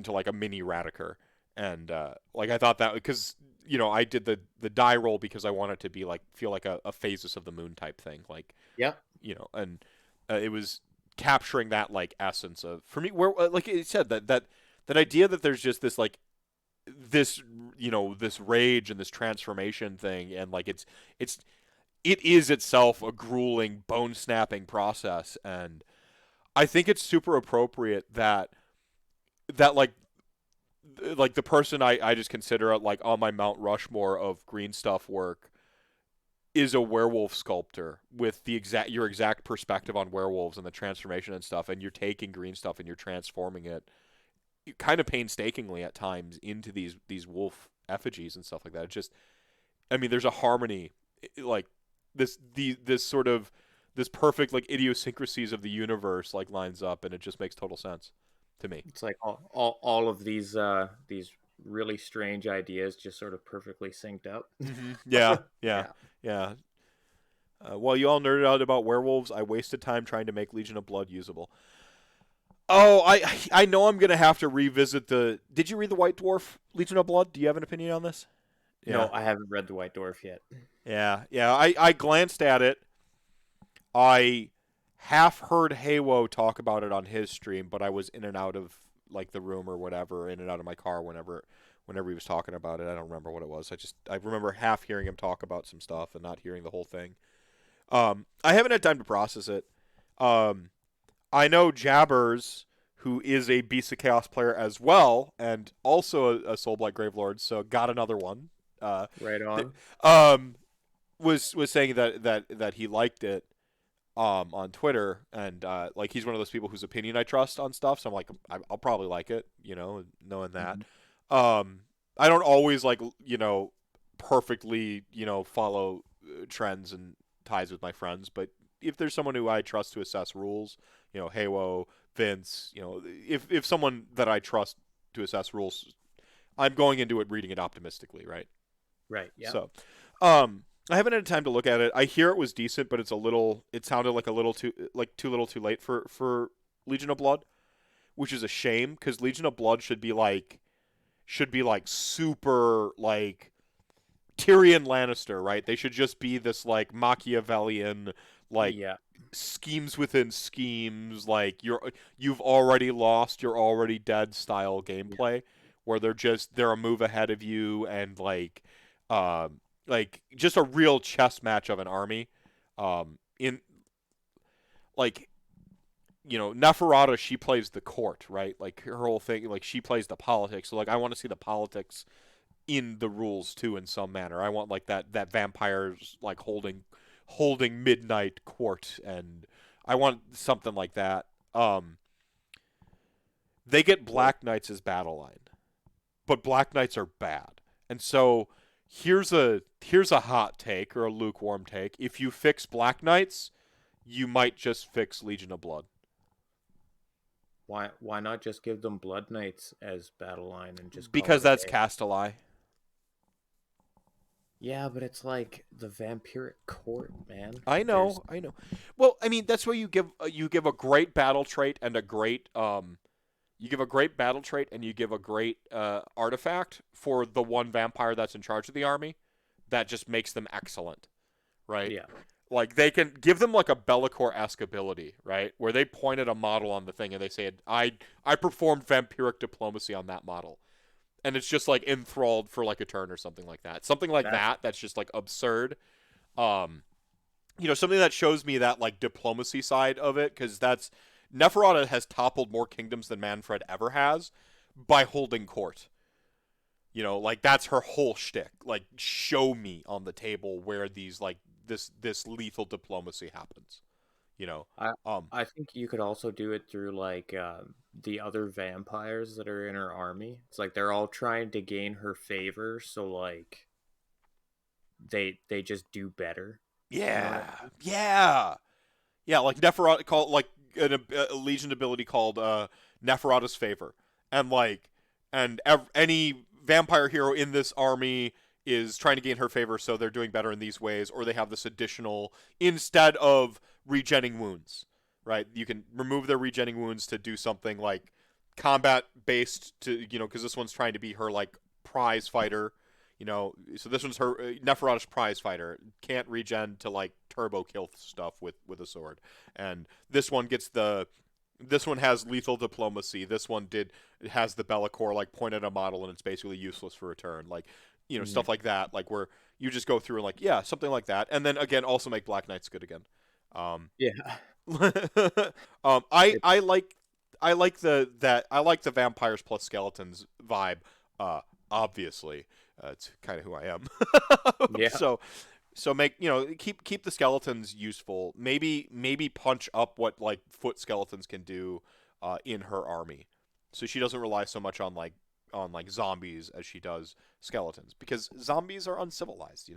S2: like a mini Radicard. And like I thought that because I did the die roll because I wanted to be like feel like a phases of the moon type thing, like
S1: Yeah.
S2: and it was capturing that like essence of, for me, where like it said that idea that there's just this like this this rage and this transformation thing, and like it is itself a grueling bone snapping process. And I think it's super appropriate that like the person I just consider like on my Mount Rushmore of green stuff work is a werewolf sculptor with your exact perspective on werewolves and the transformation and stuff, and you're taking green stuff and you're transforming it kind of painstakingly at times into these wolf effigies and stuff like that. It just, I mean, there's a harmony, like this sort of this perfect like idiosyncrasies of the universe like lines up, and it just makes total sense to me.
S1: It's like all of these really strange ideas just sort of perfectly synced up.
S2: Mm-hmm. Yeah, yeah,
S1: Yeah.
S2: yeah. While you all nerded out about werewolves, I wasted time trying to make Legion of Blood usable. Oh, I know I'm gonna have to revisit the. Did you read the White Dwarf Legion of Blood? Do you have an opinion on this? Yeah,
S1: No, I haven't read The White Dwarf yet.
S2: yeah. I glanced at it. I half heard Haywo talk about it on his stream, but I was in and out of like the room or whatever, in and out of my car whenever he was talking about it. I don't remember what it was. I remember half hearing him talk about some stuff and not hearing the whole thing. I haven't had time to process it. I know Jabbers, who is a Beast of Chaos player as well, and also a Soulblight Gravelord, so got another one.
S1: Right on.
S2: Was saying that he liked it on Twitter, and like he's one of those people whose opinion I trust on stuff, so I'm like I'll probably like it, knowing that. I don't always like perfectly follow trends and ties with my friends, but if there's someone who I trust to assess rules, Haywo, Vince, if someone that I trust to assess rules, I'm going into it reading it optimistically, right?
S1: Right. Yeah.
S2: So, I haven't had time to look at it. I hear it was decent, but it sounded like a little too too late for Legion of Blood, which is a shame because Legion of Blood should be like super like Tyrion Lannister, right? They should just be this like Machiavellian like
S1: Yeah.
S2: schemes within schemes, like you've already lost, you're already dead style gameplay, where they're a move ahead of you, and like just a real chess match of an army. In like Neferata, she plays the court, right? Like her whole thing, like she plays the politics. So like I want to see the politics in the rules too, in some manner. I want like that vampires like holding midnight court, and I want something like that. They get Black Knights as battle line, but Black Knights are bad, and so here's a hot take or a lukewarm take. If you fix Black Knights, you might just fix Legion of Blood.
S1: Why not just give them Blood Knights as battle line and just call
S2: Because
S1: it a
S2: that's
S1: day?
S2: Castelli.
S1: Yeah, but it's like the vampiric court, man.
S2: I
S1: There's
S2: know, I know. Well, I mean, that's where you give a great battle trait and a great you give a great battle trait and you give a great artifact for the one vampire that's in charge of the army. That just makes them excellent, right?
S1: yeah,
S2: Like they can give them like a Bellicor-esque ability, right? Where they point at a model on the thing and they say, I performed vampiric diplomacy on that model. And it's just like enthralled for like a turn or something like that. Something like
S1: that's
S2: that that's just like absurd. Um, something that shows me that like diplomacy side of it, because that's Neferata has toppled more kingdoms than Manfred ever has by holding court. Like that's her whole shtick. Like, show me on the table where these like this lethal diplomacy happens. You know,
S1: I
S2: um,
S1: I think you could also do it through like the other vampires that are in her army. It's like they're all trying to gain her favor, so like they just do better. You know what I
S2: yeah,
S1: mean?
S2: yeah, yeah. Like Neferata called like a legion ability called Neferata's favor, and like any vampire hero in this army is trying to gain her favor, so they're doing better in these ways, or they have this additional instead of regenning wounds, right? You can remove their regenning wounds to do something like combat based to because this one's trying to be her like prize fighter. So this one's her Neferata's prize fighter. Can't regen to like turbo kill stuff with a sword, and this one has lethal diplomacy. This one has the Bellicor like point at a model and it's basically useless for a turn. Like
S1: Mhm.
S2: stuff like that. Like where you just go through and like yeah something like that, and then again also make Black Knights good again. Um,
S1: Yeah.
S2: I
S1: It,
S2: I like the vampires plus skeletons vibe. Uh, Obviously, it's kind of who I am.
S1: yeah.
S2: So make keep the skeletons useful. Maybe punch up what like foot skeletons can do in her army, so she doesn't rely so much on like zombies as she does skeletons, because zombies are uncivilized.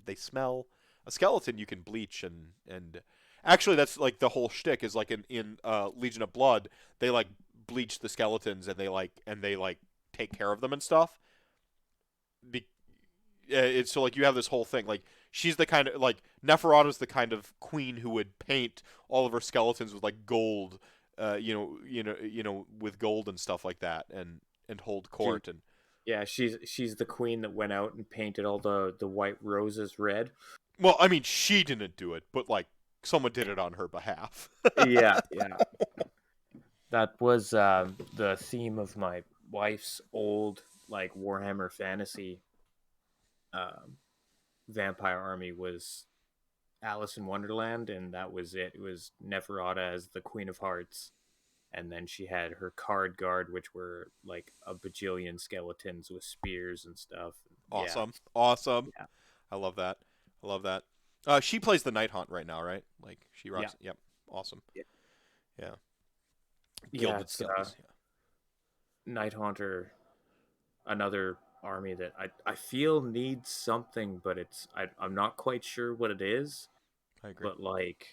S2: They smell. A skeleton you can bleach and actually that's like the whole shtick is like in Legion of Blood they like bleach the skeletons and they like take care of them and stuff. Be- it's so like you have this whole thing like she's the kind of like Neferata's the kind of queen who would paint all of her skeletons with like gold, with gold and stuff like that, and hold
S1: she
S2: court and
S1: yeah, she's the queen that went out and painted all the white roses red.
S2: well, I mean she didn't do it, but like someone did it on her behalf.
S1: Yeah, yeah. That was the theme of my wife's old like Warhammer Fantasy um, vampire army was Alice in Wonderland, and that was it. It was Neferata as the Queen of Hearts, and then she had her card guard, which were like a bajillion skeletons with spears and stuff. Yeah,
S2: Awesome.
S1: yeah,
S2: I love that. I love that. She plays the Night Haunt right now, right? Like she
S1: yeah,
S2: rocks. Yep. Awesome.
S1: yeah.
S2: Yeah.
S1: Yeah,
S2: Gilded
S1: it's
S2: Skellies. Yeah.
S1: Night Haunter, another army that I feel needs something, but I'm not quite sure what it is.
S2: I agree.
S1: But like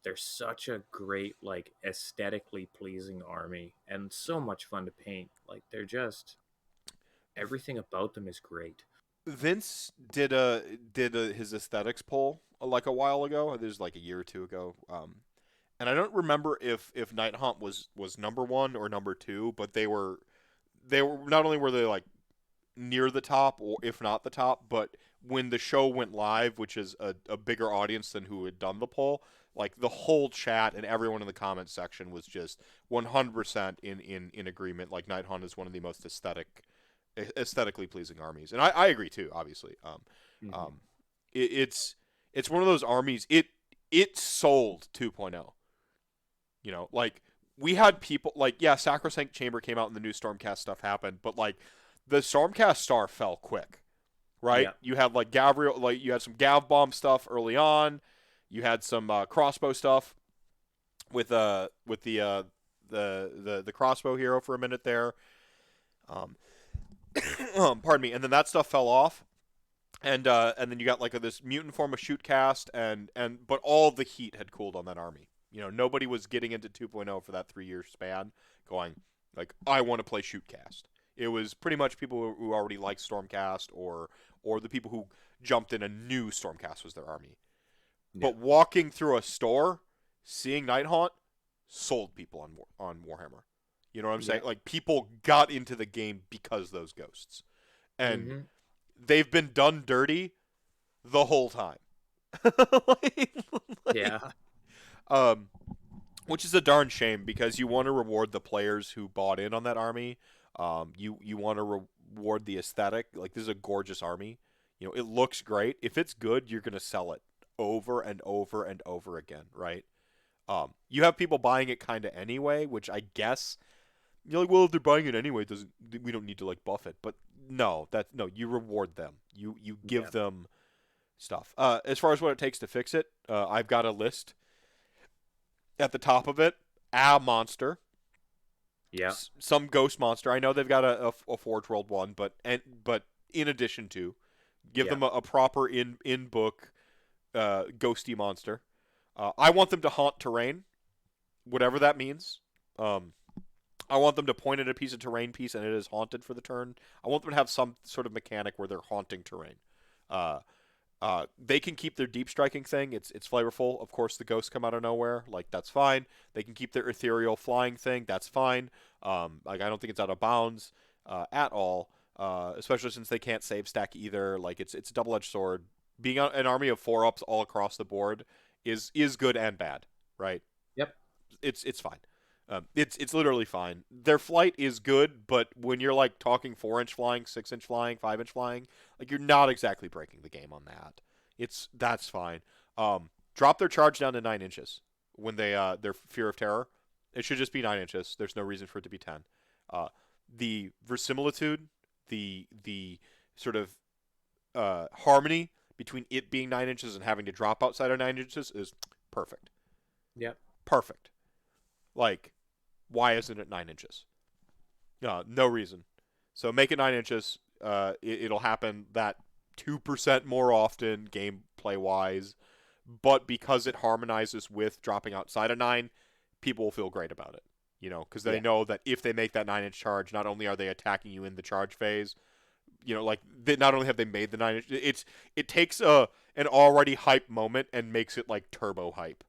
S1: they're such a great like aesthetically pleasing army and so much fun to paint. Like they're just everything about them is great.
S2: Vince did his aesthetics poll like a while ago. There's like a year or two ago. And I don't remember if Night Haunt was number one or number two, but they were not only were they like near the top or if not the top, but when the show went live, which is a bigger audience than who had done the poll, like the whole chat and everyone in the comments section was just 100% in agreement. Like Night Haunt is one of the most aesthetically pleasing armies, and I agree too. Obviously,
S1: Mm-hmm.
S2: um, it's one of those armies. It sold 2.0. Like we had people like yeah, Sacrosanct Chamber came out and the new Stormcast stuff happened, but like the Stormcast star fell quick, right?
S1: Yeah.
S2: You had like Gavriel, like you had some Gav bomb stuff early on. You had some crossbow stuff with the crossbow hero for a minute there. Um, pardon me, and then that stuff fell off, and then you got like this mutant form of shoot cast, and but all the heat had cooled on that army. Nobody was getting into 2.0 for that 3-year span going, like, I want to play Shootcast. It was pretty much people who already liked Stormcast or the people who jumped in and knew Stormcast was their army.
S1: Yeah.
S2: But walking through a store, seeing Nighthaunt, sold people on Warhammer. You know what I'm saying? Like, people got into the game because those ghosts. And they've been done dirty the whole time.
S1: Yeah.
S2: Which is a darn shame because you want to reward the players who bought in on that army. You want to reward the aesthetic. Like, this is a gorgeous army. It looks great. If it's good, you're gonna sell it over and over and over again, right? You have people buying it kind of anyway, which I guess you're like, well, if they're buying it anyway, we don't need to like buff it. But no, you reward them. You give them stuff. As far as what it takes to fix it, I've got a list at the top of it. A monster.
S1: Yeah.
S2: Some ghost monster. I know they've got a Forge World one, but in addition to, give them a proper in book ghosty monster. I want them to haunt terrain, whatever that means. I want them to point at a piece of terrain piece and it is haunted for the turn. I want them to have some sort of mechanic where they're haunting terrain. They can keep their deep striking thing. It's flavorful. Of course, the ghosts come out of nowhere. Like, that's fine. They can keep their ethereal flying thing. That's fine. Like, I don't think it's out of bounds at all. Especially since they can't save stack either. Like, it's a double-edged sword. Being an army of 4-ups all across the board is good and bad, right?
S1: Yep.
S2: It's fine. It's literally fine. Their flight is good, but when you're like talking 4-inch flying, 6-inch flying, 5-inch flying, like, you're not exactly breaking the game on that. That's fine. Drop their charge down to 9 inches when they their fear of terror. It should just be 9 inches. There's no reason for it to be 10. The verisimilitude, the sort of harmony between it being 9 inches and having to drop outside of 9 inches is perfect.
S1: Yep.
S2: Perfect. Like, why isn't it 9 inches? No reason. So make it 9 inches. It'll happen that 2% more often gameplay wise, but because it harmonizes with dropping outside of 9, people will feel great about it. Because they know that if they make that 9-inch charge, not only are they attacking you in the charge phase, like, not only have they made the 9-inch, it takes an already hype moment and makes it like turbo hype.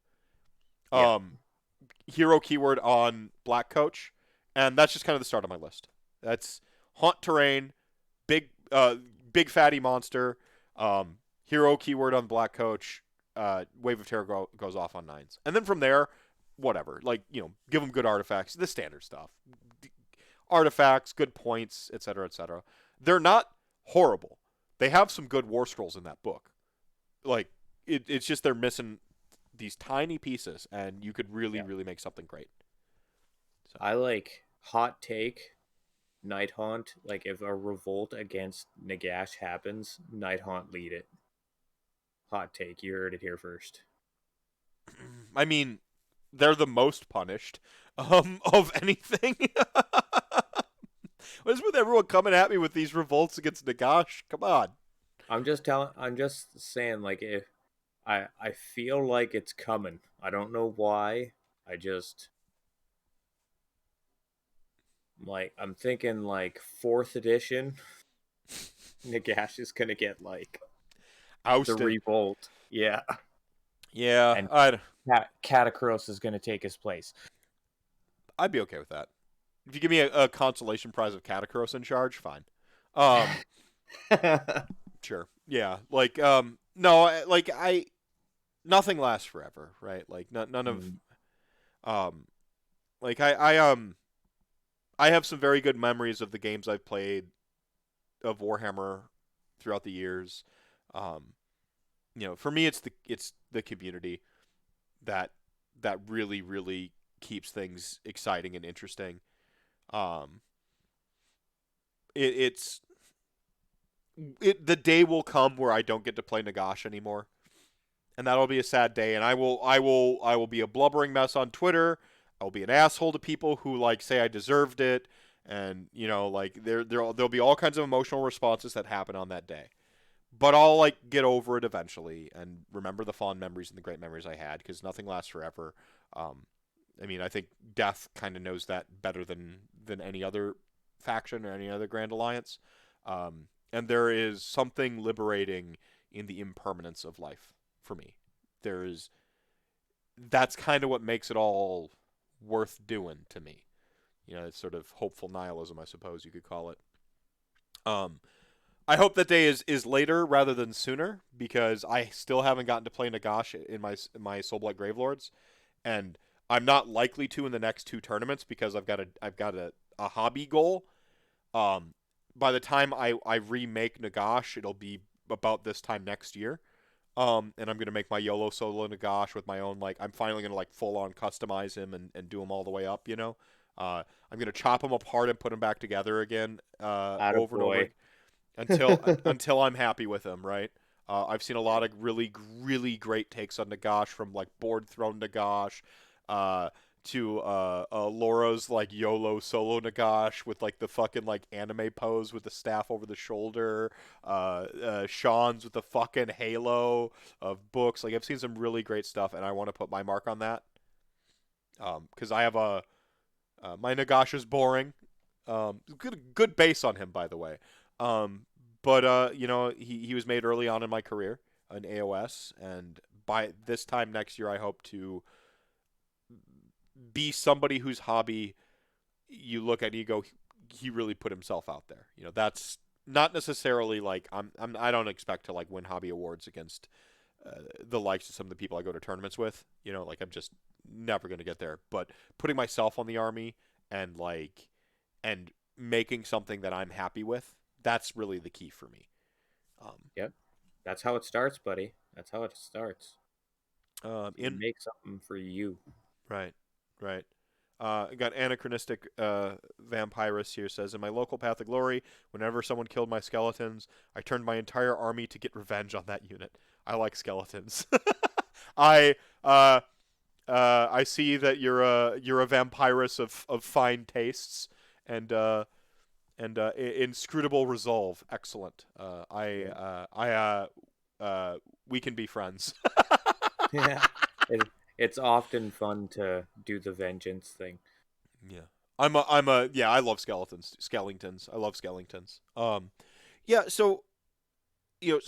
S2: Hero keyword on Black Coach, and that's just kind of the start of my list. That's haunt terrain, big fatty monster, hero keyword on Black Coach, Wave of Terror goes off on 9s. And then from there, whatever. Like, give them good artifacts, the standard stuff. Artifacts, good points, etc., etc. They're not horrible. They have some good war scrolls in that book. Like, it's just they're missing these tiny pieces, and you could really make something great.
S1: So I like hot take Night Haunt. Like, if a revolt against Nagash happens, Night Haunt lead it. Hot take. You heard it here first.
S2: I mean, they're the most punished of anything. What is with everyone coming at me with these revolts against Nagash? Come on.
S1: I'm just saying, like, if I feel like it's coming. I don't know why. I'm thinking like 4th edition. Nagash is gonna get like
S2: ousted.
S1: The revolt. Yeah.
S2: Yeah.
S1: And Catacross is gonna take his place.
S2: I'd be okay with that. If you give me a consolation prize of Catacross in charge, fine. Sure. Yeah. Like, no, like, nothing lasts forever, right? Like, none of, like, I have some very good memories of the games I've played of Warhammer throughout the years. For me, it's the community that really, really keeps things exciting and interesting. The day will come where I don't get to play Nagash anymore, and that'll be a sad day. And I will be a blubbering mess on Twitter. I'll be an asshole to people who like say I deserved it, and like there'll be all kinds of emotional responses that happen on that day. but I'll like get over it eventually and remember the fond memories and the great memories I had because nothing lasts forever. Um, I mean, I think Death kind of knows that better than any other faction or any other Grand Alliance. And there is something liberating in the impermanence of life for me. There is that's kind of what makes it all worth doing to me. You know, it's sort of hopeful nihilism, I suppose you could call it. Um, I hope that day is later rather than sooner because I still haven't gotten to play Nagash in my Soulblight Gravelords, and I'm not likely to in the next two tournaments because I've got a hobby goal. Um, by the time I remake Nagash, it'll be about this time next year. And I'm gonna make my YOLO solo Nagash with my own I'm finally gonna full on customize him and do him all the way up. I'm gonna chop him apart and put him back together again, over and over
S1: Attaboy.
S2: until I'm happy with him. Right. I've seen a lot of really great takes on Nagash from Board Throne Nagash, uh, to Laura's YOLO solo Nagash with the fucking anime pose with the staff over the shoulder. Sean's with the fucking halo of books. I've seen some really great stuff, and I want to put my mark on that. Because I have my Nagash is boring. Good base on him, by the way. But he was made early on in my career in AOS, and by this time next year, I hope to be somebody whose hobby you look at and you go, he really put himself out there. That's not necessarily I don't expect to win hobby awards against the likes of some of the people I go to tournaments with. I'm just never going to get there. But putting myself on the army and and making something that I'm happy with, that's really the key for me.
S1: Yep. That's how it starts, buddy. That's how it starts. You
S2: In
S1: make something for you.
S2: Right, right. I got anachronistic vampirus here says in my local path of glory, whenever someone killed my skeletons, I turned my entire army to get revenge on that unit. I like skeletons. I I see that you're a vampirus of fine tastes and inscrutable resolve. Excellent.
S1: Yeah.
S2: We can be friends.
S1: Yeah. It's often fun to do the vengeance thing.
S2: Yeah. Yeah, I love skeletons. Skeletons. I love skeletons. Yeah, so you know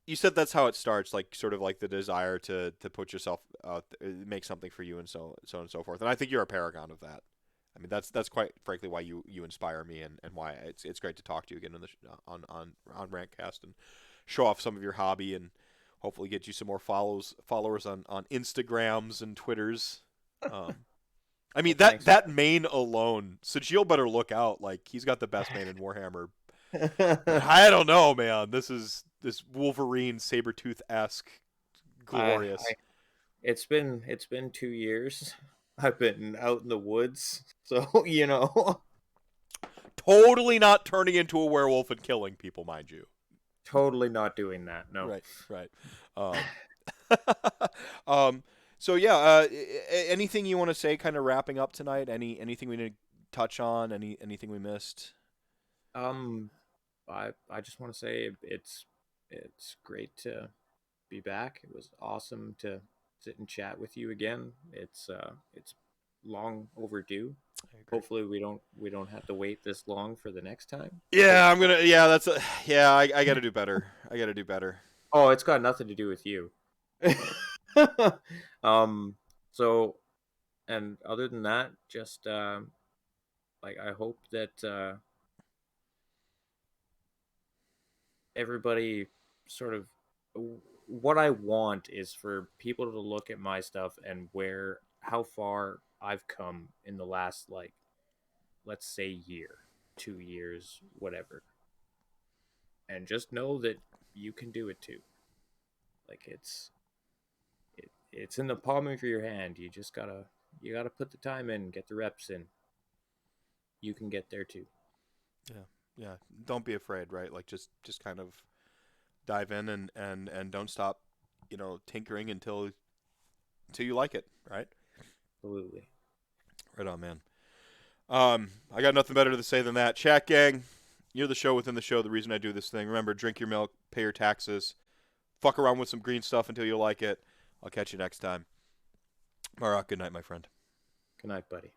S2: you said that's how it starts, sort of the desire to put yourself out, make something for you and so on and so forth. And I think you're a paragon of that. I mean, that's quite frankly why you inspire me and why it's great to talk to you again on Rantcast and show off some of your hobby and hopefully get you some more followers on Instagrams and Twitters. Um, I mean
S1: Well,
S2: that
S1: thanks.
S2: that main alone, Sajil better look out. He's got the best main in Warhammer. But I don't know, man. This Wolverine Sabretooth esque
S1: I
S2: glorious.
S1: it's been 2 years. I've been out in the woods, so
S2: Totally not turning into a werewolf and killing people, mind you.
S1: totally not doing that. No.
S2: Right, right. Um, um, so yeah, anything you want to say, kind of wrapping up tonight? Anything we need to touch on? Anything we missed?
S1: Um, I just want to say it's great to be back. It was awesome to sit and chat with you again. It's long overdue.
S2: I agree.
S1: Hopefully we don't have to wait this long for the next time.
S2: Yeah, I'm
S1: Cause
S2: gonna. Yeah, yeah. I got to do better. I got to do better.
S1: oh, it's got nothing to do with you. um. So, and other than that, just I hope that everybody sort of what I want is for people to look at my stuff and where how far I've come in the last let's say year, 2 years, whatever. And just know that you can do it too. It's in the palm of your hand. You gotta put the time in, get the reps in. You can get there too.
S2: Yeah, yeah. Don't be afraid, right? Just kind of dive in and don't stop, tinkering until you like it, right?
S1: Absolutely.
S2: Right on, man. I got nothing better to say than that. Chat gang, You're the show within the show. The reason I do this thing. Remember, drink your milk, pay your taxes, fuck around with some green stuff until you like it. I'll catch you next time. Marrok, good night, my friend.
S1: Good night, buddy.